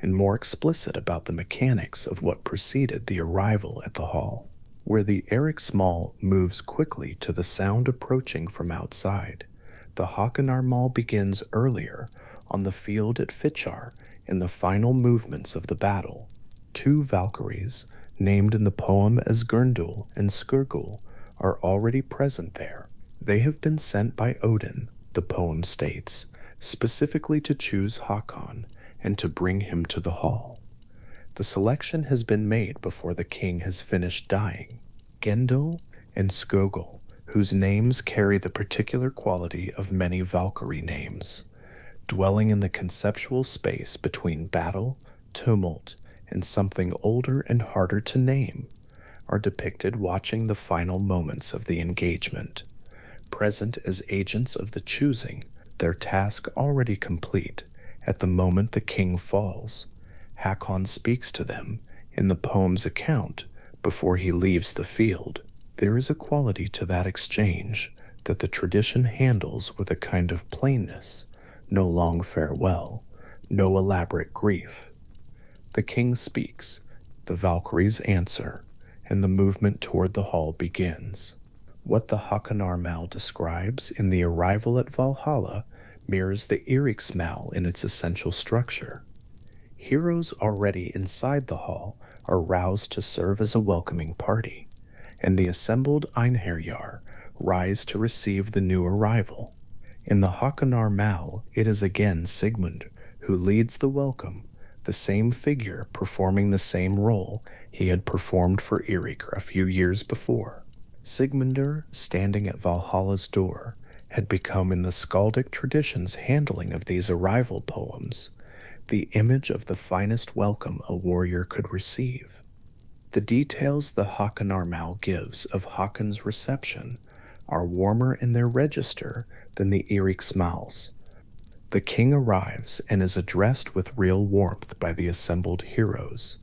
and more explicit about the mechanics of what preceded the arrival at the hall. Where the Eiríksmal moves quickly to the sound approaching from outside, the Hakonarmal begins earlier on the field at Fitjar in the final movements of the battle. 2 Valkyries, named in the poem as Gurndul and Skurgul, are already present there. They have been sent by Odin, the poem states, specifically to choose Hakon and to bring him to the hall. The selection has been made before the king has finished dying. Gendul and Skogul, whose names carry the particular quality of many Valkyrie names, dwelling in the conceptual space between battle, tumult, and something older and harder to name, are depicted watching the final moments of the engagement, present as agents of the choosing, their task already complete at the moment the king falls. Hakon speaks to them in the poem's account before he leaves the field. There is a quality to that exchange that the tradition handles with a kind of plainness, no long farewell, no elaborate grief. The king speaks, the Valkyries answer, and the movement toward the hall begins. What the Hakonarmal describes in the arrival at Valhalla mirrors the Eiríksmal in its essential structure. Heroes already inside the hall are roused to serve as a welcoming party, and the assembled einherjar rise to receive the new arrival. In the Hakonarmal, it is again Sigmund who leads the welcome, the the same figure performing the same role he had performed for Eirik a few years before. Sigmundur, standing at Valhalla's door, had become in the skaldic tradition's handling of these arrival poems the image of the finest welcome a warrior could receive. The details the Hakonarmál gives of Hakon's reception are warmer in their register than the Eiriksmál's. The king arrives and is addressed with real warmth by the assembled heroes.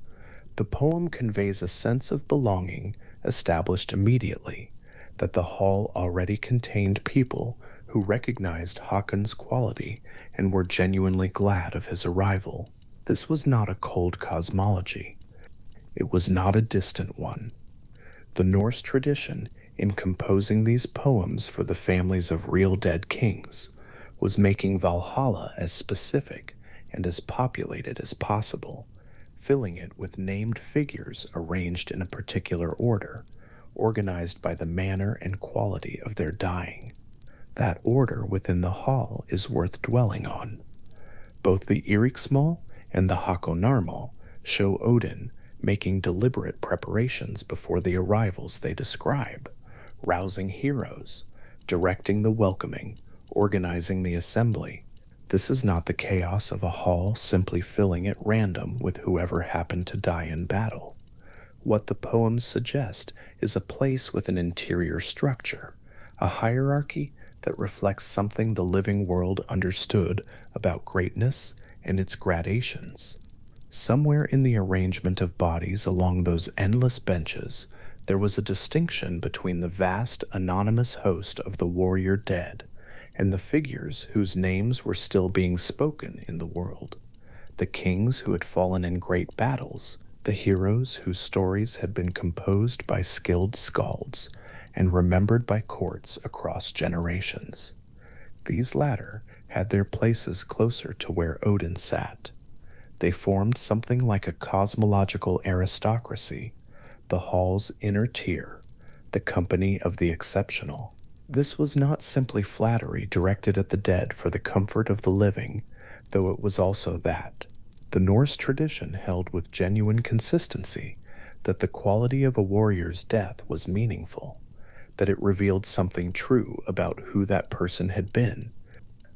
The poem conveys a sense of belonging established immediately, that the hall already contained people who recognized Hakon's quality and were genuinely glad of his arrival. This was not a cold cosmology. It was not a distant one. The Norse tradition, in composing these poems for the families of real dead kings, was making Valhalla as specific and as populated as possible, filling it with named figures arranged in a particular order, organized by the manner and quality of their dying. That order within the hall is worth dwelling on. Both the Eiriksmál and the Hakonarmál show Odin making deliberate preparations before the arrivals they describe, rousing heroes, directing the welcoming, organizing the assembly. This is not the chaos of a hall simply filling at random with whoever happened to die in battle. What the poems suggest is a place with an interior structure, a hierarchy that reflects something the living world understood about greatness and its gradations. Somewhere in the arrangement of bodies along those endless benches, there was a distinction between the vast anonymous host of the warrior dead and the figures whose names were still being spoken in the world, the kings who had fallen in great battles, the heroes whose stories had been composed by skilled skalds and remembered by courts across generations. These latter had their places closer to where Odin sat. They formed something like a cosmological aristocracy, the hall's inner tier, the company of the exceptional. This was not simply flattery directed at the dead for the comfort of the living, though it was also that. The Norse tradition held with genuine consistency that the quality of a warrior's death was meaningful, that it revealed something true about who that person had been.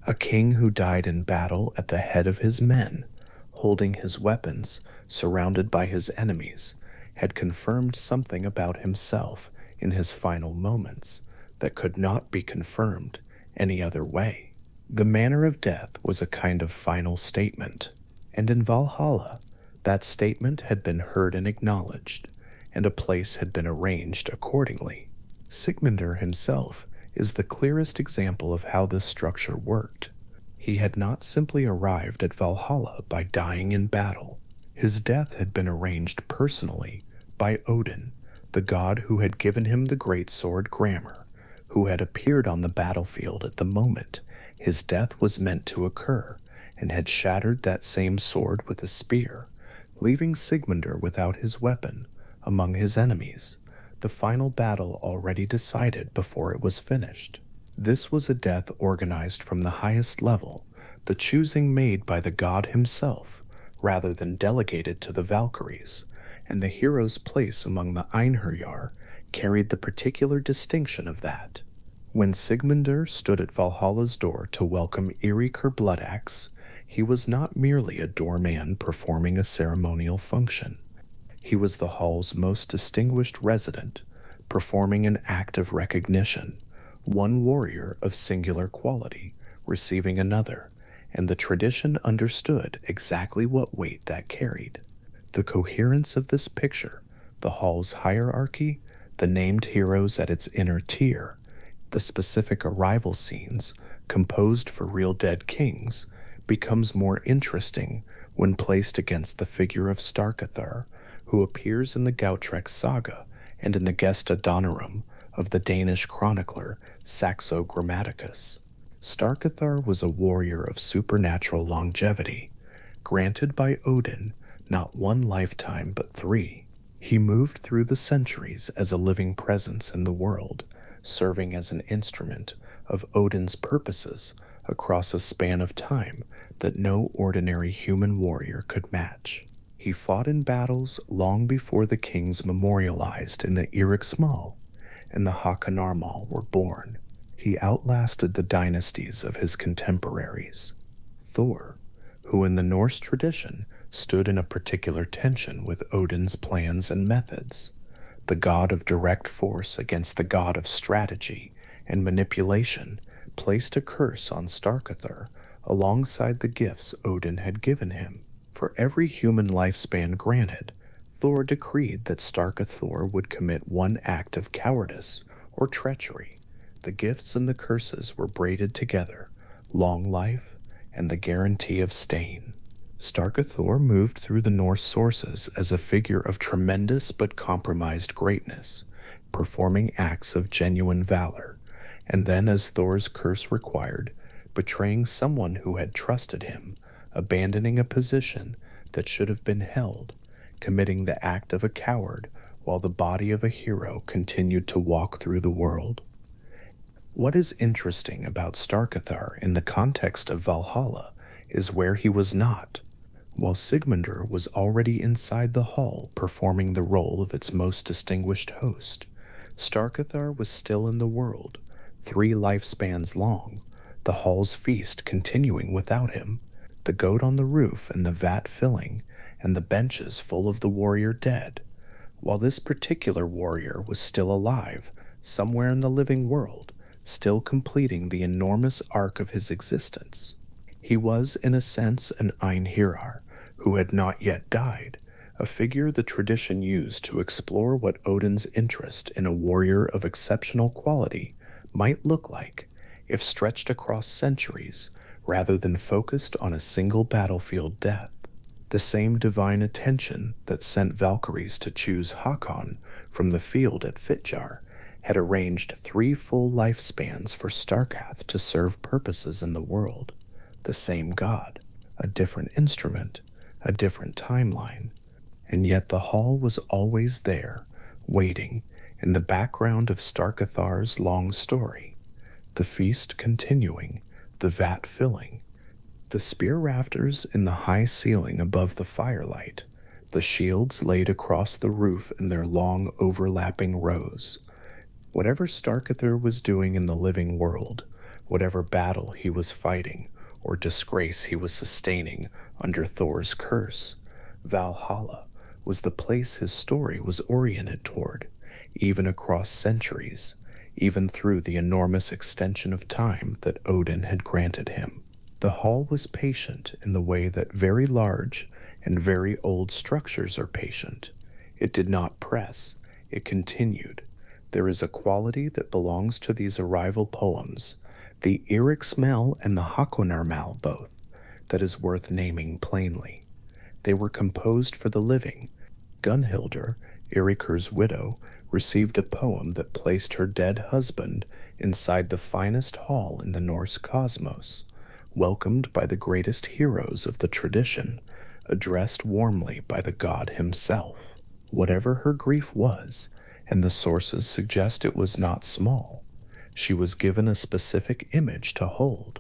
A king who died in battle at the head of his men, holding his weapons, surrounded by his enemies, had confirmed something about himself in his final moments that could not be confirmed any other way. The manner of death was a kind of final statement, and in Valhalla, that statement had been heard and acknowledged, and a place had been arranged accordingly. Sigmundur himself is the clearest example of how this structure worked. He had not simply arrived at Valhalla by dying in battle. His death had been arranged personally by Odin, the god who had given him the great sword Grammar, who had appeared on the battlefield at the moment his death was meant to occur, and had shattered that same sword with a spear, leaving Sigmundur without his weapon among his enemies, the final battle already decided before it was finished. This was a death organized from the highest level, the choosing made by the god himself, rather than delegated to the Valkyries, and the hero's place among the einherjar carried the particular distinction of that. When Sigmundur stood at Valhalla's door to welcome Eirik her Bloodaxe, he was not merely a doorman performing a ceremonial function. He was the hall's most distinguished resident, performing an act of recognition, one warrior of singular quality receiving another, and the tradition understood exactly what weight that carried. The coherence of this picture, the hall's hierarchy, the named heroes at its inner tier, the specific arrival scenes composed for real dead kings, becomes more interesting when placed against the figure of Starkathr, who appears in the Gautrek saga and in the Gesta Danorum of the Danish chronicler Saxo Grammaticus. Starkathr was a warrior of supernatural longevity, granted by Odin not one lifetime but 3. He moved through the centuries as a living presence in the world, serving as an instrument of Odin's purposes across a span of time that no ordinary human warrior could match. He fought in battles long before the kings memorialized in the Eriksmal and the Hakonarmal were born. He outlasted the dynasties of his contemporaries. Thor, who in the Norse tradition stood in a particular tension with Odin's plans and methods, the god of direct force against the god of strategy and manipulation, placed a curse on Starkathr alongside the gifts Odin had given him. For every human lifespan granted, Thor decreed that Starkathr would commit one act of cowardice or treachery. The gifts and the curses were braided together, long life and the guarantee of stain. Starkathr moved through the Norse sources as a figure of tremendous but compromised greatness, performing acts of genuine valor, and then, as Thor's curse required, betraying someone who had trusted him, abandoning a position that should have been held, committing the act of a coward while the body of a hero continued to walk through the world. What is interesting about Starkathr in the context of Valhalla is where he was not. While Sigmundur was already inside the hall performing the role of its most distinguished host, Starkathr was still in the world, 3 lifespans long, the hall's feast continuing without him, the goat on the roof and the vat filling, and the benches full of the warrior dead. While this particular warrior was still alive, somewhere in the living world, still completing the enormous arc of his existence. He was, in a sense, an einherjar, who had not yet died, a figure the tradition used to explore what Odin's interest in a warrior of exceptional quality might look like if stretched across centuries rather than focused on a single battlefield death. The same divine attention that sent Valkyries to choose Hakon from the field at Fitjar had arranged 3 full lifespans for Starkath to serve purposes in the world. The same god, a different instrument, a different timeline, and yet the hall was always there, waiting, in the background of Starkathr's long story, the feast continuing, the vat filling, the spear rafters in the high ceiling above the firelight, the shields laid across the roof in their long overlapping rows. Whatever Starkathr was doing in the living world, whatever battle he was fighting, or disgrace he was sustaining under Thor's curse, Valhalla was the place his story was oriented toward, even across centuries, even through the enormous extension of time that Odin had granted him. The hall was patient in the way that very large and very old structures are patient. It did not press, it continued. There is a quality that belongs to these arrival poems, the Eriksmal and the Hakonarmal both, that is worth naming plainly. They were composed for the living. Gunhildr, Eirikkr's widow, received a poem that placed her dead husband inside the finest hall in the Norse cosmos, welcomed by the greatest heroes of the tradition, addressed warmly by the god himself. Whatever her grief was, and the sources suggest it was not small, she was given a specific image to hold.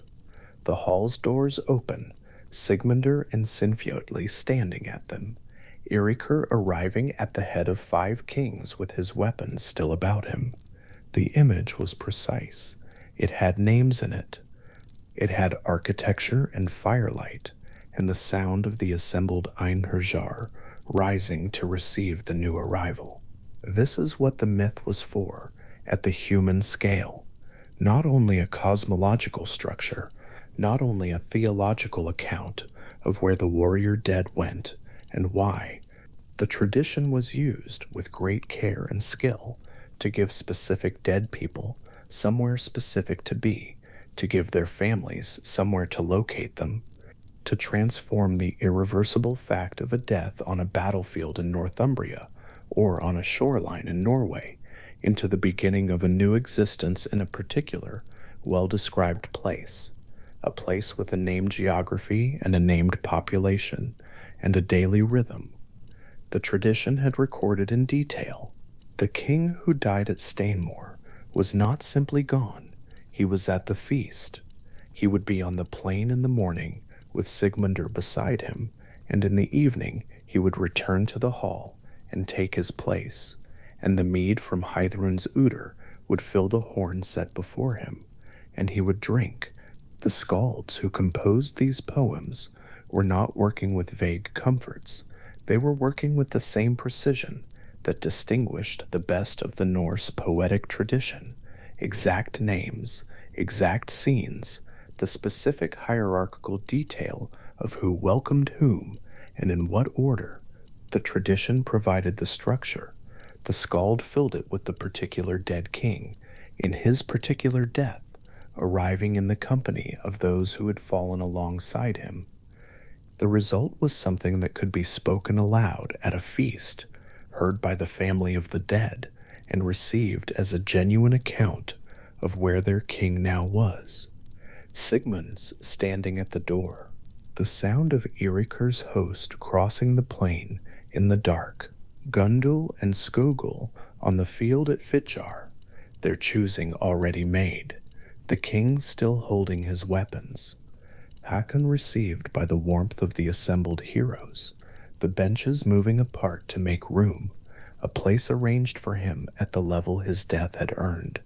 The hall's doors open, Sigmundur and Sinfjotli standing at them, Eirikkr arriving at the head of 5 kings with his weapons still about him. The image was precise. It had names in it. It had architecture and firelight, and the sound of the assembled einherjar rising to receive the new arrival. This is what the myth was for, at the human scale. Not only a cosmological structure, not only a theological account of where the warrior dead went and why. The tradition was used with great care and skill to give specific dead people somewhere specific to be, to give their families somewhere to locate them, to transform the irreversible fact of a death on a battlefield in Northumbria or on a shoreline in Norway into the beginning of a new existence in a particular, well-described place, a place with a named geography and a named population and a daily rhythm. The tradition had recorded in detail. The king who died at Stainmore was not simply gone, he was at the feast. He would be on the plain in the morning with Sigmundur beside him, and in the evening he would return to the hall and take his place, and the mead from Heidrun's Uter would fill the horn set before him, and he would drink. The skalds who composed these poems were not working with vague comforts. They were working with the same precision that distinguished the best of the Norse poetic tradition: exact names, exact scenes, the specific hierarchical detail of who welcomed whom and in what order. The tradition provided the structure. The skald filled it with the particular dead king, in his particular death, arriving in the company of those who had fallen alongside him. The result was something that could be spoken aloud at a feast, heard by the family of the dead, and received as a genuine account of where their king now was. Sigmund's standing at the door. The sound of Eirikur's host crossing the plain in the dark. Gundul and Skogul on the field at Fitjar, their choosing already made. The king still holding his weapons. Hakon received by the warmth of the assembled heroes, the benches moving apart to make room, a place arranged for him at the level his death had earned.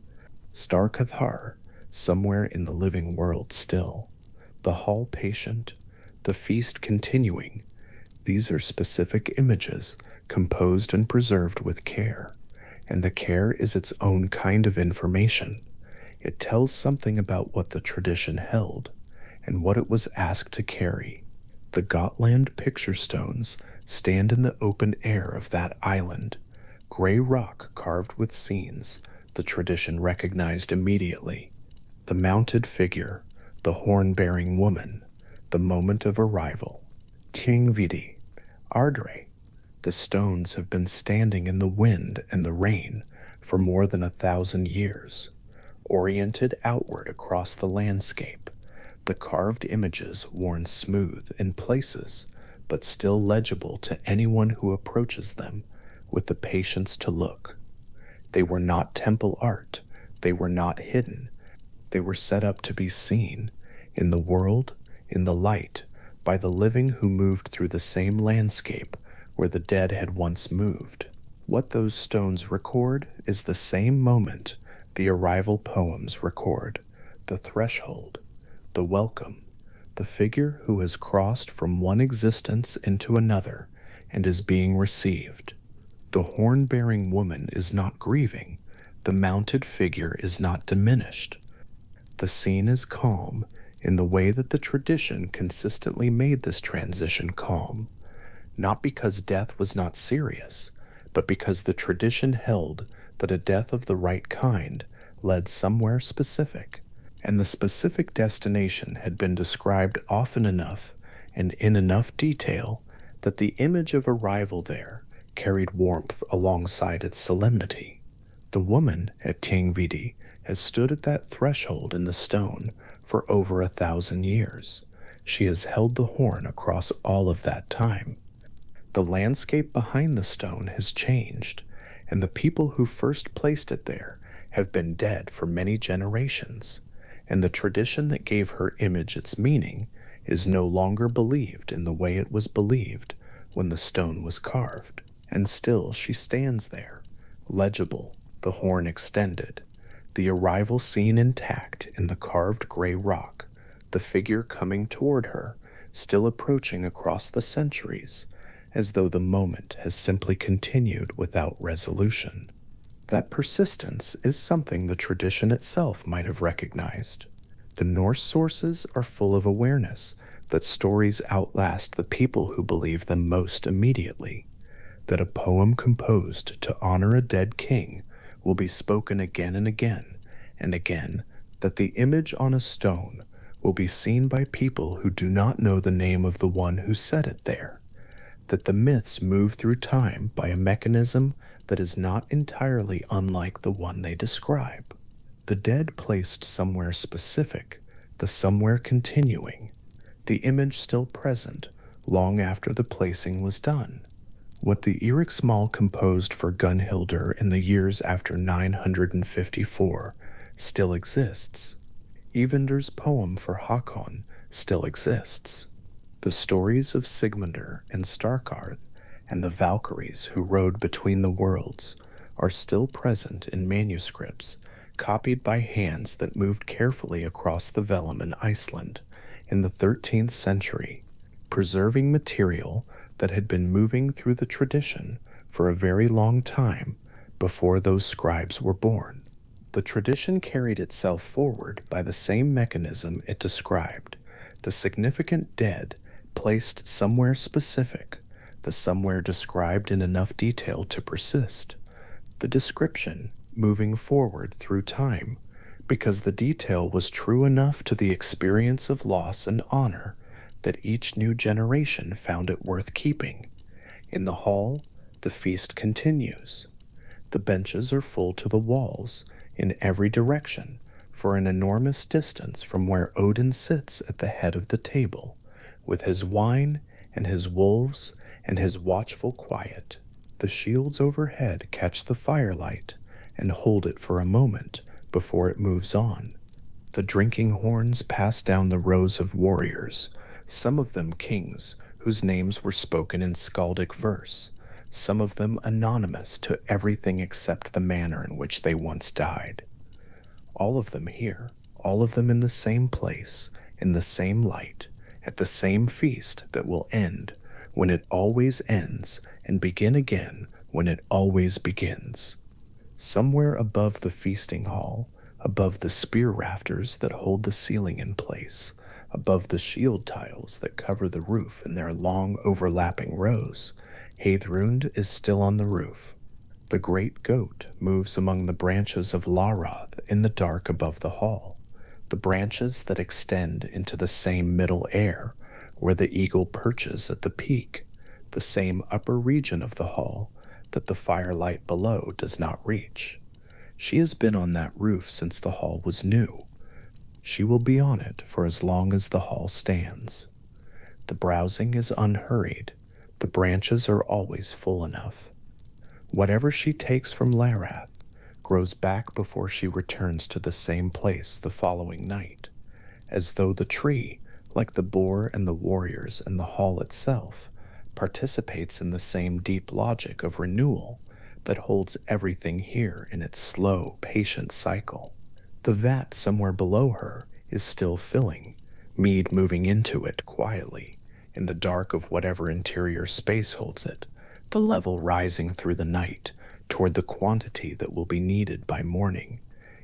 Starkathar, somewhere in the living world still. The hall patient, the feast continuing. These are specific images, composed and preserved with care, and the care is its own kind of information. It tells something about what the tradition held, and what it was asked to carry. The Gotland picture stones stand in the open air of that island, gray rock carved with scenes the tradition recognized immediately. The mounted figure, the horn-bearing woman, the moment of arrival. Tingvidi, Ardre. The stones have been standing in the wind and the rain for more than 1,000 years, oriented outward across the landscape, the carved images worn smooth in places, but still legible to anyone who approaches them with the patience to look. They were not temple art. They were not hidden. They were set up to be seen in the world, in the light, by the living who moved through the same landscape where the dead had once moved. What those stones record is the same moment the arrival poems record, the threshold, the welcome, the figure who has crossed from one existence into another and is being received. The horn-bearing woman is not grieving. The mounted figure is not diminished. The scene is calm in the way that the tradition consistently made this transition calm, not because death was not serious, but because the tradition held that a death of the right kind led somewhere specific, and the specific destination had been described often enough and in enough detail that the image of arrival there carried warmth alongside its solemnity. The woman at Tingvidi has stood at that threshold in the stone for over 1,000 years. She has held the horn across all of that time. The landscape behind the stone has changed, and the people who first placed it there have been dead for many generations, and the tradition that gave her image its meaning is no longer believed in the way it was believed when the stone was carved. And still she stands there, legible, the horn extended, the arrival scene intact in the carved gray rock, the figure coming toward her, still approaching across the centuries, as though the moment has simply continued without resolution. That persistence is something the tradition itself might have recognized. The Norse sources are full of awareness that stories outlast the people who believe them most immediately, that a poem composed to honor a dead king will be spoken again and again, that the image on a stone will be seen by people who do not know the name of the one who set it there, that the myths move through time by a mechanism that is not entirely unlike the one they describe. The dead placed somewhere specific, the somewhere continuing, the image still present long after the placing was done. What the Eriksmal composed for Gunhildr in the years after 954 still exists. Eyvinder's poem for Hakon still exists. The stories of Sigmundur and Starkarth and the Valkyries who rode between the worlds are still present in manuscripts copied by hands that moved carefully across the vellum in Iceland in the 13th century, preserving material that had been moving through the tradition for a very long time before those scribes were born. The tradition carried itself forward by the same mechanism it described, the significant dead placed somewhere specific, the somewhere described in enough detail to persist, the description moving forward through time, because the detail was true enough to the experience of loss and honor that each new generation found it worth keeping. In the hall, the feast continues. The benches are full to the walls in every direction for an enormous distance from where Odin sits at the head of the table, with his wine and his wolves and his watchful quiet. The shields overhead catch the firelight and hold it for a moment before it moves on. The drinking horns pass down the rows of warriors, some of them kings whose names were spoken in skaldic verse, some of them anonymous to everything except the manner in which they once died. All of them here, all of them in the same place, in the same light, at the same feast that will end when it always ends and begin again when it always begins. Somewhere above the feasting hall, above the spear rafters that hold the ceiling in place, above the shield tiles that cover the roof in their long overlapping rows, Heidrund is still on the roof. The great goat moves among the branches of Laroth in the dark above the hall, the branches that extend into the same middle air where the eagle perches at the peak, the same upper region of the hall that the firelight below does not reach. She has been on that roof since the hall was new. She will be on it for as long as the hall stands. The browsing is unhurried. The branches are always full enough. Whatever she takes from Larath grows back before she returns to the same place the following night, as though the tree, like the boar and the warriors and the hall itself, participates in the same deep logic of renewal that holds everything here in its slow, patient cycle. The vat somewhere below her is still filling, mead moving into it quietly, in the dark of whatever interior space holds it, the level rising through the night toward the quantity that will be needed by morning.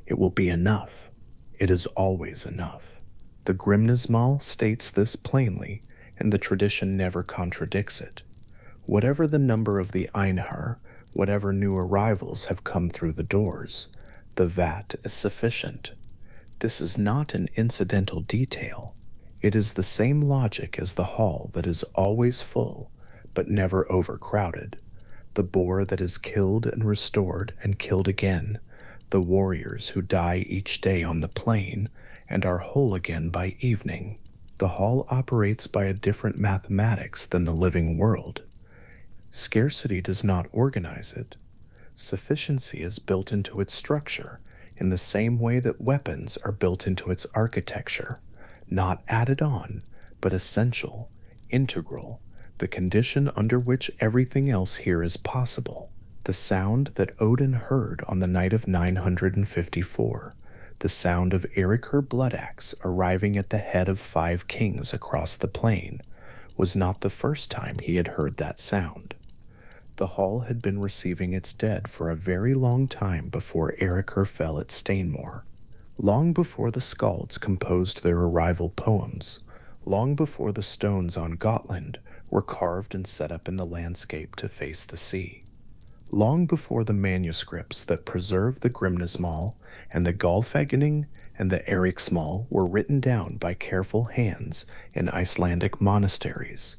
It will be enough. It is always enough. The Grimnismal states this plainly, and the tradition never contradicts it. Whatever the number of the einherjar, whatever new arrivals have come through the doors, the vat is sufficient. This is not an incidental detail. It is the same logic as the hall that is always full, but never overcrowded, the boar that is killed and restored and killed again, the warriors who die each day on the plain and are whole again by evening. The hall operates by a different mathematics than the living world. Scarcity does not organize it. Sufficiency is built into its structure in the same way that weapons are built into its architecture, not added on, but essential, integral, the condition under which everything else here is possible. The sound that Odin heard on the night of 954, the sound of Eiríkur Bloodaxe arriving at the head of 5 kings across the plain, was not the first time he had heard that sound. The hall had been receiving its dead for a very long time before Eiríkur fell at Stainmore, long before the skalds composed their arrival poems, long before the stones on Gotland were carved and set up in the landscape to face the sea, long before the manuscripts that preserve the Grimnismal and the Gylfaginning and the Eriksmal were written down by careful hands in Icelandic monasteries.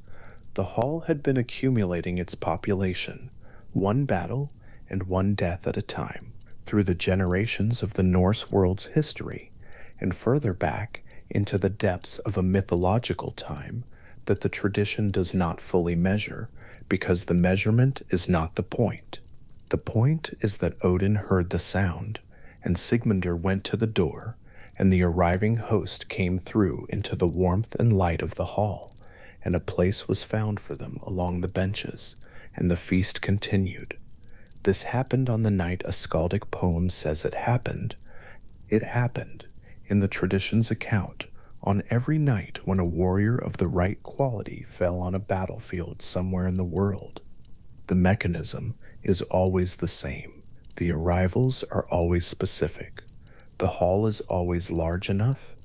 The hall had been accumulating its population, one battle and one death at a time, through the generations of the Norse world's history, and further back into the depths of a mythological time that the tradition does not fully measure, because the measurement is not the point. The point is that Odin heard the sound, and Sigmundur went to the door, and the arriving host came through into the warmth and light of the hall, and a place was found for them along the benches, and the feast continued. This happened on the night a skaldic poem says it happened. It happened, in the tradition's account, on every night when a warrior of the right quality fell on a battlefield somewhere in the world. The mechanism is always the same. The arrivals are always specific. The hall is always large enough.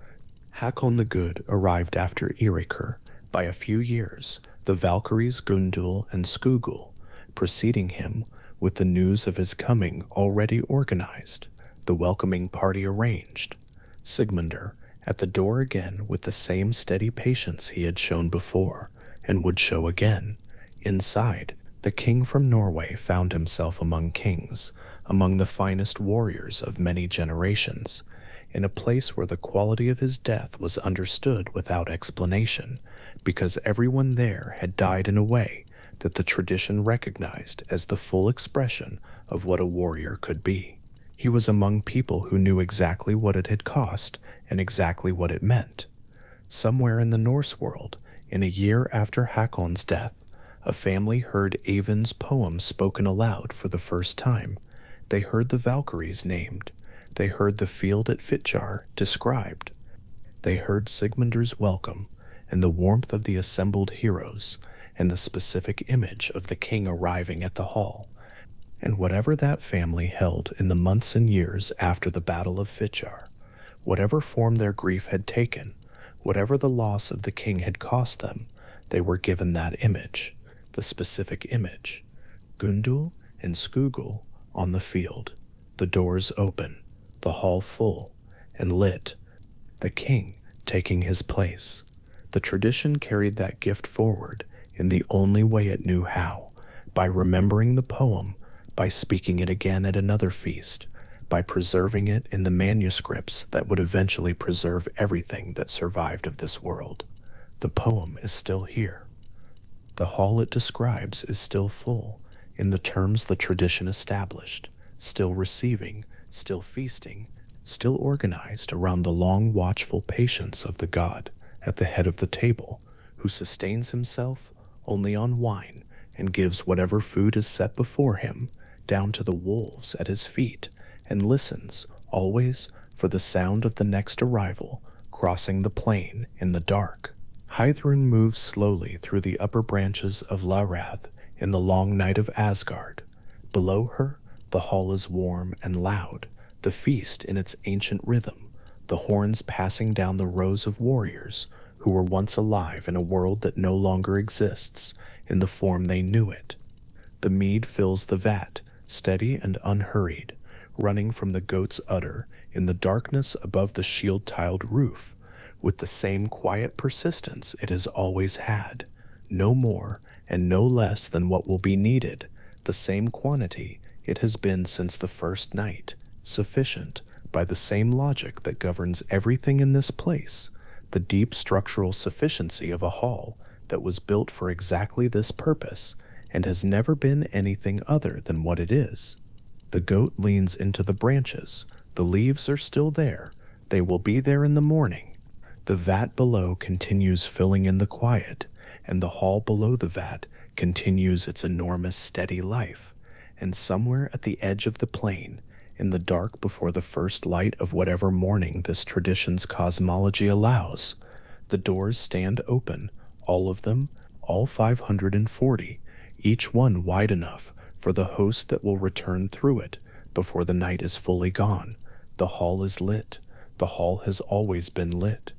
Hakon the Good arrived after Eiríkur by a few years, the Valkyries Gundul and Skugul preceding him with the news of his coming already organized, the welcoming party arranged. Sigmundur at the door again with the same steady patience he had shown before, and would show again. Inside, the king from Norway found himself among kings, among the finest warriors of many generations, in a place where the quality of his death was understood without explanation, because everyone there had died in a way that the tradition recognized as the full expression of what a warrior could be. He was among people who knew exactly what it had cost and exactly what it meant. Somewhere in the Norse world, in a year after Hakon's death, a family heard Eyvind's poem spoken aloud for the first time. They heard the Valkyries named. They heard the field at Fitjar described. They heard Sigmundur's welcome and the warmth of the assembled heroes, and the specific image of the king arriving at the hall. And whatever that family held in the months and years after the Battle of Fitjar, whatever form their grief had taken, whatever the loss of the king had cost them, they were given that image, the specific image. Gundul and Skugul on the field, the doors open, the hall full and lit, the king taking his place. The tradition carried that gift forward in the only way it knew how, by remembering the poem, by speaking it again at another feast, by preserving it in the manuscripts that would eventually preserve everything that survived of this world. The poem is still here. The hall it describes is still full, in the terms the tradition established, still receiving, still feasting, still organized around the long watchful patience of the god at the head of the table, who sustains himself only on wine and gives whatever food is set before him down to the wolves at his feet, and listens always for the sound of the next arrival crossing the plain in the dark. Heidrun moves slowly through the upper branches of Larath in the long night of Asgard. Below her, the hall is warm and loud, the feast in its ancient rhythm, the horns passing down the rows of warriors who were once alive in a world that no longer exists in the form they knew it. The mead fills the vat, steady and unhurried, running from the goat's udder in the darkness above the shield-tiled roof, with the same quiet persistence it has always had, no more and no less than what will be needed, the same quantity it has been since the first night, sufficient by the same logic that governs everything in this place, the deep structural sufficiency of a hall that was built for exactly this purpose and has never been anything other than what it is. The goat leans into the branches. The leaves are still there. They will be there in the morning. The vat below continues filling in the quiet, and the hall below the vat continues its enormous steady life. And somewhere at the edge of the plain, in the dark before the first light of whatever morning this tradition's cosmology allows, the doors stand open, all of them, all 540, each one wide enough for the host that will return through it before the night is fully gone. The hall is lit. The hall has always been lit.